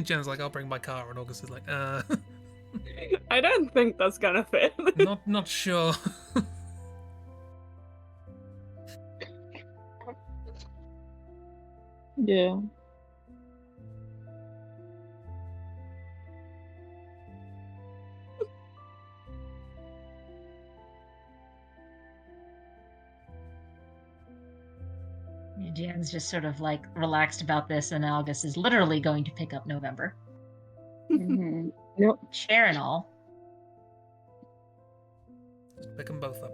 Jen's like, "I'll bring my car," and August is like, I don't think that's gonna fit. not sure." Yeah. Jan's just sort of like relaxed about this, and August is literally going to pick up November. Mm-hmm. Yep. Chair and all. Pick them both up.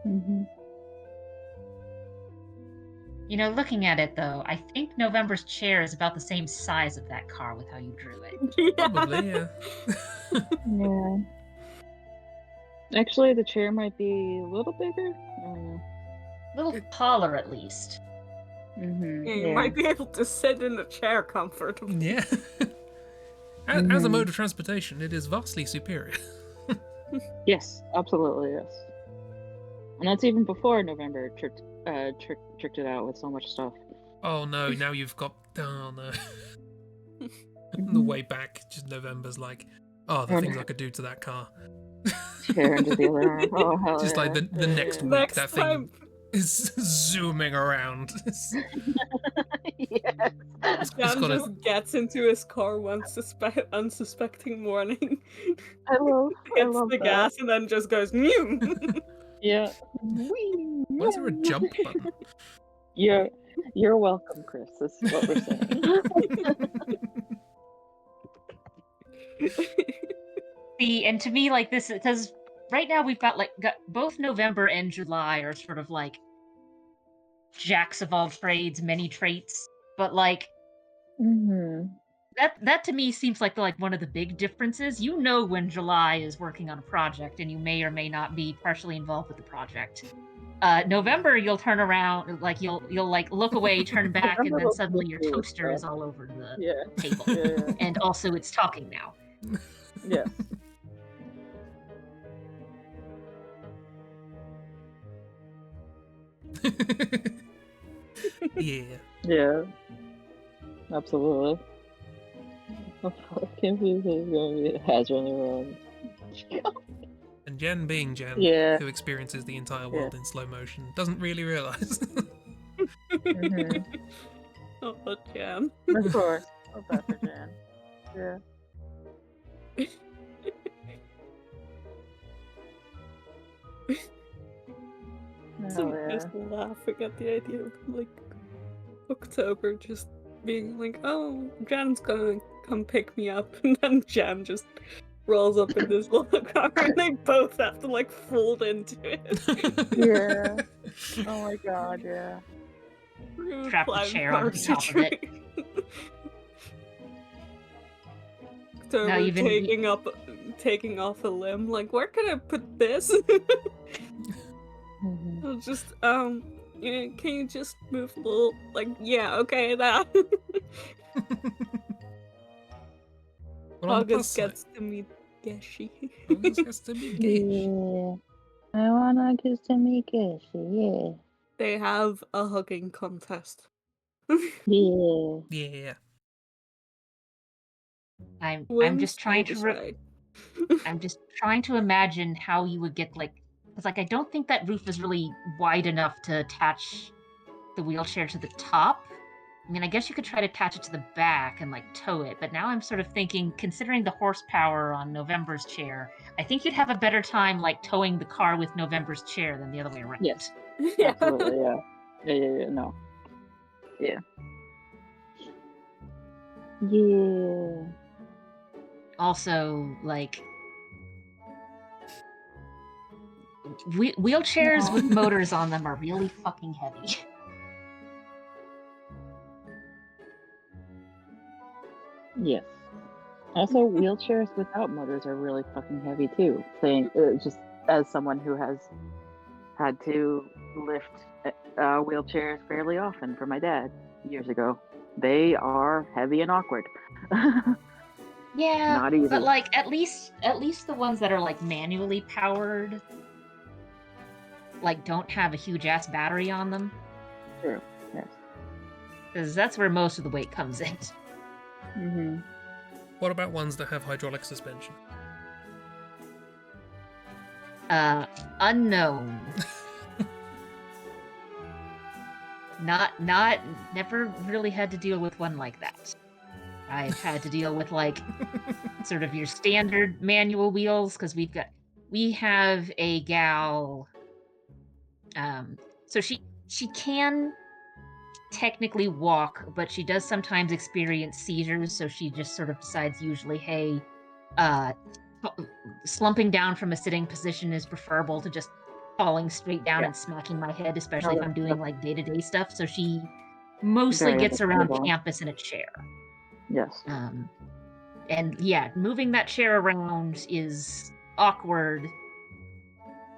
Mm-hmm. You know, looking at it though, I think November's chair is about the same size of that car with how you drew it. Probably, yeah. Yeah. Actually, the chair might be a little bigger. I don't know. A little taller at least. Mm-hmm. Yeah, you might be able to sit in the chair comfortably. Yeah. As a mode of transportation, it is vastly superior. Yes, absolutely, yes. And that's even before November tricked it out with so much stuff. Oh no, now you've got... Oh no. The way back, just November's like, oh, the things I could do to that car. Chair into the other arm. Oh, hell Just yeah. like the next week, Next that time. thing is zooming around. Yes. Jan got just gets into his car one unsuspecting morning, I love hits the that. gas, and then just goes mew. Yeah. Why is there a jump button? You're welcome, Chris. This is what we're saying. And to me, like this, because right now we've got both November and July are sort of like jacks of all trades, many traits, but like that to me seems like one of the big differences. You know when July is working on a project, and you may or may not be partially involved with the project. November, you'll turn around, like you'll like look away, turn back, and then suddenly your toaster is all over the table, and also it's talking now. Yeah. Yeah. Yeah. Absolutely. I can't believe there's going to be a hazard on the road. And Jen, being Jen, Yeah. who experiences the entire world in slow motion, doesn't really realise. Oh, Jan. Of course. Oh, bad for Jan. Yeah. So just laughing at the idea of like October just being like, oh, Jan's gonna come pick me up, and then Jan just rolls up in this little car, and they both have to like fold into it. Yeah. Oh my god, yeah. Strap the chair on top of it. October even taking off a limb, like, where can I put this? I'll just Yeah, can you just move a little? Like, yeah, okay, that. Well, on the plus August side, gets to meet Geshi. August gets to be gay. Yeah. I wanna kiss to make it. Yeah. They have a hugging contest. Yeah. Yeah. I'm Wins, just they trying to decide. I'm just trying to imagine how you would get because like I don't think that roof is really wide enough to attach the wheelchair to the top. I mean, I guess you could try to attach it to the back and like tow it, but now I'm sort of thinking, considering the horsepower on November's chair, I think you'd have a better time like towing the car with November's chair than the other way around. Yes. Yeah. Absolutely. Yeah. Yeah. No. Yeah. Yeah. Also, like wheelchairs with motors on them are really fucking heavy. Yes. Also, wheelchairs without motors are really fucking heavy too. Saying just as someone who has had to lift wheelchairs fairly often for my dad years ago, they are heavy and awkward. Yeah, Not easy. but like at least the ones that are like manually powered, like don't have a huge ass battery on them. True. Yes. Because that's where most of the weight comes in. Mm-hmm. What about ones that have hydraulic suspension? Unknown. Never really had to deal with one like that. I've had to deal with like sort of your standard manual wheels because we have a gal. So she can technically walk, but she does sometimes experience seizures. So she just sort of decides usually, hey, slumping down from a sitting position is preferable to just falling straight down and smacking my head, especially if I'm doing like day-to-day stuff. So she mostly Very gets around understandable. campus in a chair. Yes. And yeah, moving that chair around is awkward,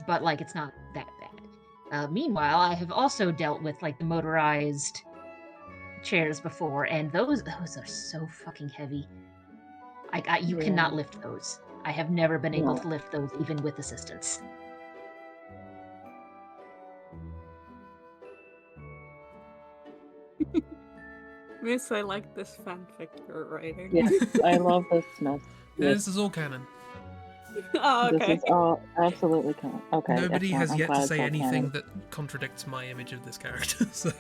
but like it's not that bad. Meanwhile, I have also dealt with like the motorized chairs before, and those are so fucking heavy. You cannot lift those. I have never been able to lift those even with assistance. Miss, I like this fanfic you're writing. Yes, I love this mess. Yeah, Yes. this is all canon. Oh, okay. This is all absolutely canon. Okay. Nobody excellent. has I'm yet glad to it's say all anything canon. that contradicts my image of this character. So.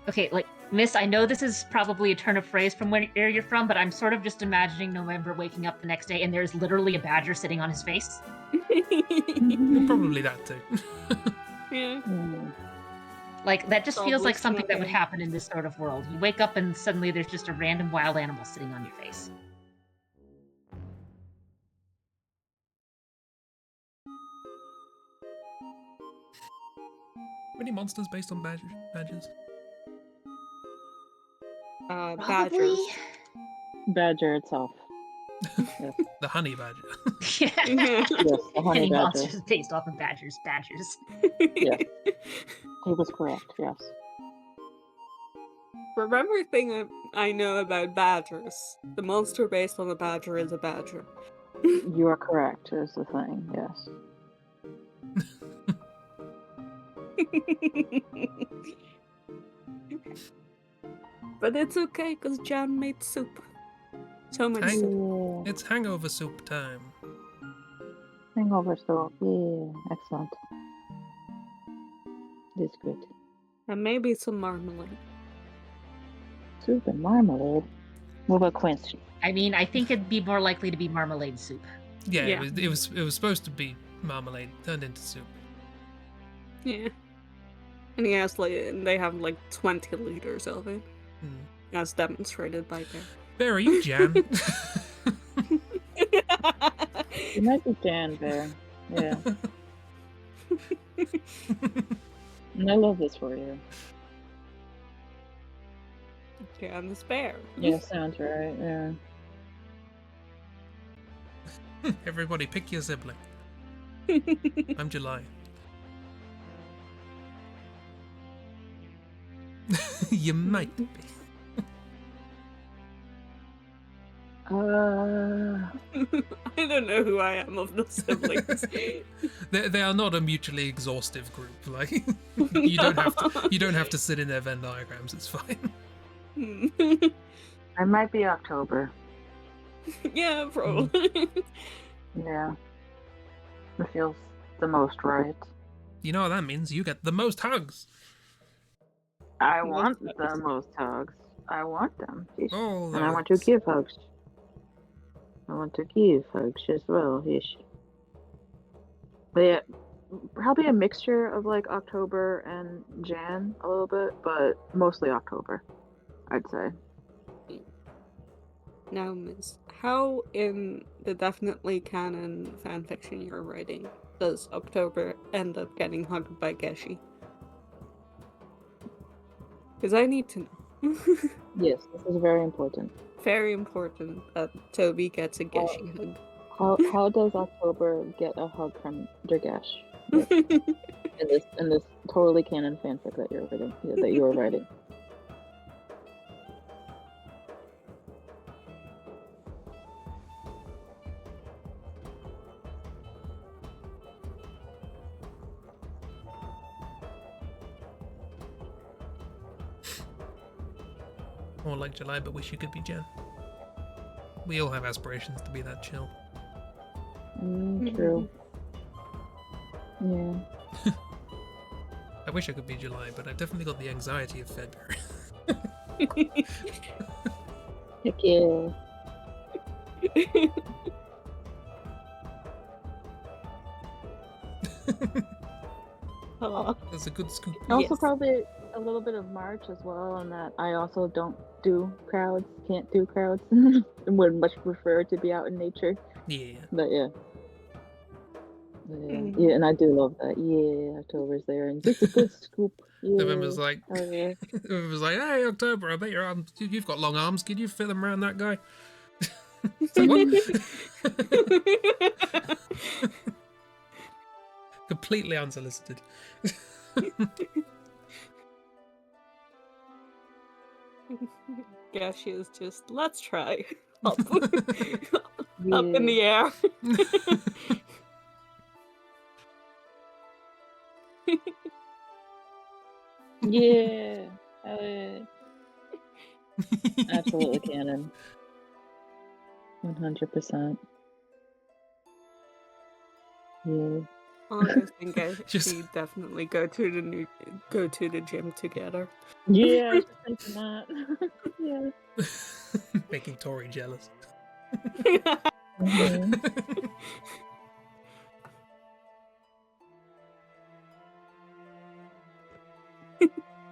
Okay, like, Miss, I know this is probably a turn of phrase from where you're from, but I'm sort of just imagining November waking up the next day and there's literally a badger sitting on his face. Well, probably that too. Yeah. Like, that just feels like Probably something that would smoking. happen in this sort of world. You wake up and suddenly there's just a random wild animal sitting on your face. Many monsters based on badgers? Badgers. Badger itself. Yes. The honey badger. Yeah. Yes, the honey Any badger. monsters based off of badgers. Yes. He was correct, yes. Remember a thing I know about badgers. The monster based on a badger is a badger. You are correct, is the thing, yes. But it's okay, because Jan made soup. So much soup. Yeah. It's hangover soup time. Hangover soup, yeah, excellent. This is good. And maybe some marmalade. Soup and marmalade. What about Quince? I mean, I think it'd be more likely to be marmalade soup. Yeah, Yeah. It was supposed to be marmalade turned into soup. Yeah. And he has they have like 20 liters of it. As demonstrated by Bear. Bear, you Jan. You might be Jan Bear. Yeah. And I love this for you. Jan is Bear. Yeah, sounds right, yeah. Everybody pick your sibling. I'm July. You might be. I don't know who I am of the siblings. They are not a mutually exhaustive group. Like you don't have to sit in their Venn diagrams. It's fine. I might be October. Yeah, probably. Yeah. It feels the most right. You know what that means? You get the most hugs. I want the most hugs. I want them. Oh, and I want to give hugs. I want to give hugs as well. Yes. But yeah, probably a mixture of like October and Jan a little bit, but mostly October, I'd say. Now, Miss, how in the definitely canon fanfiction you're writing does October end up getting hugged by Geshi? Because I need to know. Yes, this is very important. Very important that Toby gets a Geshi hug. How does October get a hug from Durgash? in this totally canon fanfic that you're writing. More like July, but wish you could be Jen. We all have aspirations to be that chill. True. Yeah. I wish I could be July, but I've definitely got the anxiety of February. Heck yeah. That's a good scoop. Also, probably a little bit of March as well, and that I also don't do crowds, can't do crowds, and would much prefer to be out in nature. Yeah. But yeah. Yeah, and I do love that. Yeah, October's there, and just a good scoop. Yeah. November's like, yeah. November's like, hey, October, I bet your arms, you've got long arms. Can you fit them around that guy? It's like, what? Completely unsolicited. Gashi is just, let's try. Up in the air. Yeah. Absolutely canon. 100%. Yeah. August and Gashi definitely go to the gym together. Yeah, I was just thinking that. Yeah. Making Tori jealous.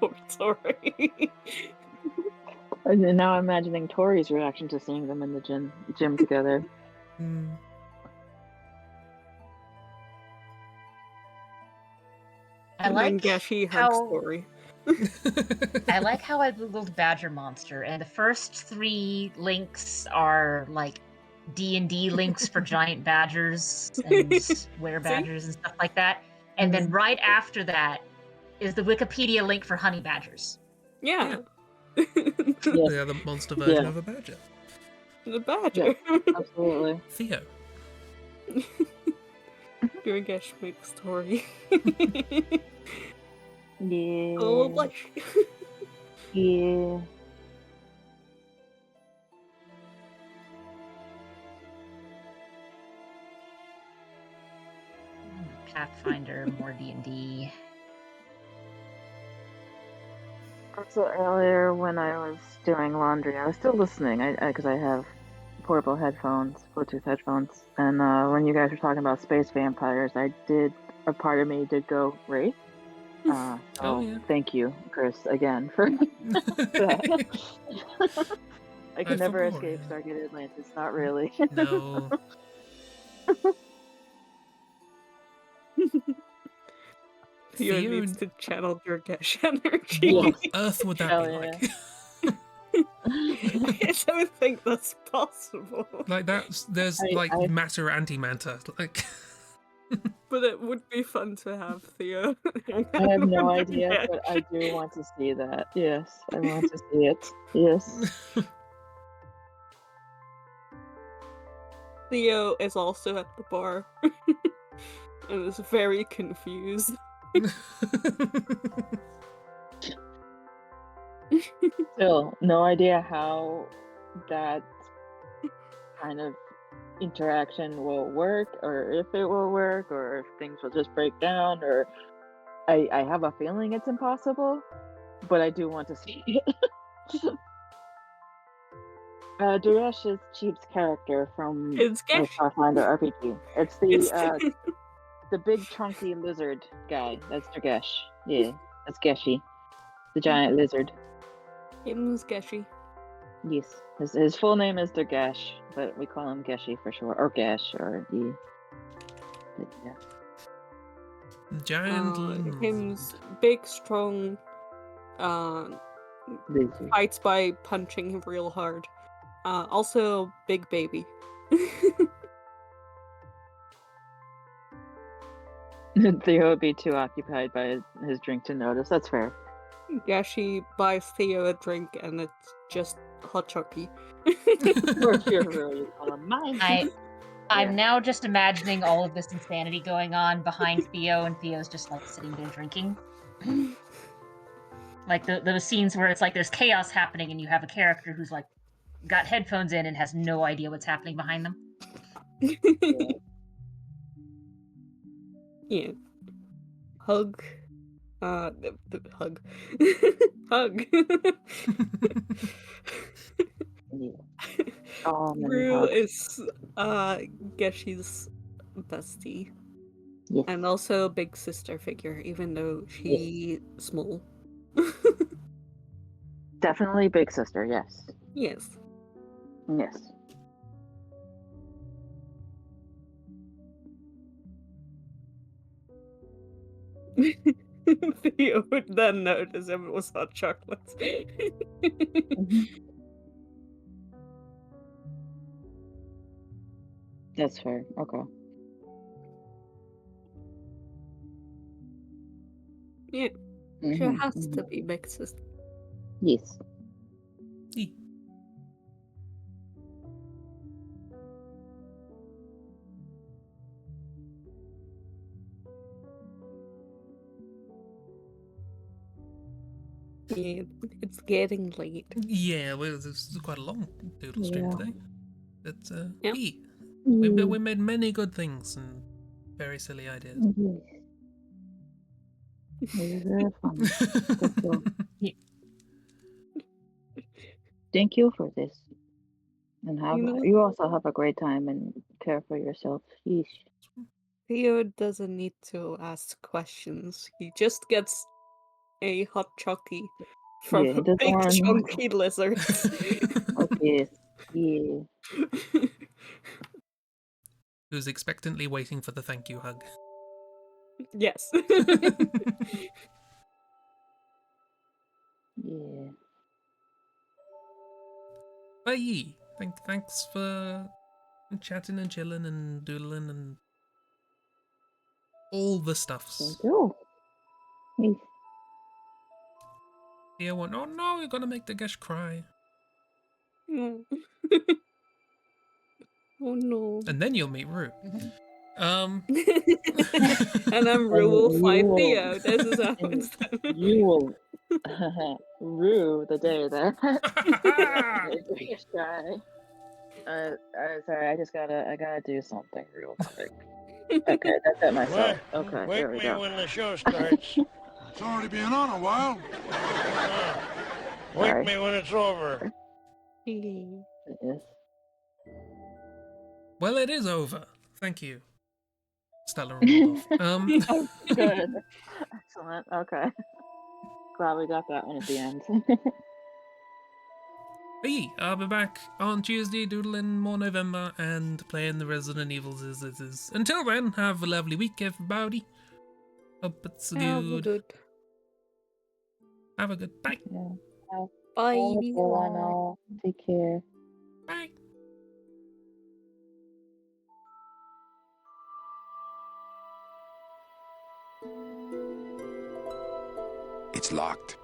Poor Tori. And now I'm imagining Tori's reaction to seeing them in the gym together. I like Gashi hugs Tori. I like how I googled Badger Monster, and the first 3 links are like D&D links for giant badgers and were-badgers and stuff like that. And then right after that is the Wikipedia link for honey badgers. Yeah. They are the monster version of a badger. The badger. Yeah, absolutely. Theo. Doing Gash makes Tori. Yeah. Oh, blush. Yeah. Pathfinder, more D&D. Also, earlier when I was doing laundry, I was still listening because I have portable headphones, Bluetooth headphones, and when you guys were talking about space vampires, a part of me did go Wraith. Thank you, Chris, again for that. I can never escape Stargate Atlantis, not really. No. Theo needs to channel your Gash energy. What on earth would that be like? I don't think that's possible. Like there's like matter antimatter. Like But it would be fun to have Theo. I have no idea, but I do want to see that. Yes, I want to see it. Yes. Theo is also at the bar and is very confused. Still, no idea how that kind of interaction will work, or if it will work, or if things will just break down, or I have a feeling it's impossible, but I do want to see it. Duresh is Cheap's character from It's Gesh. Pathfinder RPG. It's the big chunky lizard guy. That's Durgesh. Yeah, that's Geshi, the giant lizard. Him's Geshy. Yes, his full name is Durgesh, but we call him Geshi for short, or Gesh, or yeah. But, yeah. Giant Him's big, strong, Lizard. fights by punching him real hard. Also, big baby. Theo would be too occupied by his drink to notice. That's fair. Gashi buys Theo a drink and it's just hot chocolate. Or Hero, you call him mine. I'm now just imagining all of this insanity going on behind Theo, and Theo's just like sitting there drinking. Like those scenes where it's like there's chaos happening and you have a character who's like got headphones in and has no idea what's happening behind them. Yeah. Hug. Hug. Hug. Yeah. Oh, Rue is Geshi's bestie. Yes. And also a big sister figure, even though she's small. Definitely big sister, yes. Yes. Yes. Theo would then notice if it was hot chocolate. That's fair. Okay. Yeah. She has to be big sister. Yes. Yeah, it's getting late. Yeah, well, this is quite a long doodle stream today. But Yep. we made many good things and very silly ideas. It was very fun. Thank you for this. And you also have a great time and care for yourself. Yeesh. Theo doesn't need to ask questions. He just gets a hot chocolate from big chunky lizards. Okay. Yeah. Who's expectantly waiting for the thank you hug. Yes. Yeah. But yeah, thanks for chatting and chilling and doodling and all the stuffs. Thank you. Theo went, oh no, you're gonna make the Gesh cry. Oh no. And then you'll meet Rue. And then Rue will fight Theo. This is how it's done. You will rue the day that sorry, I gotta do something real quick. Okay, that's it myself. Okay, there we go. Wake me when the show starts. It's already been on a while. Wake me when it's over. It is. Well, it is over. Thank you, Stella and Rudolph. Good. Excellent. Okay. Glad we got that one at the end. Hey, I'll be back on Tuesday doodling more November and playing the Resident Evil is. Until then, have a lovely week, everybody. Hope it's good. Have a good bye. Yeah. Bye. Take care. Bye. It's locked.